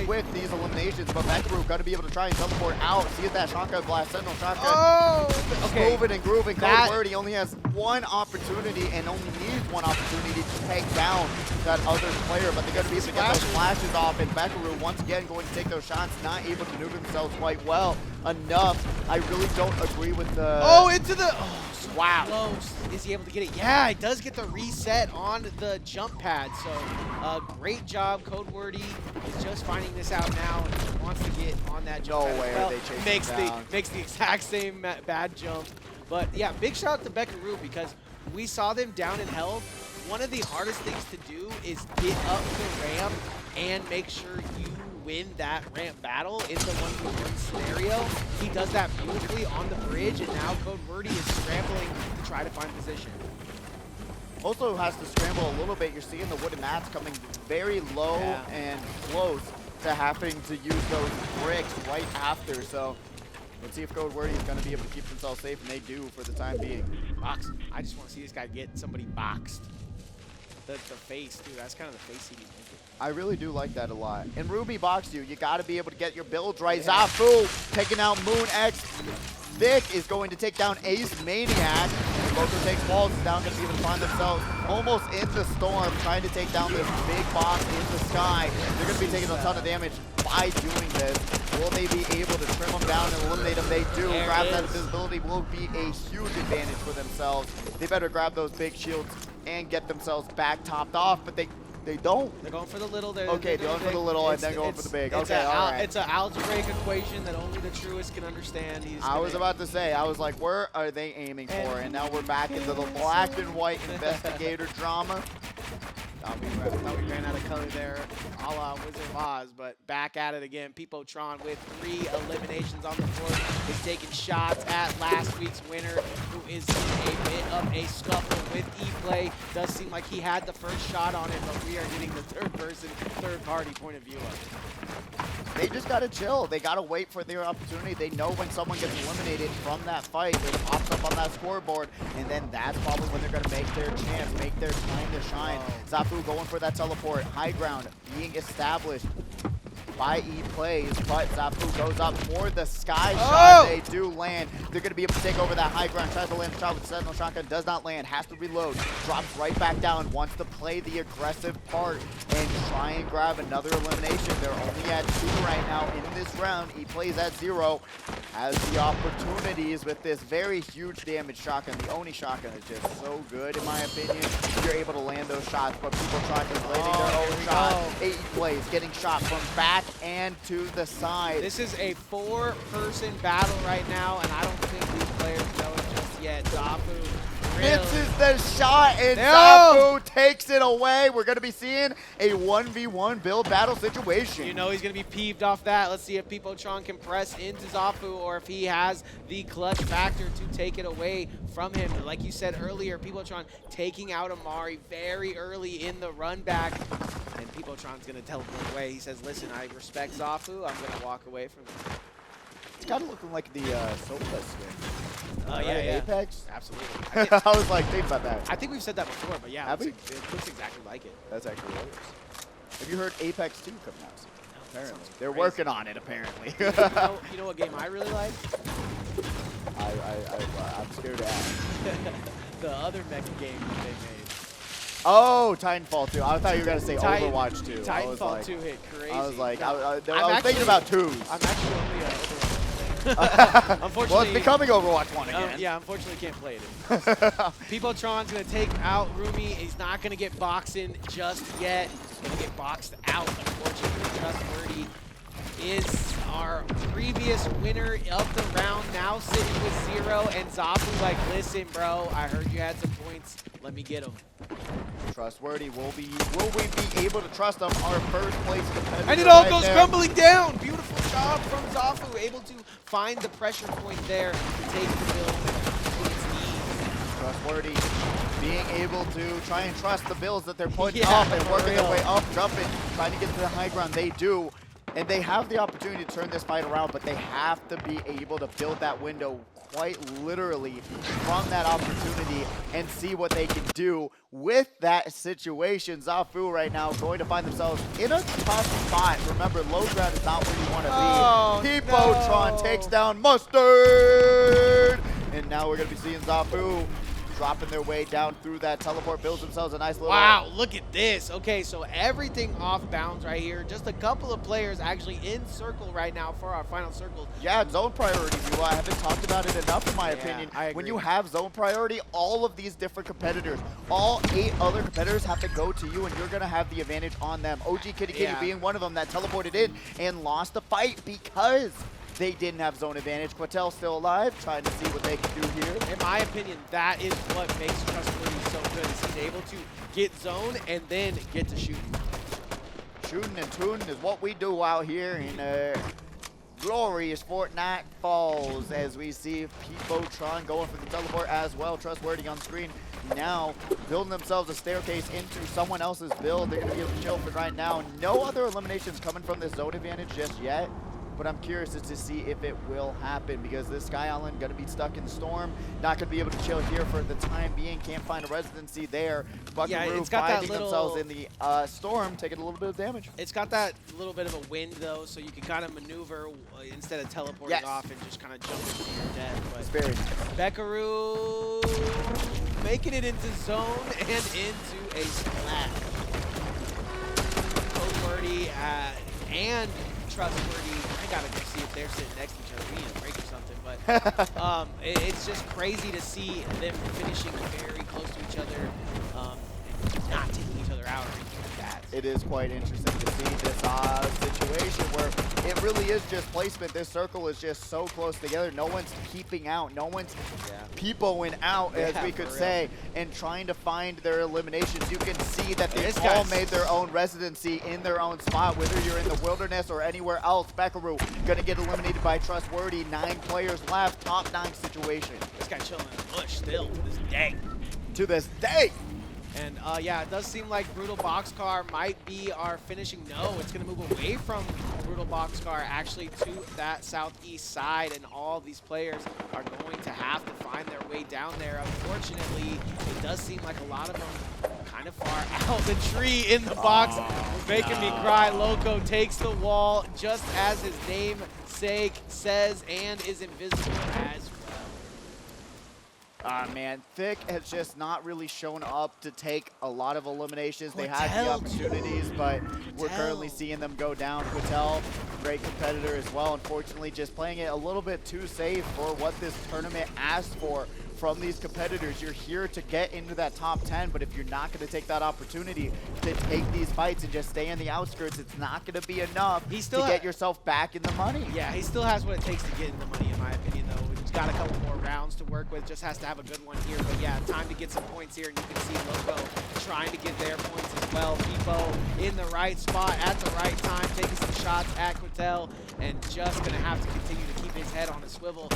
with these eliminations. But Vecru got to be able to try and teleport out. See that shotgun blast, Sentinel shotgun. Okay. Moving and grooving. Code Word, he only has one opportunity and only needs one opportunity to take down that other player. But they're going to be able to get those flashes off. And Vecru, once again, going to take those shots, not able to maneuver themselves quite well enough. I really don't agree with the... Into the... wow. Close. Is he able to get it? Yeah, he does get the reset on the jump pad. So, great job. Code Wordy is just finding this out now and wants to get on that jump pad. No way are they chasing him down. Makes the exact same bad jump. But, yeah, big shout out to Beckaroo because we saw them down in health. One of the hardest things to do is get up the ramp and make sure you win that ramp battle in the 1v1 scenario. He does that beautifully on the bridge, and now Code Wordy is scrambling to try to find position. Also has to scramble a little bit. You're seeing the wooden mats coming very low and close to having to use those bricks right after. So let's see if Code Wordy is going to be able to keep themselves safe, and they do for the time being. Box. I just want to see this guy get somebody boxed. The face, dude. That's kind of the face he needs. I really do like that a lot. And Ruby boxed you. You got to be able to get your builds right. Zafu taking out Moon X. Vic is going to take down Ace Maniac. Loco Takes Walls is down, going to be able to find themselves almost in the storm, trying to take down this big boss in the sky. They're going to be taking a ton of damage by doing this. Will they be able to trim them down and eliminate them? They do. Grab that invisibility will be a huge advantage for themselves. They better grab those big shields and get themselves back topped off, but they don't. They're going for the little. They're going for the little and then going for the big. Okay, all right. It's an algebraic equation that only the truest can understand. I was about to say, I was like, where are they aiming for? And now we're back into the black and white investigator drama. Thought we ran out of color there, a la Wizard of Oz, but back at it again. Peepotron with 3 eliminations on the board is taking shots at last week's winner, who is in a bit of a scuffle with E-Play. Does seem like he had the first shot on it, but we are getting the third-party point of view of it. They just got to chill. They got to wait for their opportunity. They know when someone gets eliminated from that fight, it pops up on that scoreboard, and then that's probably when they're going to make their chance, make their time to shine. Zafu going for that teleport. High ground being established by E-Plays, but Zafu goes up for the sky shot. They do land. They're going to be able to take over that high ground. Tries to land a shot with Sentinel Shotgun, does not land, has to reload, drops right back down, wants to play the aggressive part and try and grab another elimination. They're only at 2 right now in this round. E-Plays at 0, has the opportunities with this very huge damage shotgun. The Oni shotgun is just so good in my opinion. You're able to land those shots, but people trying to landing their own shot. 8 plays, getting shot from back and to the side. This is a 4-person battle right now, and I don't think these players know it just yet. Zafu Misses the shot, and Zafu takes it away. We're going to be seeing a 1v1 build battle situation. You know he's going to be peeved off that. Let's see if Peopletron can press into Zafu or if he has the clutch factor to take it away from him. Like you said earlier, Peopletron taking out Amari very early in the run back. And Peopletron's going to teleport away. He says, listen, I respect Zafu. I'm going to walk away from him. It's kind of looking like the Sopa skin. Oh, yeah. Apex? Absolutely. I was like, think about that. I think we've said that before, but yeah, it looks exactly like it. That's actually hilarious. Have you heard Apex 2 coming out soon? No, Apparently. They're working on it, apparently. you know what game I really like? I'm scared to ask. The other mech game that they made. Oh, Titanfall 2. I thought you were going to say Overwatch 2. Titanfall 2 hit crazy. I was like, no, I was thinking about 2s. I'm actually only Overwatch. Unfortunately, well, it's becoming Overwatch 1 again. Yeah, unfortunately can't play it. Peopletron's going to take out Rumi. He's not going to get boxed in just yet. He's going to get boxed out, unfortunately. Trustworthy is our previous winner of the round, now sitting with 0. And Zafu's like, listen, bro, I heard you had some points. Let me get them. Trustworthy. Will we be able to trust them? Our first place competitor. And it all goes crumbling down. Beautiful job from Zafu, able to find the pressure point there to take the build to its knees. Trustworthy being able to try and trust the builds that they're putting up and working their way up, jumping, trying to get to the high ground. They do. And they have the opportunity to turn this fight around, but they have to be able to build that window quite literally from that opportunity and see what they can do with that situation. Zafu right now going to find themselves in a tough spot. Remember, low ground is not where you want to be. Peopletron takes down Mustard. And now we're going to be seeing Zafu dropping their way down through that teleport, builds themselves a nice little... Wow, look at this. Okay, so everything off bounds right here. Just a couple of players actually in circle right now for our final circle. Yeah, zone priority. I haven't talked about it enough in my opinion. I agree. When you have zone priority, all of these different competitors, all 8 other competitors have to go to you and you're going to have the advantage on them. OG Kitty Kitty being one of them that teleported in and lost the fight because they didn't have zone advantage. Quattel's still alive, trying to see what they can do here. In my opinion, that is what makes Trustworthy so good, is he's able to get zone and then get to shooting. Shooting and tooting is what we do out here in glorious Fortnite Falls, as we see Peopletron going for the teleport as well. Trustworthy on screen now, building themselves a staircase into someone else's build. They're going to be able to chill for right now. No other eliminations coming from this zone advantage just yet. But I'm curious to see if it will happen, because this Sky Island going to be stuck in the storm. Not going to be able to chill here for the time being. Can't find a residency there. Buckaroo finding themselves in the storm, taking a little bit of damage. It's got that little bit of a wind, though, so you can kind of maneuver instead of teleporting off and just kind of jump into your death. But it's very nice. Buckaroo making it into zone and into a splash. Trustworthy and Trustworthy. I gotta go see if they're sitting next to each other. We need a break or something, but it's just crazy to see them finishing very close to each other and not taking each other out or anything like that. It is quite interesting to see this situation where it really is just placement. This circle is just so close together. No one's keeping out. No one's peopling out, as we could say, and trying to find their eliminations. You can see that they've all made their own residency in their own spot, whether you're in the wilderness or anywhere else. Buckaroo gonna get eliminated by Trustworthy. 9 players left. Top 9 situation. This guy chilling in the bush still to this day. To this day. And yeah, it does seem like Brutal Boxcar might be our finishing. No, it's going to move away from Brutal Boxcar actually to that southeast side, and all these players are going to have to find their way down there. Unfortunately, it does seem like a lot of them kind kind of far out. The tree in the box making me cry. Loco takes the wall just as his namesake says and is invisible as well. Man, Thick has just not really shown up to take a lot of eliminations. They had the opportunities, but we're currently seeing them go down. Quatel, great competitor as well. Unfortunately, just playing it a little bit too safe for what this tournament asked for from these competitors. You're here to get into that top 10, but if you're not going to take that opportunity to take these fights and just stay in the outskirts, it's not going to be enough to get yourself back in the money. Yeah, he still has what it takes to get in the money, in my opinion, though. He's got a couple more rounds to work with, just has to have a good one here. But yeah, time to get some points here, and you can see Loco trying to get their points as well. Pipo in the right spot at the right time, taking some shots at Quatel, and just going to have to continue to keep his head on a swivel.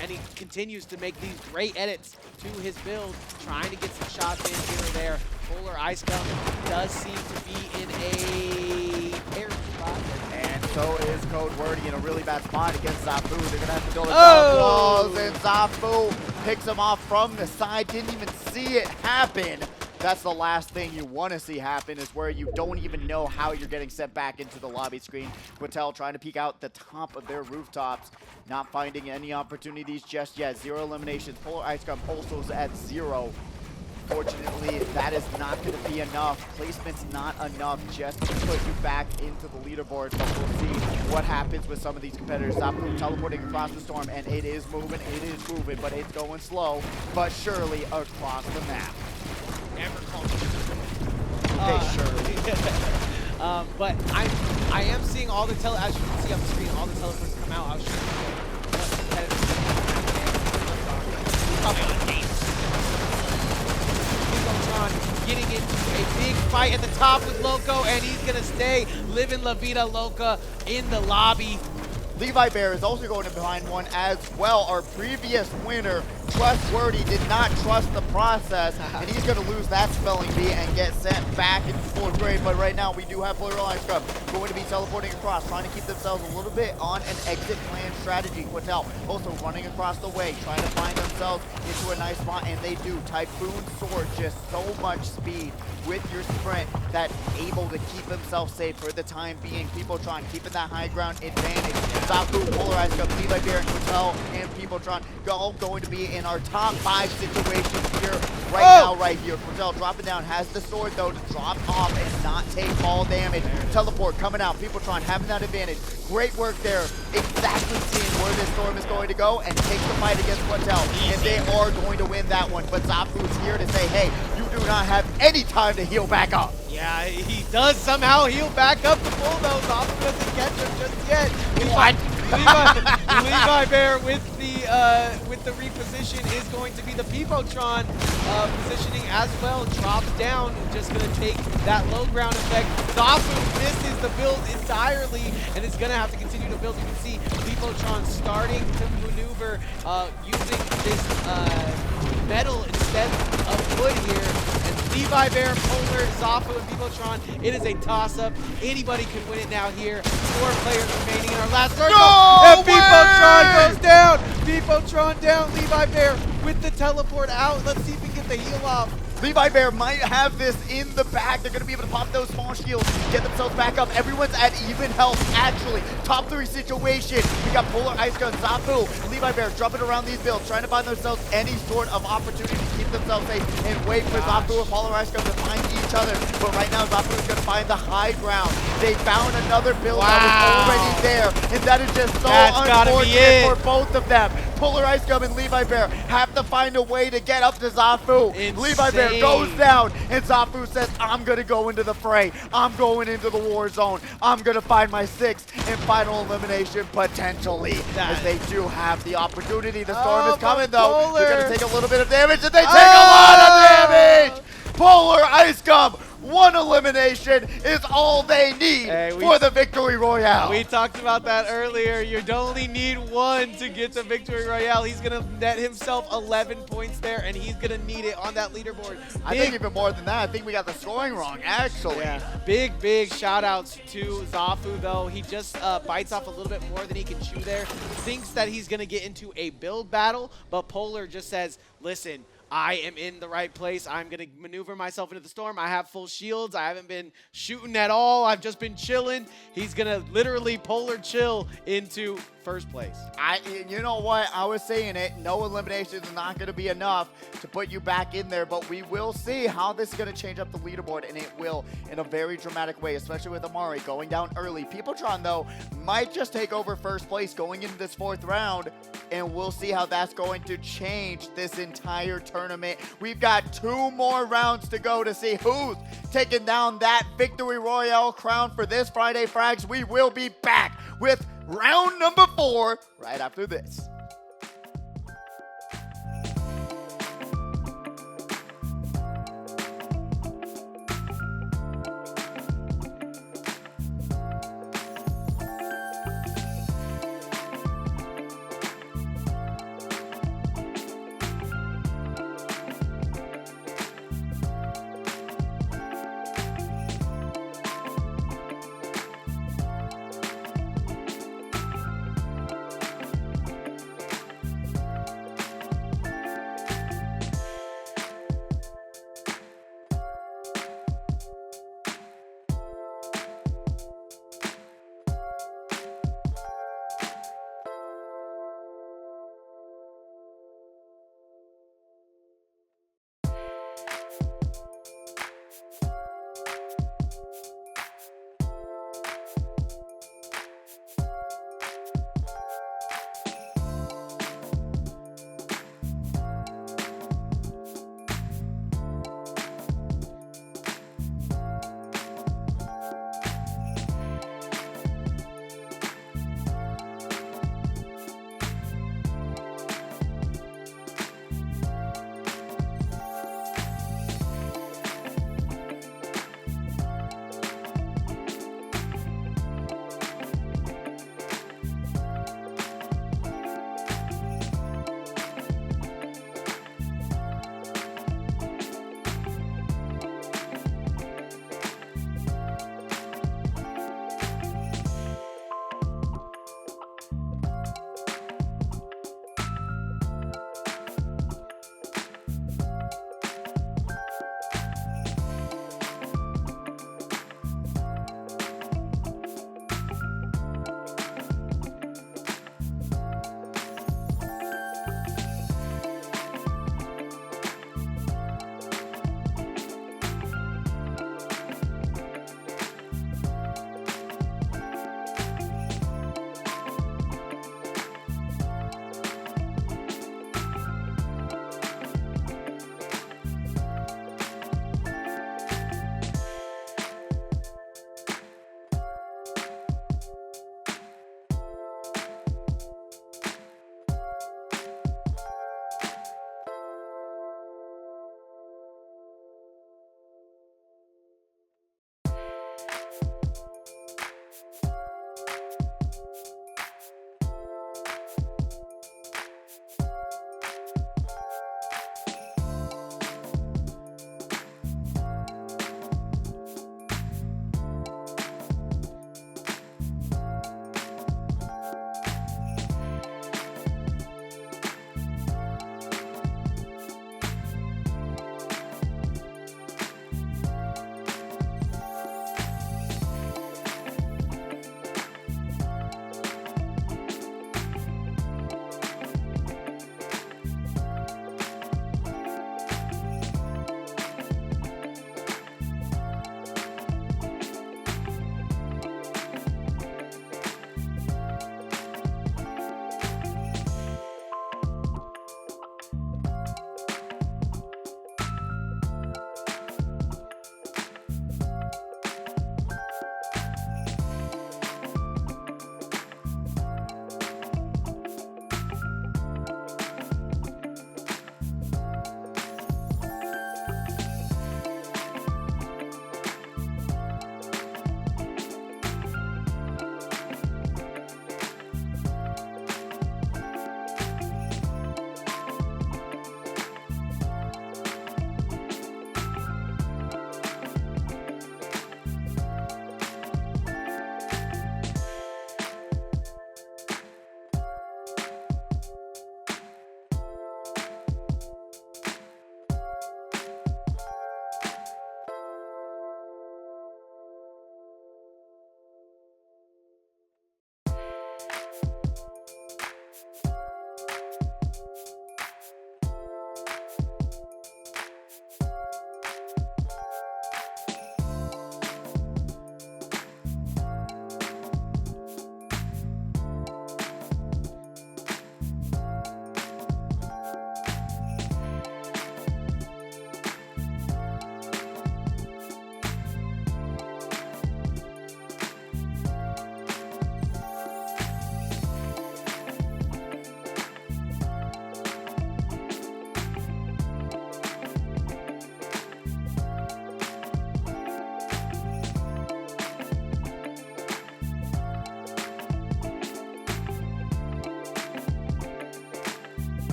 And he continues to make these great edits to his build, trying to get some shots in here or there. Polar Ice Gum does seem to be in a air spot. And so is Code Wordy in a really bad spot against Zafu. They're going to have to build a walls, and Zafu picks him off from the side. Didn't even see it happen. That's the last thing you want to see happen, is where you don't even know how you're getting sent back into the lobby screen. Quatel trying to peek out the top of their rooftops, not finding any opportunities just yet. 0 eliminations. Polar Ice Gum also is at 0. Fortunately, that is not going to be enough. Placement's not enough just to put you back into the leaderboard, but we'll see what happens with some of these competitors. Zafu teleporting across the storm, and it is moving, but it's going slow, but surely across the map. Never called it. Surely. But I am seeing all the as you can see on the screen, all the teleports come out. I was getting into a big fight at the top with Loco, and he's gonna stay living La Vida Loca in the lobby. Levi Bear is also going to behind one as well. Our previous winner, Trustworthy, did not trust the process, and he's going to lose that spelling bee and get sent back into 4th grade. But right now, we do have Polar Ice Gum going to be teleporting across, trying to keep themselves a little bit on an exit plan strategy. Quatel also running across the way, trying to find themselves into a nice spot, and they do. Typhoon Sword, just so much speed with your sprint that able to keep themselves safe for the time being. Peopletron keeping that high ground advantage. Zafu, Polar Ice Gum, Levi Bear, and Quatel, and Peopletron all going to be in our top 5 situations here right here. Quatel dropping down, has the sword though to drop off and not take fall damage. Teleport coming out, Peopletron having that advantage. Great work there, exactly seeing where this storm is going to go, and take the fight against Quatel. And they are going to win that one, but Zafu's here to say, hey, you do not have any time to heal back up. Yeah, he does somehow heal back up the bulldoze. Zafu doesn't catch him just yet. What? Levi Bear with the reposition is going to be the Peopotron positioning as well. Drops down, just going to take that low ground effect. Zafu misses the build entirely and is going to have to continue to build. You can see Peopotron starting to maneuver using this metal instead of wood here. And Levi Bear, Polar, Zafu, and Peopotron, it is a toss-up. Anybody can win it now here. 4 players remaining in our last circle. And Peopotron goes down. Peopotron down. Levi Bear with the teleport out. Let's see if we can get the heal off. Levi Bear might have this in the bag. They're going to be able to pop those small shields, get themselves back up. Everyone's at even health, actually. Top 3 situation. We got Polar Ice Gun, Zafu, Levi Bear jumping around these builds, trying to find themselves any sort of opportunity to keep themselves safe and wait for Zafu and Polar Ice Gun to find each other. But right now, Zafu is going to find the high ground. They found another build that was already there, and that is just so unfortunate for both of them. Polar Ice Gum and Levi Bear have to find a way to get up to Zafu. Levi Bear goes down, and Zafu says, I'm going to go into the fray. I'm going into the war zone. I'm going to find my 6th and final elimination, potentially, as they do have the opportunity. The storm is coming, though. They're going to take a little bit of damage, and they take a lot of damage. Polar Ice Gum, 1 elimination is all they need for the victory royale. We talked about that earlier. You only need 1 to get the victory royale. He's going to net himself 11 points there, and he's going to need it on that leaderboard. I think even more than that. I think we got the scoring wrong, actually. Yeah. Big shout outs to Zafu, though. He just bites off a little bit more than he can chew there. Thinks that he's going to get into a build battle, but Polar just says, listen, I am in the right place. I'm going to maneuver myself into the storm. I have full shields. I haven't been shooting at all. I've just been chilling. He's going to literally polar chill into first place. You know what? I was saying it. No eliminations is not going to be enough to put you back in there, but we will see how this is going to change up the leaderboard, and it will in a very dramatic way, especially with Amari going down early. Peopletron, though, might just take over first place going into this 4th round, and we'll see how that's going to change this entire tournament. We've got 2 more rounds to go to see who's taking down that Victory Royale crown for this Friday, Frags. We will be back with round number 4 right after this.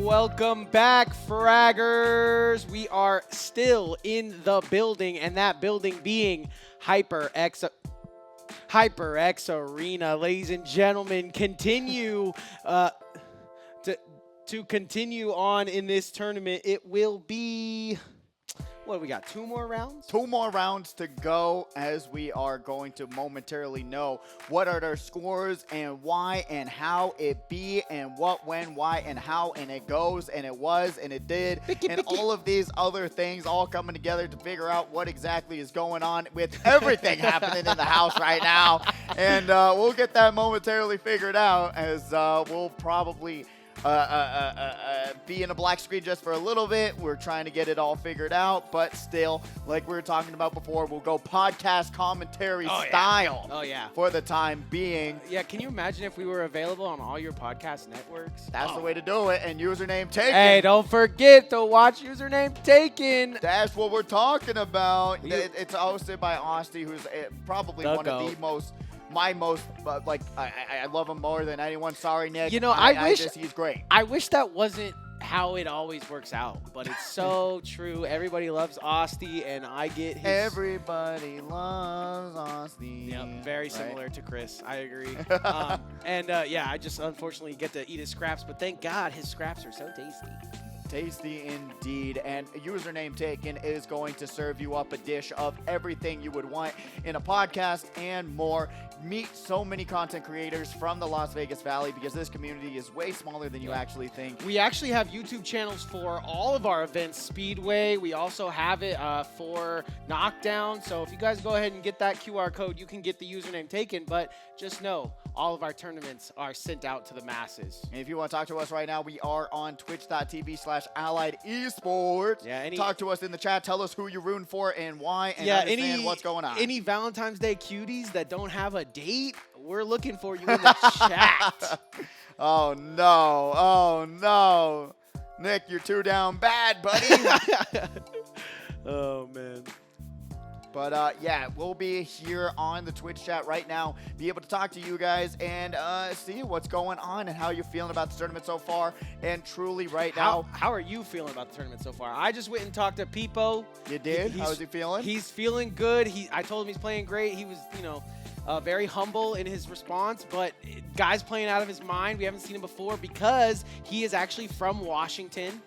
Welcome back, Fraggers. We are still in the building, and that building being HyperX Arena. Ladies and gentlemen, continue to continue on in this tournament. It will be... What, we got 2 more rounds? 2 more rounds to go, as we are going to momentarily know what are their scores and why and how it be and what, when, why, and how, and it goes, and it was, and it did, and all of these other things all coming together to figure out what exactly is going on with everything happening in the house right now. And we'll get that momentarily figured out, as we'll probably... be in a black screen just for a little bit. We're trying to get it all figured out, but still, like we were talking about before, we'll go podcast commentary style for the time being. Yeah, can you imagine if we were available on all your podcast networks? That's the way to do it, and username taken. Hey, don't forget to watch username taken. That's what we're talking about. It's hosted by Austin, who's probably one of the most... I love him more than anyone. Sorry, Nick. You know, I wish he's great. I wish that wasn't how it always works out, but it's so true. Everybody loves Austin, and I get his... Everybody loves Austin. Yep, very similar to Chris. I agree. Yeah, I just unfortunately get to eat his scraps, but thank God his scraps are so tasty. Tasty indeed. And username taken is going to serve you up a dish of everything you would want in a podcast and more. Meet so many content creators from the Las Vegas Valley, because this community is way smaller than you actually think. We actually have YouTube channels for all of our events. Speedway, we also have it for Knockdown. So if you guys go ahead and get that QR code, you can get the username taken. But just know, all of our tournaments are sent out to the masses. And if you want to talk to us right now, we are on twitch.tv/Allied Esports. Yeah, talk to us in the chat. Tell us who you're rooting for and why, and understand what's going on. Any Valentine's Day cuties that don't have a date, we're looking for you in the chat. Oh, no. Oh, no. Nick, you're too down bad, buddy. Oh, man. But, yeah, we'll be here on the Twitch chat right now, be able to talk to you guys and see what's going on and how you're feeling about the tournament so far. And truly right now... How are you feeling about the tournament so far? I just went and talked to Peepo. You did? How is he feeling? He's feeling good. I told him he's playing great. He was, very humble in his response, but guy's playing out of his mind. We haven't seen him before because he is actually from Washington.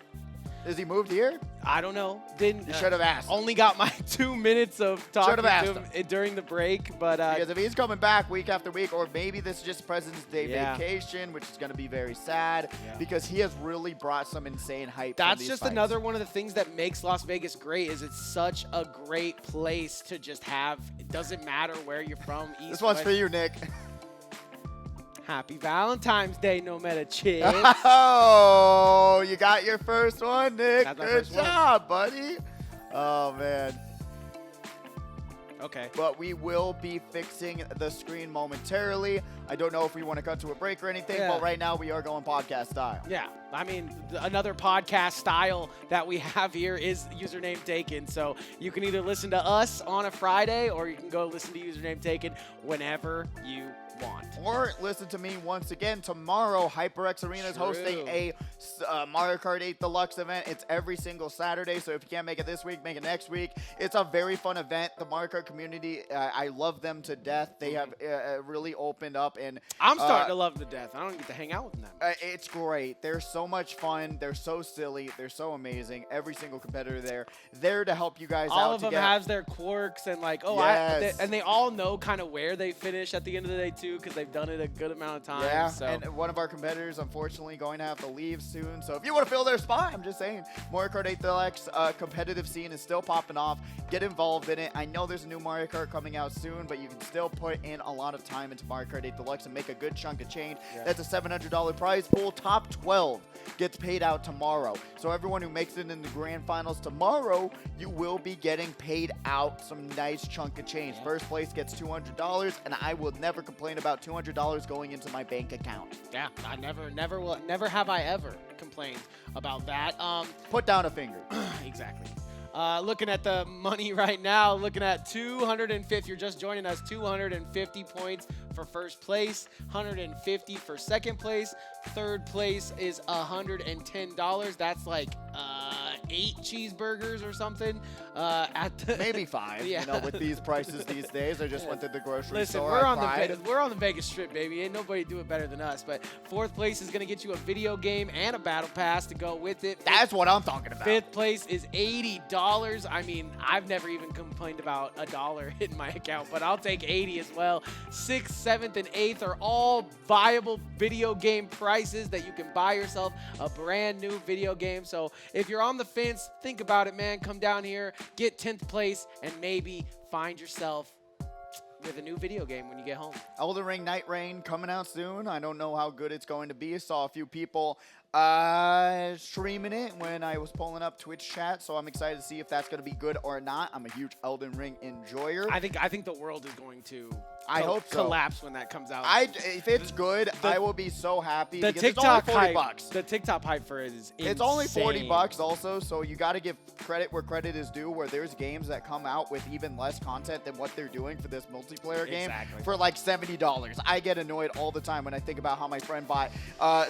Is he moved here? I don't know. You should have asked. Only got my 2 minutes of talking to him during the break. But because if he's coming back week after week, or maybe this is just President's Day vacation, which is going to be very sad, because he has really brought some insane hype. That's just another one of the things that makes Las Vegas great. Is it's such a great place to just have. It doesn't matter where you're from. East, this one's West. for you, Nick. Happy Valentine's Day, no matter chick. Oh, you got your first one, Nick. Good job, buddy. Oh, man. Okay. But we will be fixing the screen momentarily. I don't know if we want to cut to a break or anything, but right now we are going podcast style. Yeah. I mean, another podcast style that we have here is username taken. So you can either listen to us on a Friday, or you can go listen to username taken whenever you want. Or listen to me once again tomorrow. HyperX Arena is hosting a Mario Kart 8 Deluxe event. It's every single Saturday, so if you can't make it this week, make it next week. It's a very fun event. The Mario Kart community, I love them to death. They have really opened up, and I'm starting to love them to death. I don't get to hang out with them. It's great. They're so much fun. They're so silly. They're so amazing. Every single competitor there to help you guys out. All of them has their quirks, and and they all know kind of where they finish at the end of the day too, because they've done it a good amount of times. Yeah, so. And one of our competitors, unfortunately, going to have to leave soon. So if you want to fill their spot, I'm just saying, Mario Kart 8 Deluxe competitive scene is still popping off. Get involved in it. I know there's a new Mario Kart coming out soon, but you can still put in a lot of time into Mario Kart 8 Deluxe and make a good chunk of change. Yeah. That's a $700 prize pool. Top 12 gets paid out tomorrow. So everyone who makes it in the grand finals tomorrow, you will be getting paid out some nice chunk of change. Yeah. First place gets $200, and I will never complain about $200 going into my bank account. Yeah, I never have I ever complained about that. Put down a finger. Exactly. Looking at the money right now, looking at 250. You're just joining us. 250 points for first place, 150 for second place. Third place is $110. That's like 8 cheeseburgers or something. Maybe 5. Yeah. You know, with these prices these days, I just went to the grocery Listen, store. we're on the Vegas Strip, baby. Ain't nobody do it better than us. But fourth place is gonna get you a video game and a battle pass to go with it. That's what I'm talking about. Fifth place is $80. I mean, I've never even complained about $1 in my account, but I'll take 80 as well. Sixth, seventh, and eighth are all viable video game prices that you can buy yourself a brand new video game. So if you're on the fence, think about it, man. Come down here, get 10th place, and maybe find yourself with a new video game when you get home. Elden Ring Night Rain coming out soon. I don't know how good it's going to be. Saw a few people streaming it when I was pulling up Twitch chat, so I'm excited to see if that's going to be good or not. I'm a huge Elden Ring enjoyer. I think the world is going to I hope so. collapse when that comes out. If it's good, I will be so happy The because TikTok it's only $40 hype, bucks. The TikTok hype for it is insane. It's only $40 bucks also, so you got to give credit where credit is due, where there's games that come out with even less content than what they're doing for this multiplayer game for like $70. I get annoyed all the time when I think about how my friend bought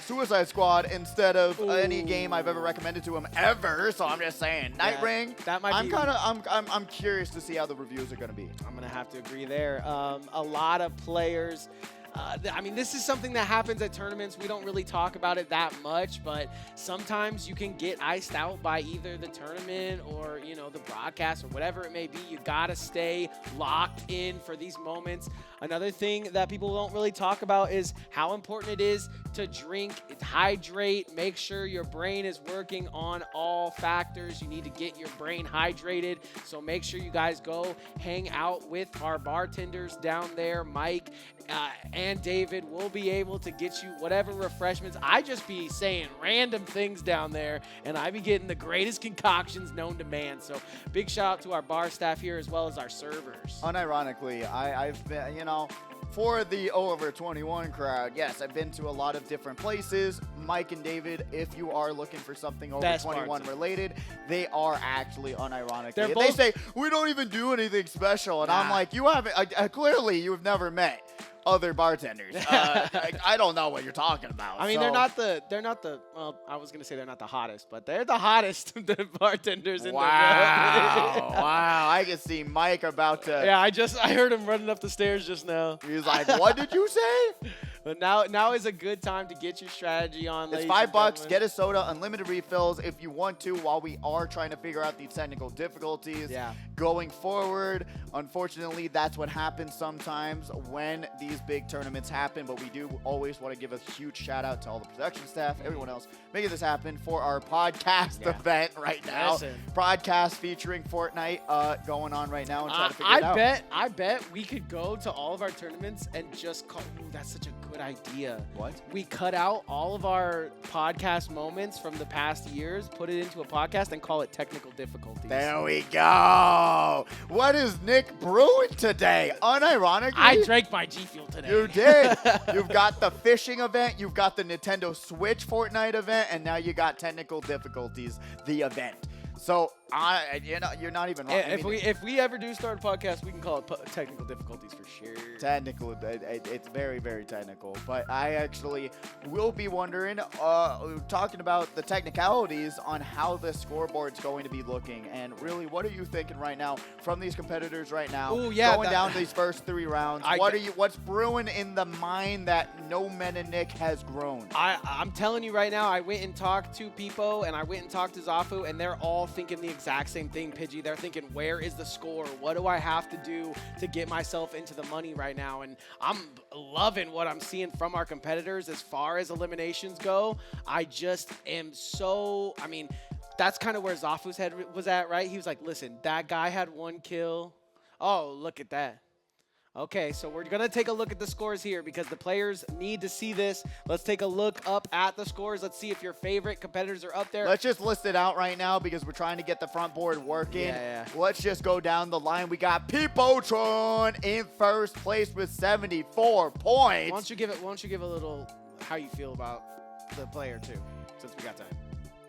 Suicide Squad instead of any game I've ever recommended to him ever, so I'm just saying. Night Ring, that might be. I'm curious to see how the reviews are going to be. I'm going to have to agree there. A lot of players. I mean, this is something that happens at tournaments. We don't really talk about it that much, but sometimes you can get iced out by either the tournament or, you know, the broadcast or whatever it may be. You got to stay locked in for these moments. Another thing that people don't really talk about is how important it is to drink, hydrate, make sure your brain is working on all factors. You need to get your brain hydrated. So make sure you guys go hang out with our bartenders down there, Mike and David. Will be able to get you whatever refreshments. I just be saying random things down there, and I be getting the greatest concoctions known to man. So big shout out to our bar staff here as well as our servers. Unironically, I've been, you know, for the over 21 crowd, yes, I've been to a lot of different places. Mike and David, if you are looking for something over 21 related, they are actually unironically. They say, we don't even do anything special. And I'm like, you haven't, clearly you have never met other bartenders. I don't know what you're talking about. I mean, they're not the, well, I was going to say they're not the hottest, but they're the hottest the bartenders in the world. Wow. I can see Mike about to. Yeah, I heard him running up the stairs just now. He's like, what did you say? But now is a good time to get your strategy on. It's $5. Get a soda, unlimited refills if you want to, while we are trying to figure out these technical difficulties going forward. Unfortunately, that's what happens sometimes when these big tournaments happen. But we do always want to give a huge shout out to all the production staff, everyone else making this happen for our podcast event right now. Podcast featuring Fortnite going on right now and try to figure it out. I bet we could go to all of our tournaments and just call. Ooh, that's such a good idea. What? We cut out all of our podcast moments from the past years, put it into a podcast, and call it technical difficulties. There we go. What is Nick brewing today? Unironically, I drank my G Fuel today. You did. You've got the fishing event, you've got the Nintendo Switch Fortnite event, and now you got technical difficulties, the event. So, you're not even wrong. If we ever do start a podcast, we can call it technical difficulties for sure. Technical, it's very, very technical. But I actually will be wondering, talking about the technicalities on how the scoreboard's going to be looking. And really, what are you thinking right now from these competitors right now? Ooh, yeah, going down these first 3 rounds. What's brewing in the mind that No Nick has grown? I'm telling you right now, I went and talked to Peepo and I went and talked to Zafu, and they're all thinking the exact same thing, Pidgey. They're thinking, where is the score? What do I have to do to get myself into the money right now? And I'm loving what I'm seeing from our competitors as far as eliminations go. I just am so, I mean, that's kind of where Zafu's head was at, right? He was like, listen, that guy had 1 kill. Oh, look at that. Okay, so we're going to take a look at the scores here because the players need to see this. Let's take a look up at the scores. Let's see if your favorite competitors are up there. Let's just list it out right now because we're trying to get the front board working. Yeah. Let's just go down the line. We got Peepotron in first place with 74 points. Why don't you give a little how you feel about the player too, since we got time.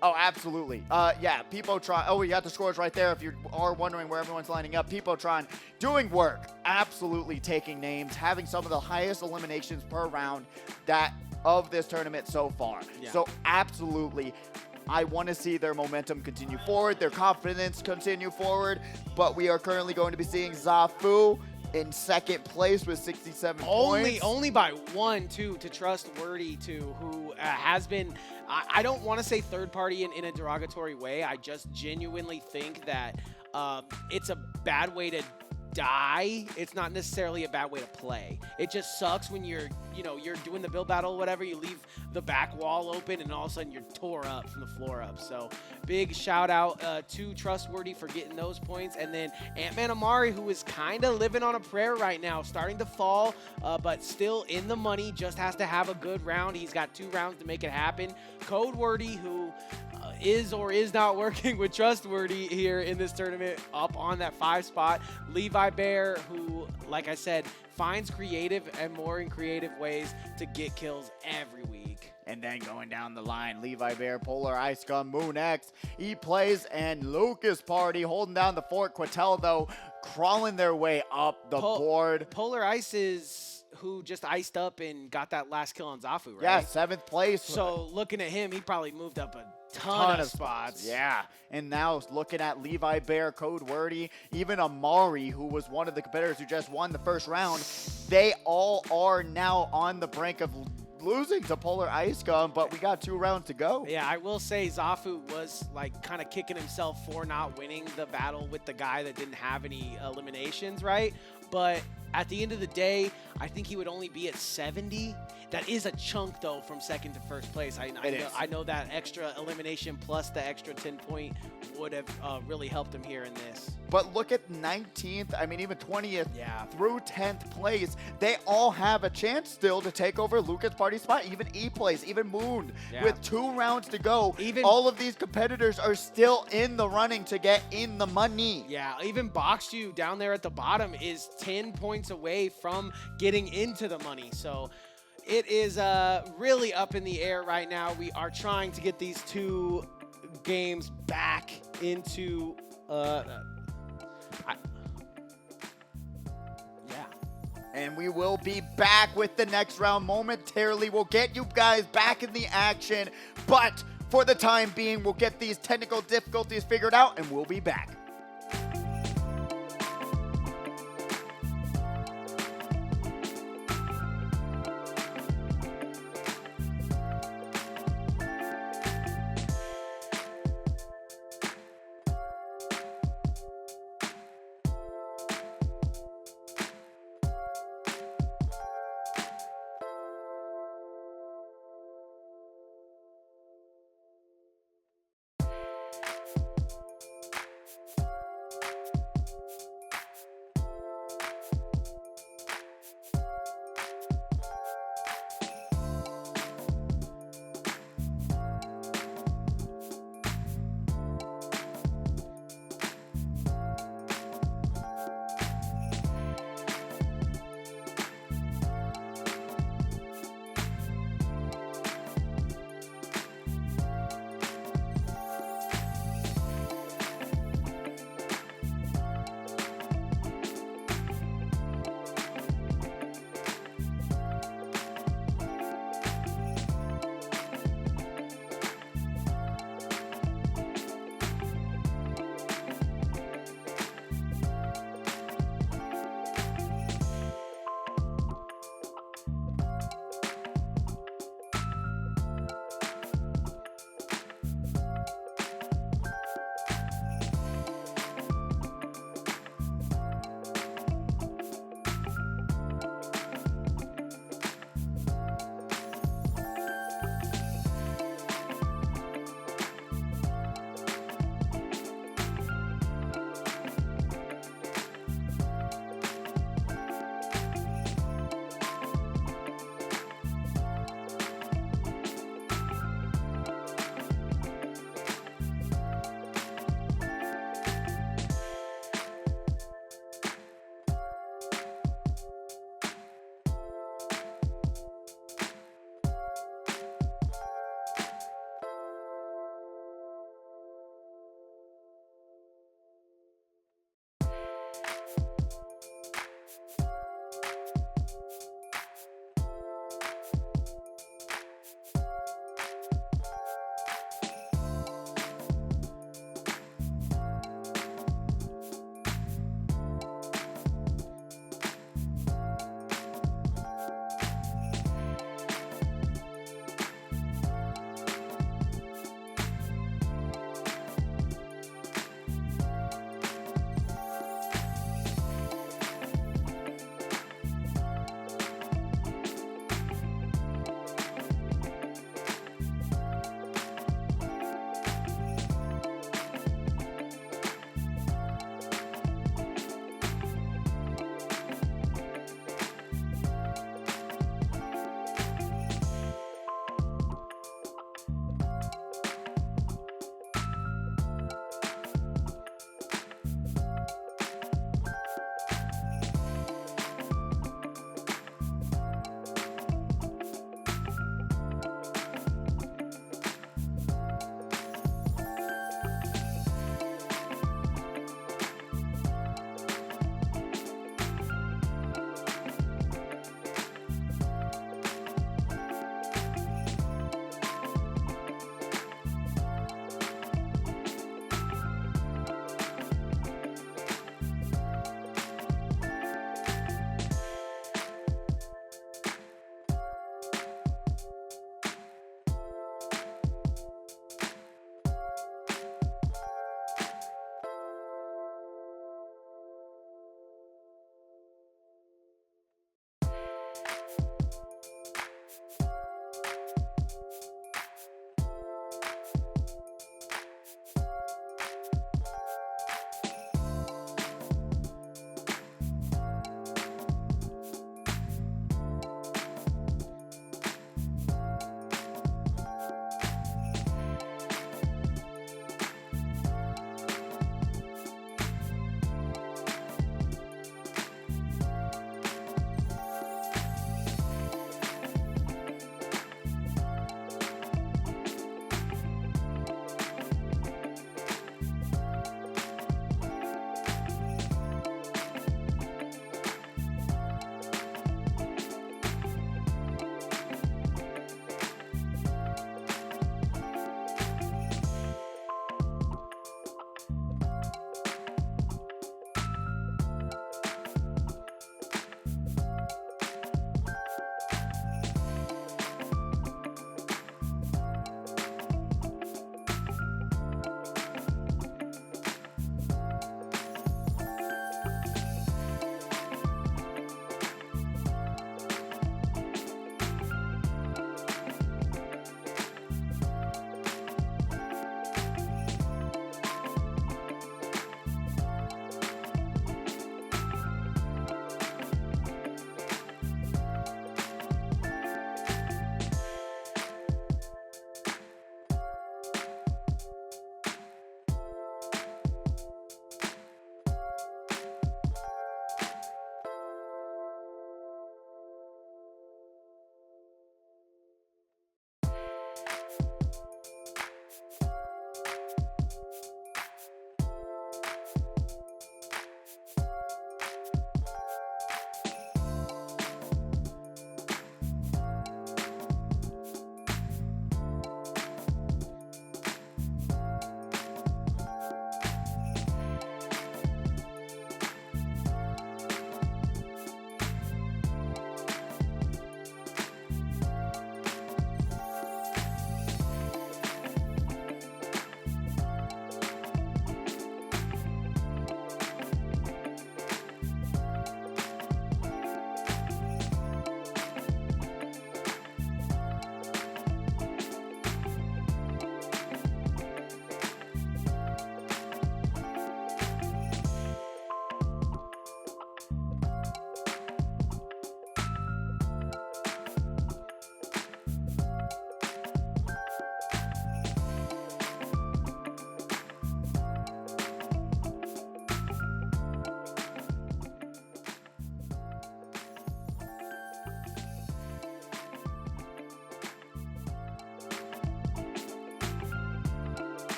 Oh, absolutely. Yeah, Pipotron. Oh, we got the scores right there. If you are wondering where everyone's lining up, Pipotron doing work, absolutely taking names, having some of the highest eliminations per round that of this tournament so far. Yeah. So absolutely, I want to see their momentum continue forward, their confidence continue forward. But we are currently going to be seeing Zafu in second place with 67 points. Only by one, too, to Trustworthy, too, who has been, I don't want to say third party in a derogatory way. I just genuinely think that it's a bad way to die. It's not necessarily a bad way to play. It just sucks when you're doing the build battle or whatever, you leave the back wall open and all of a sudden you're tore up from the floor up. So big shout out to Trustworthy for getting those points. And then Ant-Man Amari, who is kind of living on a prayer right now, starting to fall, but still in the money, just has to have a good round. He's got 2 rounds to make it happen. Codeworthy, who is or is not working with Trustworthy here in this tournament, up on that 5 spot. Levi Bear, who, like I said, finds creative and more in creative ways to get kills every week. And then going down the line, Levi Bear, Polar Ice Gun, Moon X, E-Plays, and Lucas Party holding down the fort. Quatel, though, crawling their way up the board. Polar Ice is who just iced up and got that last kill on Zafu, right? Yeah, 7th place. So looking at him, he probably moved up a ton of spots. Yeah, and now looking at Levi Bear, Codeworthy, even Amari, who was one of the competitors who just won the first round, they all are now on the brink of losing to Polar Ice Gun, but we got 2 rounds to go. Yeah, I will say Zafu was like kind of kicking himself for not winning the battle with the guy that didn't have any eliminations, right? But at the end of the day, I think he would only be at 70. That is a chunk, though, from second to first place. I know that extra elimination plus the extra 10-point would have really helped him here in this. But look at 19th, I mean, even 20th through 10th place. They all have a chance still to take over Lucas Party's spot. Even E-Plays, even Moon. Yeah. With 2 rounds to go, all of these competitors are still in the running to get in the money. Yeah, even Boxu down there at the bottom is 10 points away from getting into the money. So it is really up in the air right now. We are trying to get these 2 games back into And we will be back with the next round momentarily. We'll get you guys back in the action, but for the time being, we'll get these technical difficulties figured out and we'll be back.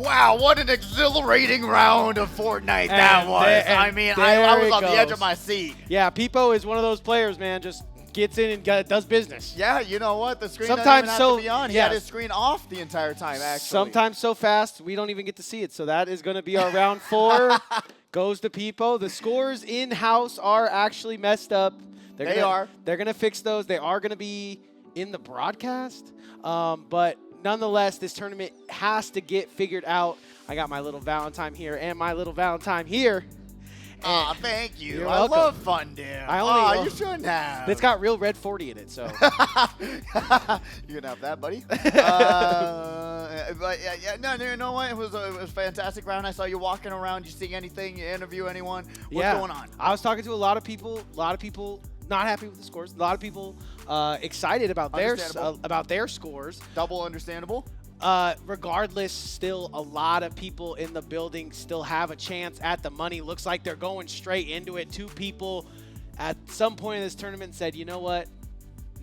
Wow, what an exhilarating round of Fortnite that was. I mean, I was on the edge of my seat. Yeah, Peepo is one of those players, man, just gets in and does business. Yeah, you know what? The screen sometimes doesn't even have to be on. He yes. had his screen off the entire time, actually. Sometimes so fast, we don't even get to see it. So that is going to be our round 4. Goes to Peepo. The scores in-house are actually messed up. They're going to fix those. They are going to be in the broadcast. But nonetheless, this tournament has to get figured out. I got my little Valentine here and my little Valentine here. Aw, thank you. I love fun, dude. You shouldn't have. It's got real red 40 in it, so. You can have that, buddy. But yeah, no, you know what? It was a fantastic round. I saw you walking around. You see anything? You interview anyone? What's going on? I was talking to a lot of people. Not happy with the scores. A lot of people excited about their scores. Double understandable. Regardless, still a lot of people in the building still have a chance at the money. Looks like they're going straight into it. 2 people at some point in this tournament said, you know what,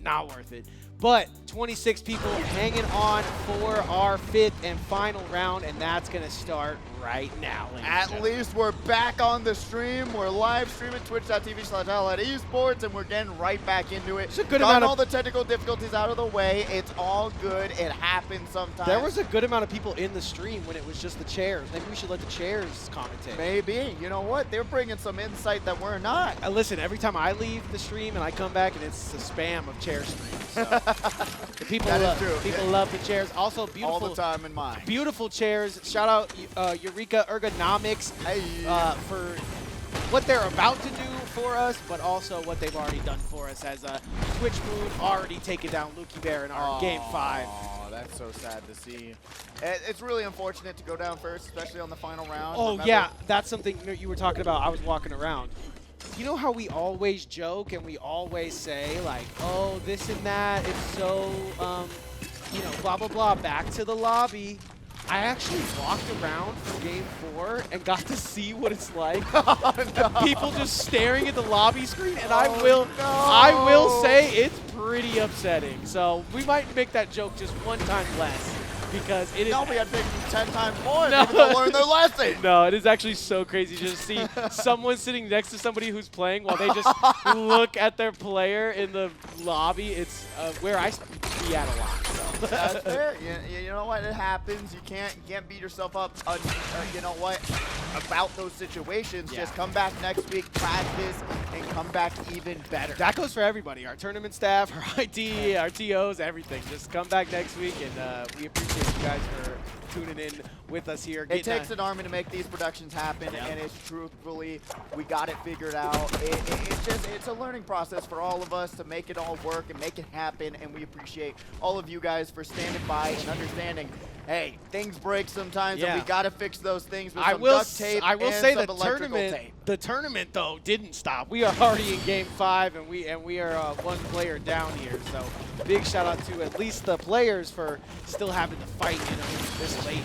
not worth it. But 26 people hanging on for our 5th and final round, and that's going to start right now. At least we're back on the stream. We're live streaming twitch.tv/Esports, and we're getting right back into it. It's a good amount of all the technical difficulties out of the way. It's all good. It happens sometimes. There was a good amount of people in the stream when it was just the chairs. Maybe we should let the chairs commentate. Maybe. You know what? They're bringing some insight that we're not. Listen, every time I leave the stream and I come back, and it's a spam of chair streams. So. People love the chairs. Also, beautiful. All the time in mind. Beautiful chairs. Shout out Eureka Ergonomics for what they're about to do for us, but also what they've already done for us as a Twitch Moon already taken down Lukey Bear in our Game 5. Oh, that's so sad to see. It's really unfortunate to go down first, especially on the final round. Oh, remember? Yeah, that's something you were talking about. I was walking around. You know how we always joke and we always say, like, oh, this and that, it's so, you know, blah, blah, blah, back to the lobby. I actually walked around for Game 4 and got to see what it's like. People just staring at the lobby screen, and I will say it's pretty upsetting. So we might make that joke just one time less. Because it is. No, we had to make them 10 times more to learn their lesson. No, it is actually so crazy to just see someone sitting next to somebody who's playing while they just look at their player in the lobby. It's where I be at a lot. So. That's fair. You know what? It happens. You can't beat yourself up. You know what? About those situations. Yeah. Just come back next week, practice, and come back even better. That goes for everybody. Our tournament staff, our IT, our TOs, everything. Just come back next week, and we appreciate you guys for tuning in with us here. It takes an army to make these productions happen, and it's truthfully, we got it figured out. It's a learning process for all of us to make it all work and make it happen, and we appreciate all of you guys for standing by and understanding, hey, things break sometimes, and we got to fix those things with some duct tape I will and say some the electrical tape. The tournament, though, didn't stop. We are already in Game 5, and we are 1 player down here. So big shout out to at least the players for still having to fight, you know, this late.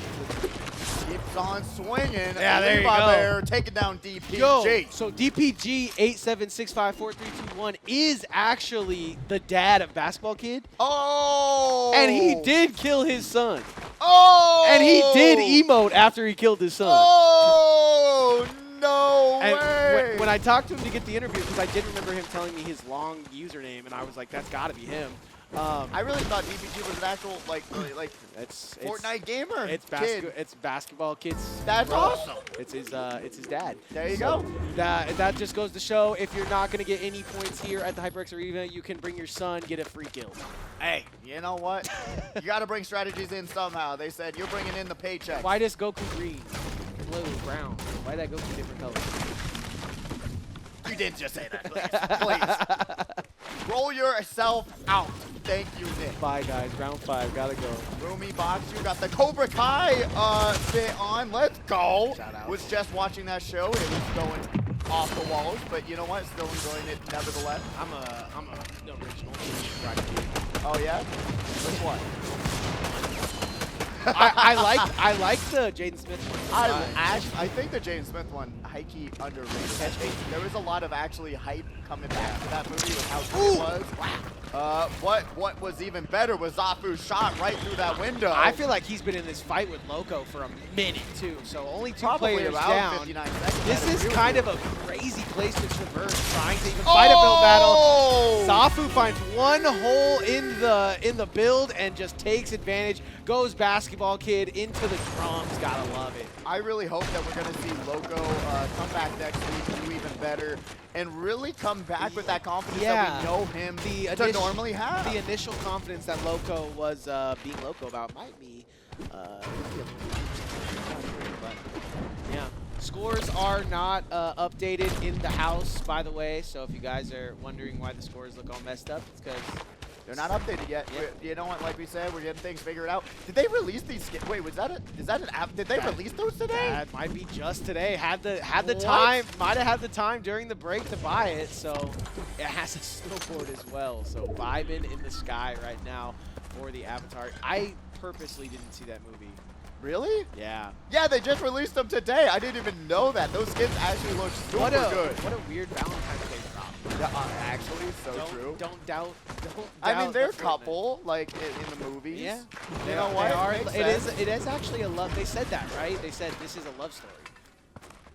Keeps on swinging. Yeah, there you go. Bear taking down DPG. Yo, so DPG 87654321 is actually the dad of Basketball Kid. Oh! And he did kill his son. Oh! And he did emote after he killed his son. Oh! No way! When I talked to him to get the interview, because I did remember him telling me his long username, and I was like, that's got to be him. I really thought DPG was an actual like Fortnite gamer. It's Basketball Kid's. That's awesome. It's his dad. There you go. That just goes to show if you're not gonna get any points here at the HyperX Arena, you can bring your son, get a free kill. Hey, you know what? You got to bring strategies in somehow. They said you're bringing in the paycheck. Why does Goku green, blue, brown? Why did that Goku different colors? You didn't just say that, please. Roll yourself out. Thank you, Nick. Bye, guys. Round 5. Gotta go. Roomy Box, you got the Cobra Kai bit on. Let's go. Shout out. Was just watching that show. It was going off the walls, but you know what? Still enjoying it nevertheless. I'm a original. Oh, yeah? Which one? I like the Jaden Smith one. I think the Jaden Smith one high-key underrated. I think there was a lot of actually hype coming back to that movie with how good it was. What was even better was Zafu's shot right through that window. I feel like he's been in this fight with Loco for a minute too, so only two Probably players about down. 59 seconds. This is kind of a crazy place to traverse, trying to even fight a build battle. Zafu finds one hole in the build and just takes advantage. Goes basketball kid into the drums. Gotta love it. I really hope that we're gonna see Loco come back next week, do even better, and really come back with that confidence that we know him to normally have. The initial confidence that Loco was being Loco about might be but yeah. Scores are not updated in the house, by the way, so if you guys are wondering why the scores look all messed up, it's because they're not updated yet. Yeah. You know what? Like we said, we're getting things figured out. Did they release these skins? Wait, is that an app? Did they release those today? That might be just today. Had the time. Might have had the time during the break to buy it. So it has a snowboard as well. So vibing in the sky right now for the Avatar. I purposely didn't see that movie. Really? Yeah. Yeah, they just released them today. I didn't even know that. Those skins actually look super good. What a weird Valentine's Day drop. Yeah, actually, true. Don't doubt. I mean, they're a couple, like in the movies. Yeah. You know what? It is actually a love. They said that, right? They said this is a love story.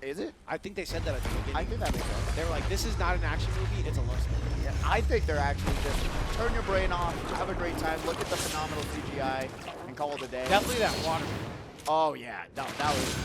Is it? I think they said that at the beginning. I think that makes sense. They were like, this is not an action movie, it's a love story. Yeah, I think they're actually just turn your brain off, have a great time, look at the phenomenal CGI, and call it a day. Definitely that water. Oh yeah, no, that was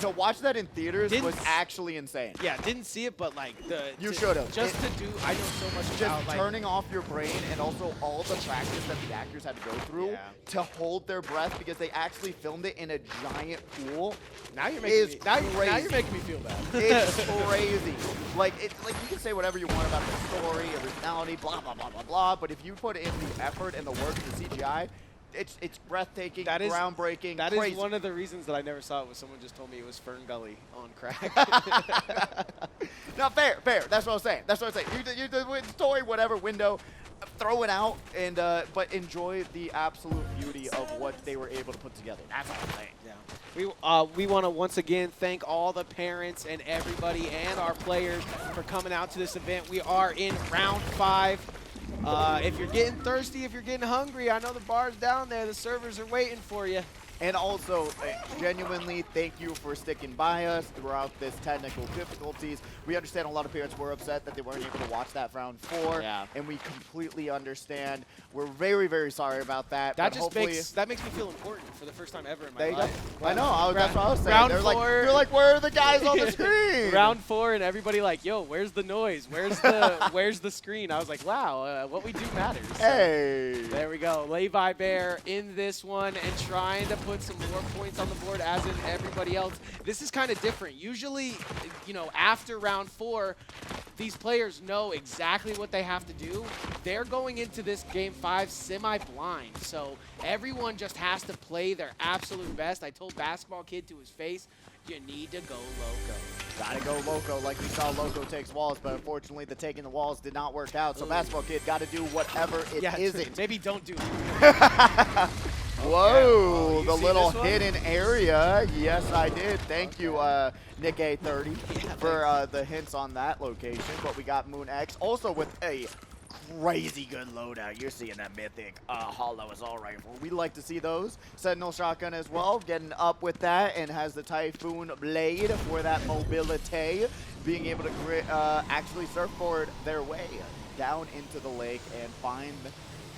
to watch that in theaters was actually insane. Yeah, didn't see it, but like you should have just to do. I know so much just about turning off your brain and also all the practice that the actors had to go through to hold their breath because they actually filmed it in a giant pool. Now you're making me, now you're making me feel bad. It's crazy. Like you can say whatever you want about the story, originality, blah blah blah blah blah, but if you put in the effort and the work of the CGI. It's breathtaking, groundbreaking, That crazy. is one of the reasons that I never saw it was someone just told me it was Fern Gully on crack. No, fair. That's what I'm saying. You the story, whatever window, throw it out, and but enjoy the absolute beauty of what they were able to put together. That's all I'm saying. Yeah. We want to once again thank all the parents and everybody and our players for coming out to this event. We are in round 5. If you're getting thirsty, if you're getting hungry, I know the bar's down there. The servers are waiting for you. And also, genuinely, thank you for sticking by us throughout this technical difficulties. We understand a lot of parents were upset that they weren't able to watch that round 4, and we completely understand. We're very, very sorry about that. That makes me feel important for the first time ever in my life. I know. That's what I was saying. Round 4. You're like, where are the guys on the screen? Round 4, and everybody like, yo, where's the noise? Where's the screen? I was like, wow, what we do matters. Hey. So, there we go. Levi Bear in this one and trying to put some more points on the board as in everybody else. This is kind of different. Usually, you know, after round 4, these players know exactly what they have to do. They're going into this game 5 semi-blind, so everyone just has to play their absolute best. I told Basketball Kid to his face, you need to go loco. Gotta go loco, like we saw Loco takes walls, but unfortunately the taking the walls did not work out, so Basketball Kid gotta do whatever it isn't. Maybe don't do it. Whoa, the little hidden area. Yes, I did. Thank you, Nick A30, for the hints on that location. But we got Moon X also with a crazy good loadout. You're seeing that mythic hollow assault rifle. We like to see those. Sentinel shotgun as well, getting up with that, and has the Typhoon blade for that mobility, being able to actually surfboard their way down into the lake and find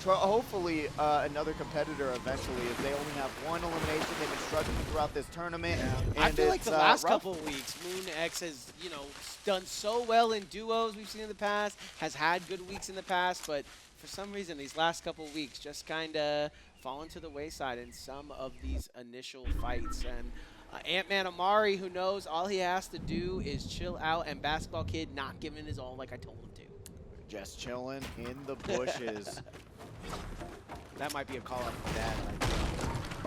hopefully another competitor eventually, as they only have one elimination. They've been struggling throughout this tournament. And I feel like the last couple of weeks, Moon X has, you know, done so well in duos we've seen in the past, has had good weeks in the past, but for some reason these last couple of weeks just kind of fallen to the wayside in some of these initial fights. And Ant-Man Amari, who knows all he has to do is chill out, and Basketball Kid not giving his all like I told him to. Just chilling in the bushes. That might be a call out for Dad.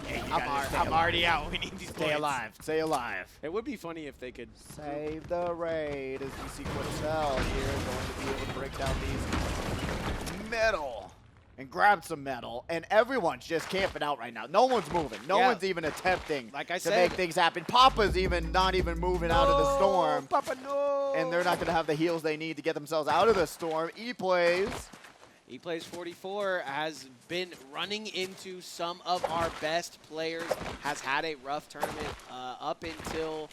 Hey, I'm already out. We need these Stay alive. Stay alive. It would be funny if they could save the raid as we see Quintel here going to be able to break down these middle. and grabbed some metal, and everyone's just camping out right now. No one's moving. No one's even attempting like I to said, make things happen. Papa's even not even moving out of the storm. Papa, no. And they're not going to have the heals they need to get themselves out of the storm. E-Plays. E-Plays 44 has been running into some of our best players, has had a rough tournament up until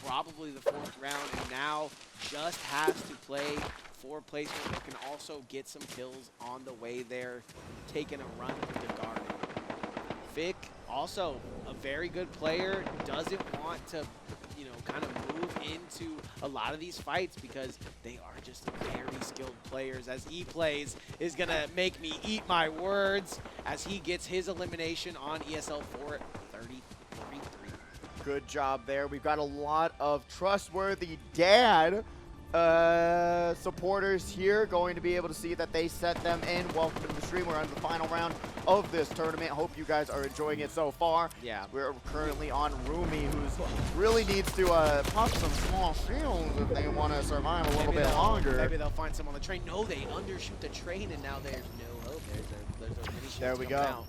probably the 4th round, and now just has to play for placement, but can also get some kills on the way there, taking a run with the garden. Vic, also a very good player, doesn't want to, you know, kind of move into a lot of these fights because they are just very skilled players, as E-Plays is going to make me eat my words as he gets his elimination on ESL 4 at 30-43. Good job there. We've got a lot of trustworthy dad supporters here, going to be able to see that they set them in. Welcome to the stream. We're on the final round of this tournament. Hope you guys are enjoying it so far. Yeah. We're currently on Rumi, who's really needs to pop some small shields if they want to survive a little bit longer. Maybe they'll find some on the train. No, they undershoot the train, and now there's no hope. There's a mini shield. There we go. Out.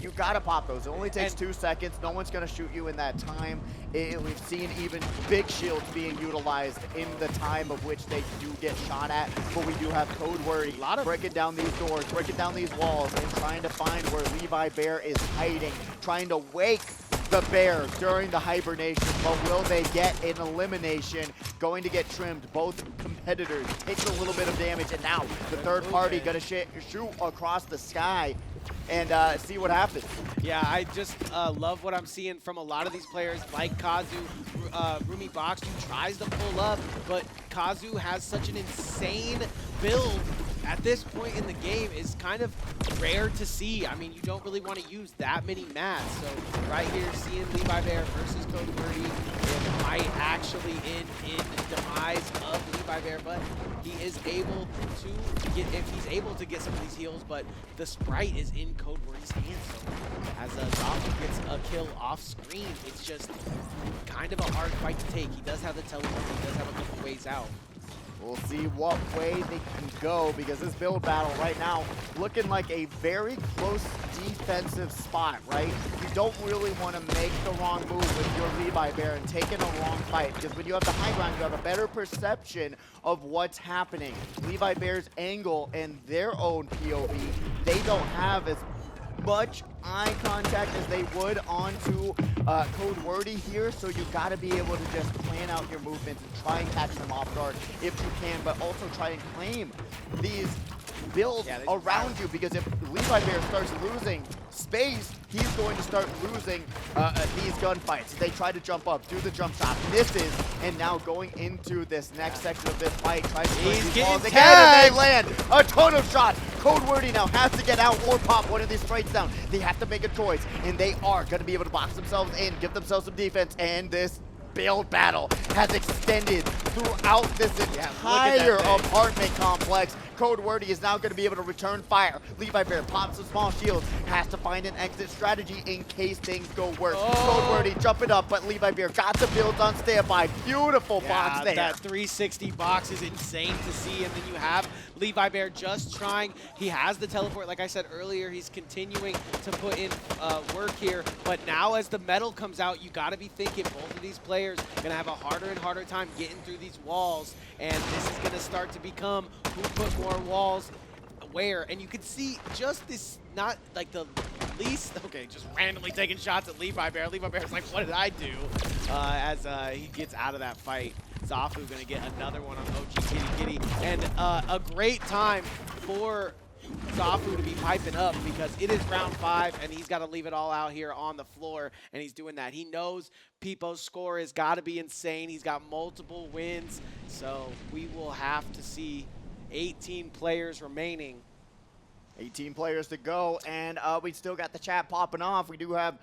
You gotta pop those. It only takes 2 seconds. No one's gonna shoot you in that time. We've seen even big shields being utilized in the time of which they do get shot at. But we do have Code Worry breaking down these doors, breaking down these walls, and trying to find where Levi Bear is hiding, trying to wake the bear during the hibernation. But will they get an elimination? Going to get trimmed. Both competitors takes a little bit of damage, and now the third party gonna shoot across the sky and see what happens. Yeah, I just love what I'm seeing from a lot of these players like Kazu. Rumi Box tries to pull up, but Kazu has such an insane build at this point in the game. Is kind of rare to see. I mean, you don't really want to use that many mats. So right here, seeing Levi Bear versus Code Birdie, it might actually end in demise of Levi Bear, but he is able to get, if he's able to get some of these heals, but the Sprite is in Code Birdie's hands. So as Zombie gets a kill off screen, it's just kind of a hard fight to take. He does have the teleport, he does have a couple ways out. We'll see what way they can go, because this build battle right now looking like a very close defensive spot, right? You don't really want to make the wrong move with your Levi Bear and taking a wrong fight, because when you have the high ground, you have a better perception of what's happening. Levi Bear's angle and their own POV, they don't have as much eye contact as they would onto Code Wordy here, so you got to be able to just plan out your movements and try and catch them off guard if you can, but also try and claim these builds around you, because if Levi Bear starts losing space, he's going to start losing these gunfights. They try to jump up, do the jump shot, misses, and now going into this next section of this fight, tries to play these balls again, and they land a ton of shots. Code Wordy now has to get out or pop one of these sprites down. They have to make a choice, and they are going to be able to box themselves in, give themselves some defense, and this build battle has extended throughout this entire apartment complex. Code Wordy is now going to be able to return fire. Levi Bear pops some small shields, has to find an exit strategy in case things go worse. Code Wordy jumping up, but Levi Bear got the builds on standby. Beautiful box there. That 360 box is insane to see, and then you have Levi Bear just trying. He has the teleport, like I said earlier. He's continuing to put in work here, but now as the metal comes out, you got to be thinking both of these players are going to have a harder and harder time getting through these walls, and this is going to start to become who put more walls where. And you can see just this, not like the least, okay, just randomly taking shots at Levi Bear. Levi Bear's like, what did I do? As he gets out of that fight. Zafu gonna get another one on OG Kitty Kitty. And a great time for Zafu to be piping up, because it is round 5 and he's got to leave it all out here on the floor, and he's doing that. He knows Peepo's score has got to be insane. He's got multiple wins, so we will have to see 18 players remaining. 18 players to go, and we still got the chat popping off. We do have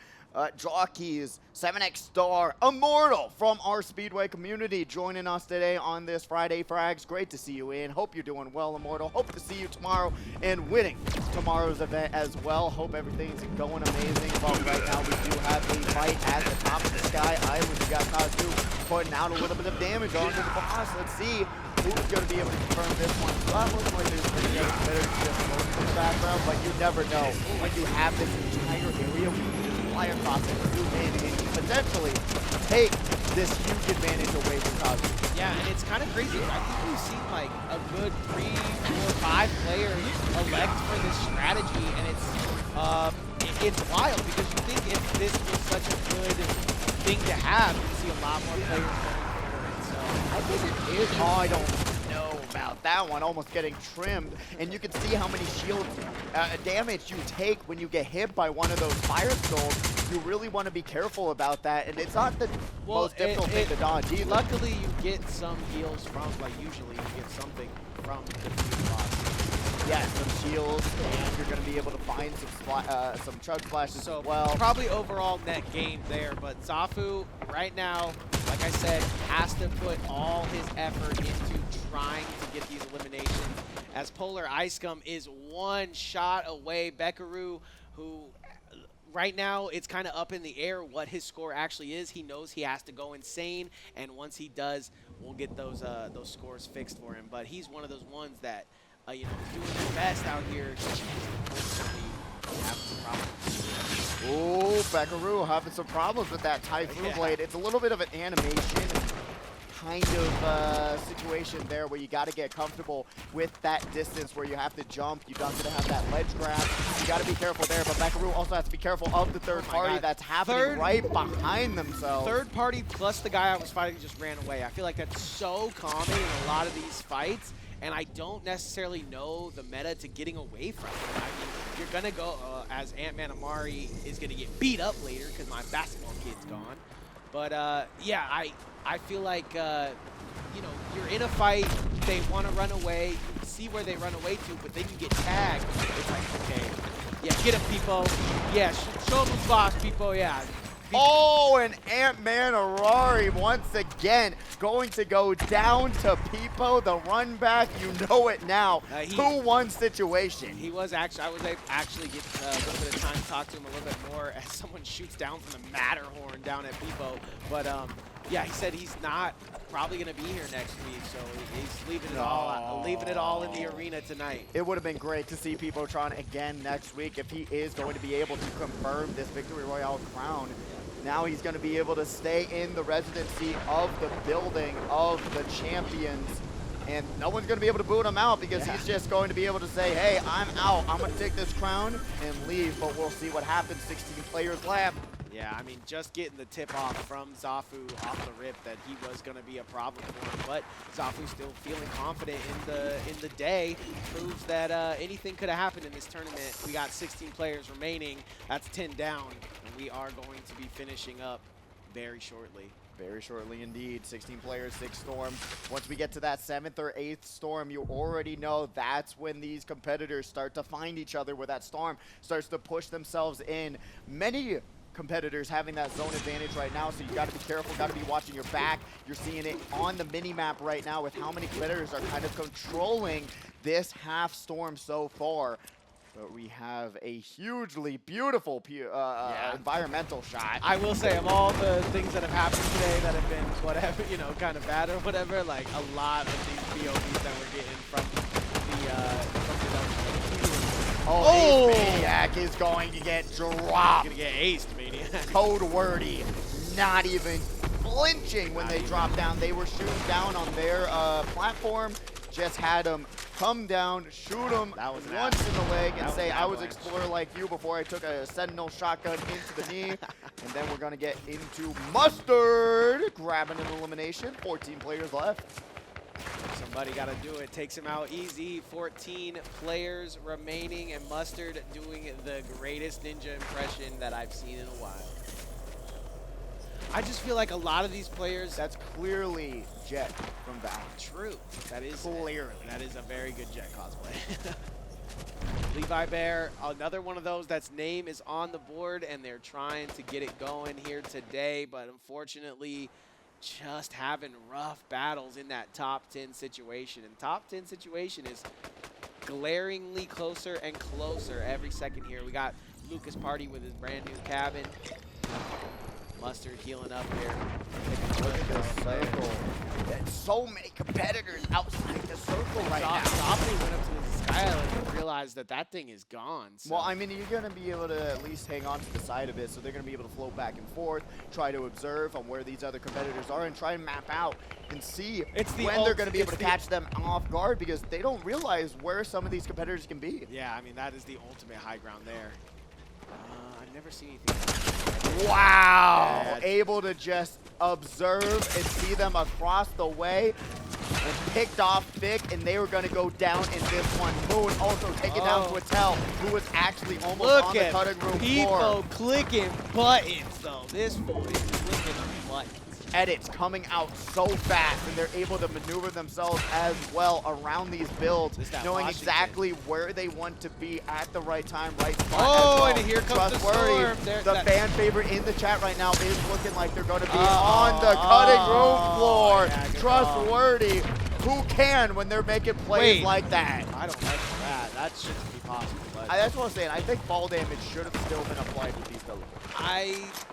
Jockey's 7X Star Immortal from our Speedway community joining us today on this Friday. Frags, great to see you in. Hope you're doing well, Immortal. Hope to see you tomorrow and winning tomorrow's event as well. Hope everything's going amazing. But right now we do have a fight at the top of the Sky Island. We got Kazu putting out a little bit of damage onto the boss. Let's see who's going to be able to confirm this one. That looks like there's pretty good competitors just floating in the background, but you never know when you have this entire area where you can just fly across and zoom in and potentially take this huge advantage away from Cosmo. Yeah, and it's kind of crazy. I think we've seen like a good 3, 4, 5 players elect for this strategy, and it's wild because you think if this was such a good thing to have, you'd see a lot more players going for it. So I think it is. Oh, I don't know about that one. Almost getting trimmed, and you can see how many shield damage you take when you get hit by one of those fire skulls. You really want to be careful about that, and it's not the most difficult thing to dodge either. Luckily, you get some heals from, like usually you get something from the field boss. Yeah, some shields, and you're going to be able to find some chug splashes So as well. Probably overall net gain there, but Zafu right now, like I said, has to put all his effort into trying to get these eliminations, as Polar Ice Scum is one shot away. Bekaru, who right now it's kind of up in the air what his score actually is. He knows he has to go insane, and once he does, we'll get those scores fixed for him. But he's one of those ones that you know, doing his best out here. Having some problems. Oh, Bekaru having some problems with that Typhoon Blade. It's a little bit of an animation kind of situation there where you got to get comfortable with that distance where you have to jump. You're not going to have that ledge grab. You got to be careful there, but Bekaru also has to be careful of the third party that's happening right behind themselves. Third party plus the guy I was fighting just ran away. I feel like that's so common in a lot of these fights, and I don't necessarily know the meta to getting away from it. I mean, you're going to go, as Ant-Man Amari is going to get beat up later because my basketball kid's gone. But, yeah, I feel like, you know, you're in a fight, they want to run away, you can see where they run away to, but then you get tagged. It's like, okay, yeah, get him, people. Yeah, show them who's boss, people, yeah. Oh, and Ant-Man Arari once again going to go down to Peepo, the run back. You know it now. 2-1 situation. He was actually, I was actually get a little bit of time to talk to him a little bit more as someone shoots down from the Matterhorn down at Peepo. But yeah, he said he's not probably going to be here next week, so he's leaving it all in the arena tonight. It would have been great to see Peepotron again next week if he is going to be able to confirm this Victory Royale crown. Now he's going to be able to stay in the residency of the building of the champions, and no one's going to be able to boot him out because he's just going to be able to say, hey, I'm out. I'm going to take this crown and leave, but we'll see what happens. 16 players left. Yeah, I mean, just getting the tip off from Zafu off the rip that he was going to be a problem for him, but Zafu still feeling confident in the day proves that anything could have happened in this tournament. We got 16 players remaining. That's 10 down, and we are going to be finishing up very shortly. Very shortly indeed. 16 players, 6 storms. Once we get to that 7th or 8th storm, you already know that's when these competitors start to find each other, where that storm starts to push themselves in. Many competitors having that zone advantage right now, so you got to be careful, got to be watching your back. You're seeing it on the mini-map right now with how many competitors are kind of controlling this half storm so far. But we have a hugely beautiful environmental shot. I will say, of all the things that have happened today that have been whatever, you know, kind of bad or whatever, like a lot of these POVs that we're getting from Oh, Maniac is going to get dropped. Gonna get aced, Maniac. Code wordy, not even flinching when they dropped down. They were shooting down on their platform. Just had them come down, shoot them once in the leg, and say, I was explorer like you before I took a Sentinel shotgun into the knee. And then we're going to get into Mustard, grabbing an elimination. 14 players left. Somebody got to do it. Takes him out easy. 14 players remaining, and Mustard doing the greatest ninja impression that I've seen in a while. I just feel like a lot of these players... That's clearly Jet from Valve. True. That is clearly. That is a very good Jet cosplay. Levi Bear, another one of those that's name is on the board, and they're trying to get it going here today, but unfortunately just having rough battles in that top 10 situation. And top 10 situation is glaringly closer and closer every second here. We got Lucas Party with his brand new cabin. Mustard healing up here. Look at this circle. There's so many competitors outside the circle right now. Zoffy went up to the Sky Island and realized that that thing is gone. So. Well, I mean, you're going to be able to at least hang on to the side of it, so they're going to be able to float back and forth, try to observe on where these other competitors are, and try and map out and see when they're going to be able to catch them off guard, because they don't realize where some of these competitors can be. Yeah, I mean, that is the ultimate high ground there. I've never seen anything. Wow! Yeah. Able to just observe and see them across the way. And picked off Vic, and they were going to go down in this one. Moon also taking down Twitel, who was actually almost on the cutting room floor. People clicking buttons, though. This fool is clicking buttons. Edits coming out so fast, and they're able to maneuver themselves as well around these builds, knowing exactly where they want to be at the right time, right spot. Oh, as well. and here comes the storm. The fan favorite in the chat right now is looking like they're going to be on the cutting room floor. Yeah, Trustworthy. Who can when they're making plays like that? I don't like that. That shouldn't be possible. But That's what I'm saying. I think fall damage should have still been applied with these teleports.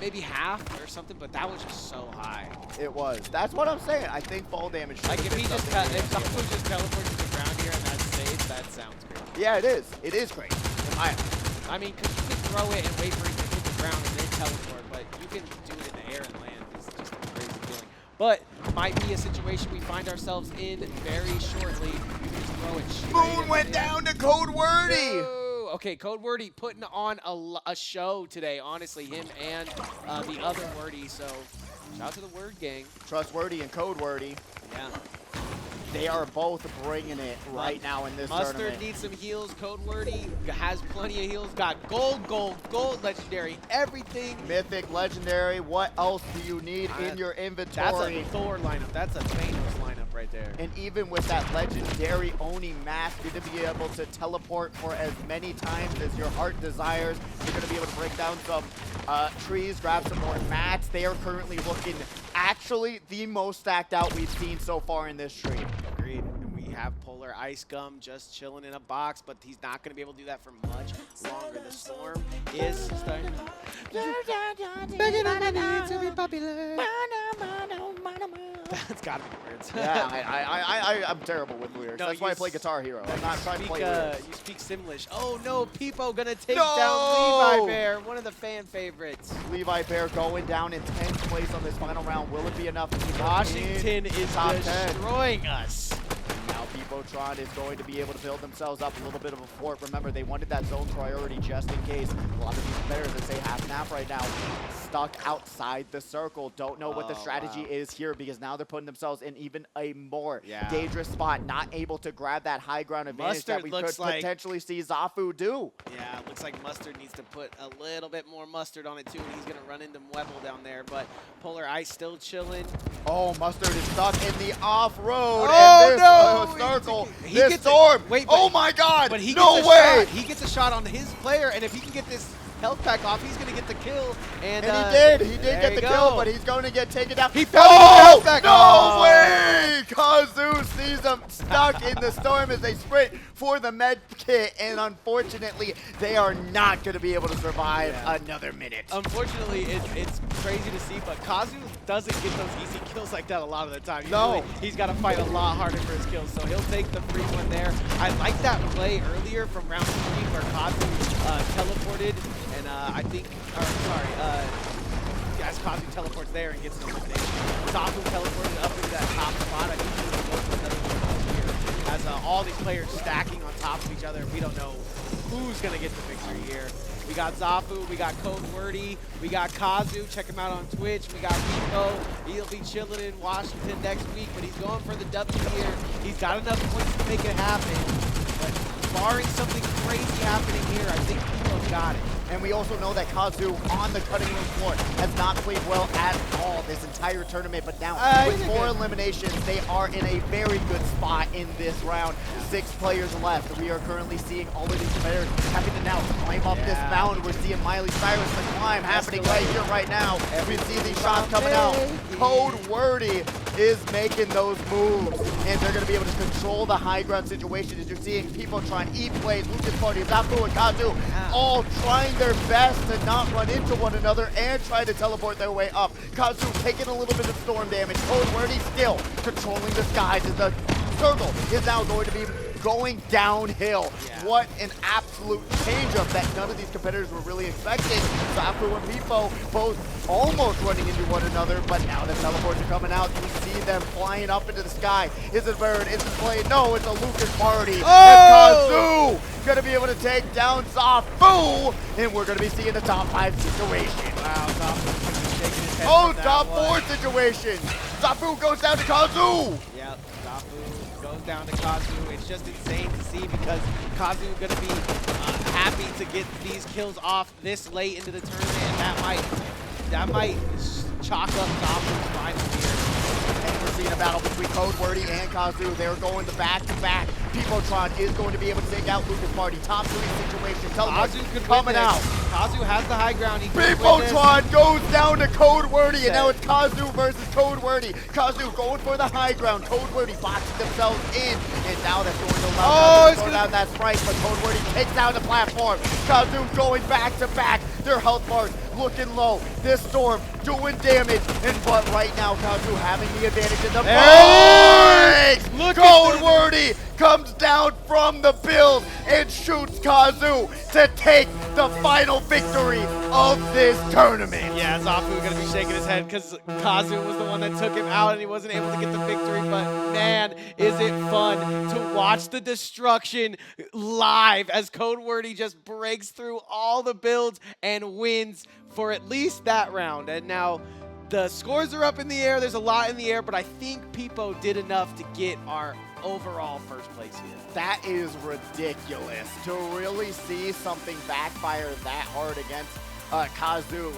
Maybe half or something, but that was just so high. It was. That's what I'm saying. I think fall damage should Like if he just if just teleports to the ground here and that's safe, that sounds great. Yeah, it is. It is great. I mean, because you can throw it and wait for it to hit the ground and then teleport, but you can do it in the air and land. It's just a crazy feeling. But might be a situation we find ourselves in very shortly. You can just throw it straight. Moon went down to Code Wordy. No. Okay, Code Wordy putting on a show today. Honestly, him and the other Wordy. So shout out to the Word Gang. Trustworthy and Code Wordy. Yeah. They are both bringing it right now in this Mustard tournament. needs some heals. Code Wordy has plenty of heals. Got gold, legendary, everything. Mythic, legendary. What else do you need in your inventory? That's a Thor lineup. That's a Thanos lineup right there. And even with that legendary Oni mask, you're going to be able to teleport for as many times as your heart desires. You're going to be able to break down some trees, grab some more mats. They are currently looking actually the most stacked out we've seen so far in this stream. Agreed. And we have Polar Ice Gum just chilling in a box, but he's not going to be able to do that for much longer. The storm is starting. Begging on my knees to be popular. That's got to be words. Yeah, I'm terrible with lyrics. No, that's why I play Guitar Hero. I'm not trying to play lyrics. You speak Simlish. Oh no, Peepo gonna take down Levi Bear, one of the fan favorites. Levi Bear going down in 10th place on this final round. Will it be enough to keep Washington is top destroying us. Now Peepotron is going to be able to build themselves up a little bit of a fort. Remember, they wanted that zone priority just in case. A lot of these competitors that say half nap right now, stuck outside the circle. Don't know what the strategy is here, because now they're putting themselves in even a more dangerous spot. Not able to grab that high ground advantage that we could potentially see Zafu do. Yeah, it looks like Mustard needs to put a little bit more mustard on it too, and he's going to run into Webble down there. But Polar Ice still chilling. Oh, Mustard is stuck in the off-road. Oh, and this, no! Circle. He This gets storm. Wait, oh, my God. But he no gets a way. Shot. He gets a shot on his player, and if he can get this health pack off, he's going to get the kill. And he did. He did get the kill, but he's going to get taken down. He found the health pack. No way! Kazu sees him stuck in the storm as they sprint for the med kit, and unfortunately, they are not going to be able to survive another minute. Unfortunately, it's crazy to see, but Kazu doesn't get those easy kills like that a lot of the time. No. He's got to fight a lot harder for his kills, so he'll take the free one there. I like that play earlier from round 3 where Kazu teleported, and I think, as Kazu teleports there and gets an elimination. Zafu teleported up into that top spot. I think he was going for another one here. As all these players stacking on top of each other, we don't know who's going to get the victory here. We got Zafu, we got Code Wordy, we got Kazu, check him out on Twitch, we got Rico, he'll be chilling in Washington next week, but he's going for the W here. He's got enough points to make it happen, but barring something crazy happening here, I think Rico's got it. And we also know that Kazu on the cutting room floor has not played well at all this entire tournament, but now with 4 eliminations, they are in a very good spot in this round. 6 players left. We are currently seeing all of these competitors having to now climb up this mountain. We're seeing Miley Cyrus the climb happening right here, right now. We see these shots coming out. Code Wordy is making those moves, and they're going to be able to control the high ground situation as you're seeing people trying to eat plays. Lucas Party, Zafu, and Kazu all trying their best to not run into one another and try to teleport their way up. Kazu taking a little bit of storm damage. Code Wordy still controlling the skies as the circle is now going to be going downhill. Yeah. What an absolute change-up that none of these competitors were really expecting. Zafu and Pipo both almost running into one another, but now the teleports are coming out. We see them flying up into the sky. Is it Bird? Is it Blade? No, it's a Lucas Party. Oh! And Kazu gonna be able to take down Zafu, and we're gonna be seeing the top 5 situation. Wow, Zafu shaking his head. Oh, top 4 situation. Zafu goes down to Kazu. Yep, Zafu goes down to Kazu. It's just insane to see because Kazu going to be happy to get these kills off this late into the tournament. That might chalk up Zafu's final here. And we're seeing a battle between Code Wordy and Kazu. They're going to back-to-back. Pipotron is going to be able to take out Lucas Party. Top 3 situation. Kazu could coming out. Kazu has the high ground. Pipotron goes down to Code Wordy, and now it's Kazu versus Code Wordy. Kazu going for the high ground. Code Wordy boxing themselves in, and now that's going to allow them to go down that Sprite, but Code Wordy takes down the platform. Kazu going back-to-back. Their health bars looking low. This storm doing damage, but right now Kazu having the advantage in the fight. Code Wordy comes down from the build and shoots Kazu to take the final victory of this tournament. Yeah, Zafu going to be shaking his head because Kazu was the one that took him out and he wasn't able to get the victory, but man, is it fun to watch the destruction live as Code Wordy just breaks through all the builds and wins for at least that round. And now the scores are up in the air. There's a lot in the air, but I think Pipo did enough to get our overall first place here. That is ridiculous to really see something backfire that hard against Kazu.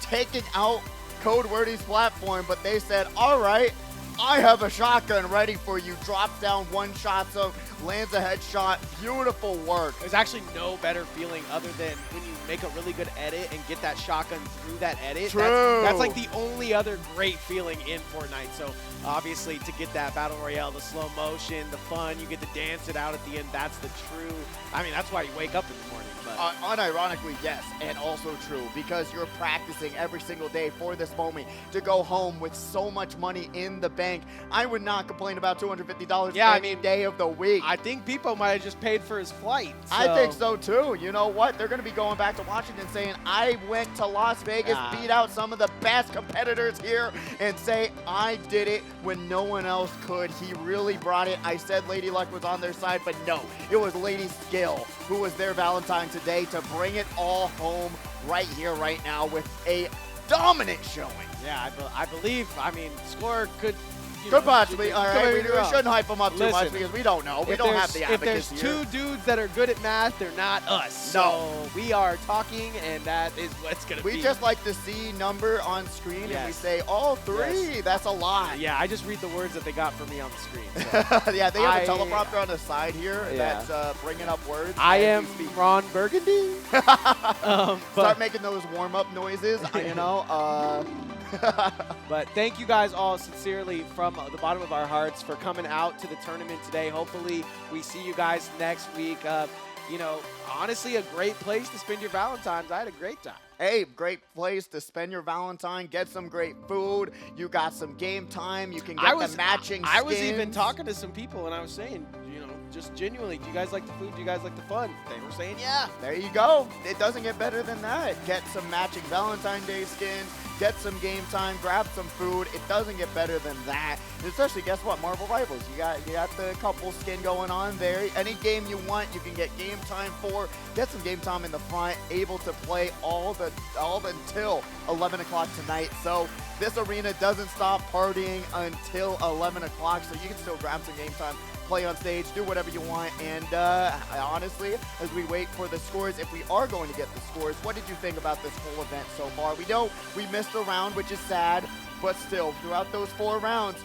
Taking out Code Wordy's platform, but they said, all right, I have a shotgun ready for you. Drops down one shot, so lands a headshot. Beautiful work. There's actually no better feeling other than when you make a really good edit and get that shotgun through that edit. True. That's like the only other great feeling in Fortnite. So obviously to get that Battle Royale, the slow motion, the fun, you get to dance it out at the end. That's the true, I mean, that's why you wake up in the morning. But unironically, yes, and also true, because you're practicing every single day for this moment to go home with so much money in the bank. I would not complain about $250 any day of the week. I think Pipo might have just paid for his flight. So. I think so too. You know what? They're going to be going back to Washington saying, I went to Las Vegas, beat out some of the best competitors here, and say, I did it when no one else could. He really brought it. I said Lady Luck was on their side, but no, it was Lady Skill who was their Valentine today to bring it all home right here, right now with a dominant showing. Yeah, I believe, I mean, score could... Could possibly. All right, we shouldn't hype them up too much because we don't know. We don't have the advocates here. If there's 2 dudes that are good at math, they're not us. No. So we are talking, and that is what's going to be. We just like to see number on screen, and we say, all 3. Yes. That's a lot. Yeah, I just read the words that they got for me on the screen. So. Yeah, they have a teleprompter on the side here that's bringing up words. I am Ron Burgundy. Start making those warm-up noises, you know. But thank you guys all sincerely from the bottom of our hearts for coming out to the tournament today. Hopefully we see you guys next week. You know, honestly, a great place to spend your Valentine's. I had a great time. Hey, great place to spend your Valentine. Get some great food. You got some game time. You can get the matching skins. I was even talking to some people and I was saying, you know, just genuinely, do you guys like the food? Do you guys like the fun? They were saying, yeah. There you go. It doesn't get better than that. Get some matching Valentine Day skins. Get some game time, grab some food. It doesn't get better than that. And especially, guess what? Marvel Rivals. You got the couple skin going on there. Any game you want, you can get game time for. Get some game time in the front. Able to play all until 11 o'clock tonight. So this arena doesn't stop partying until 11 o'clock. So you can still grab some game time, play on stage, do whatever you want. And honestly, as we wait for the scores, if we are going to get the scores, what did you think about this whole event so far? We know we missed a round, which is sad, but still, throughout those 4 rounds,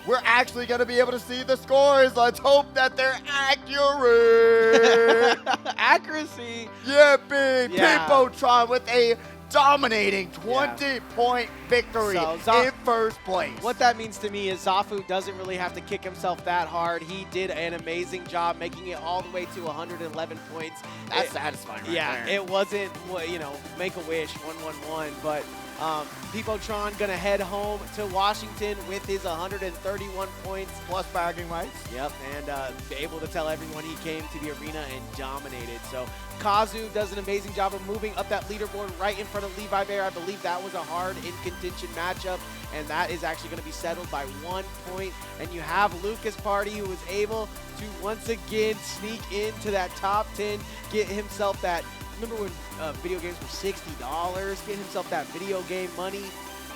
we're actually going to be able to see the scores. Let's hope that they're accurate. Accuracy. Yeah, big. Yeah. Pipotron with a dominating 20-point victory So, in first place. What that means to me is Zafu doesn't really have to kick himself that hard. He did an amazing job making it all the way to 111 points. That's satisfying right there. It wasn't, you know, make-a-wish, 1-1-1, but Pipotron gonna head home to Washington with his 131 points. Plus bragging rights. Yep, and able to tell everyone he came to the arena and dominated. So Kazu does an amazing job of moving up that leaderboard right in front of Levi Bear. I believe that was a hard in-contention matchup, and that is actually going to be settled by 1 point. And you have Lucas Party, who was able to once again sneak into that top 10, get himself that. Remember when video games were $60? Get himself that video game money.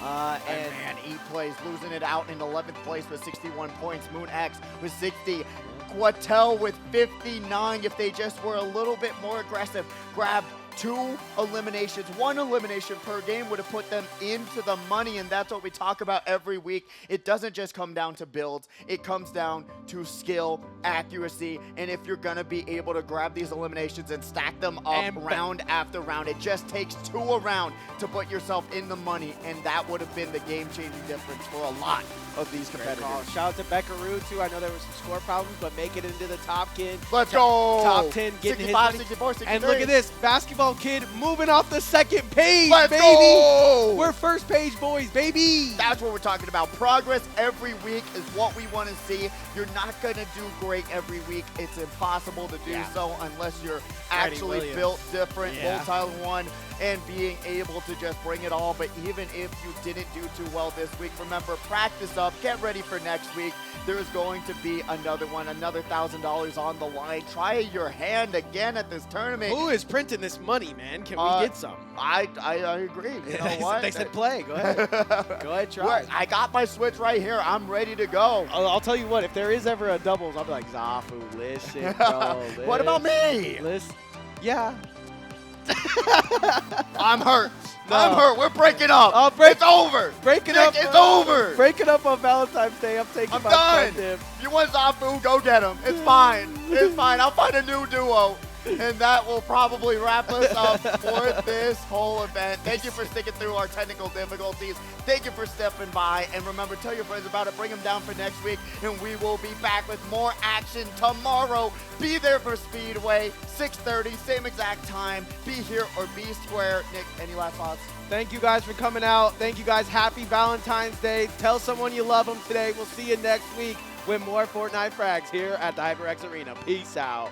And man, E-Plays losing it out in 11th place with 61 points. Moon X with 60. Quatel with 59. If they just were a little bit more aggressive, grabbed 2 eliminations, 1 elimination per game would have put them into the money, and that's what we talk about every week. It doesn't just come down to builds, it comes down to skill, accuracy, and if you're gonna be able to grab these eliminations and stack them up round after round, it just takes 2 a round to put yourself in the money, and that would have been the game-changing difference for a lot of these competitors. Shout out to Beckaroo too. I know there was some score problems, but make it into the top 10. Let's go! Top 10, getting 65, his 64, 63. And look at this, Basketball Kid moving off the second page, Let's baby! Go! We're first page boys, baby! That's what we're talking about. Progress every week is what we want to see. You're not going to do great every week. It's impossible to do so unless you're actually built different, multi-1, and being able to just bring it all. But even if you didn't do too well this week, remember, practice up, get ready for next week. There is going to be another one, another $1,000 on the line. Try your hand again at this tournament. Who is printing this money, man? Can we get some? I agree. You know what? They said play. Go ahead. Go ahead, try. I got my Switch right here. I'm ready to go. I'll tell you what, if there is ever a doubles, I'll be like, Zafu, listen, bro. What about me? Listen. Yeah. I'm hurt. No. I'm hurt. We're breaking up. It's over. Breaking up. It's over. Breaking up on Valentine's Day. I'm taking my done. friend. If you want Zafu, go get him. It's fine. It's fine. I'll find a new duo. And that will probably wrap us up for this whole event. Thank you for sticking through our technical difficulties. Thank you for stepping by. And remember, tell your friends about it. Bring them down for next week. And we will be back with more action tomorrow. Be there for Speedway, 6:30, same exact time. Be here or be square. Nick, any last thoughts? Thank you guys for coming out. Thank you guys. Happy Valentine's Day. Tell someone you love them today. We'll see you next week with more Fortnite Frags here at the HyperX Arena. Peace out.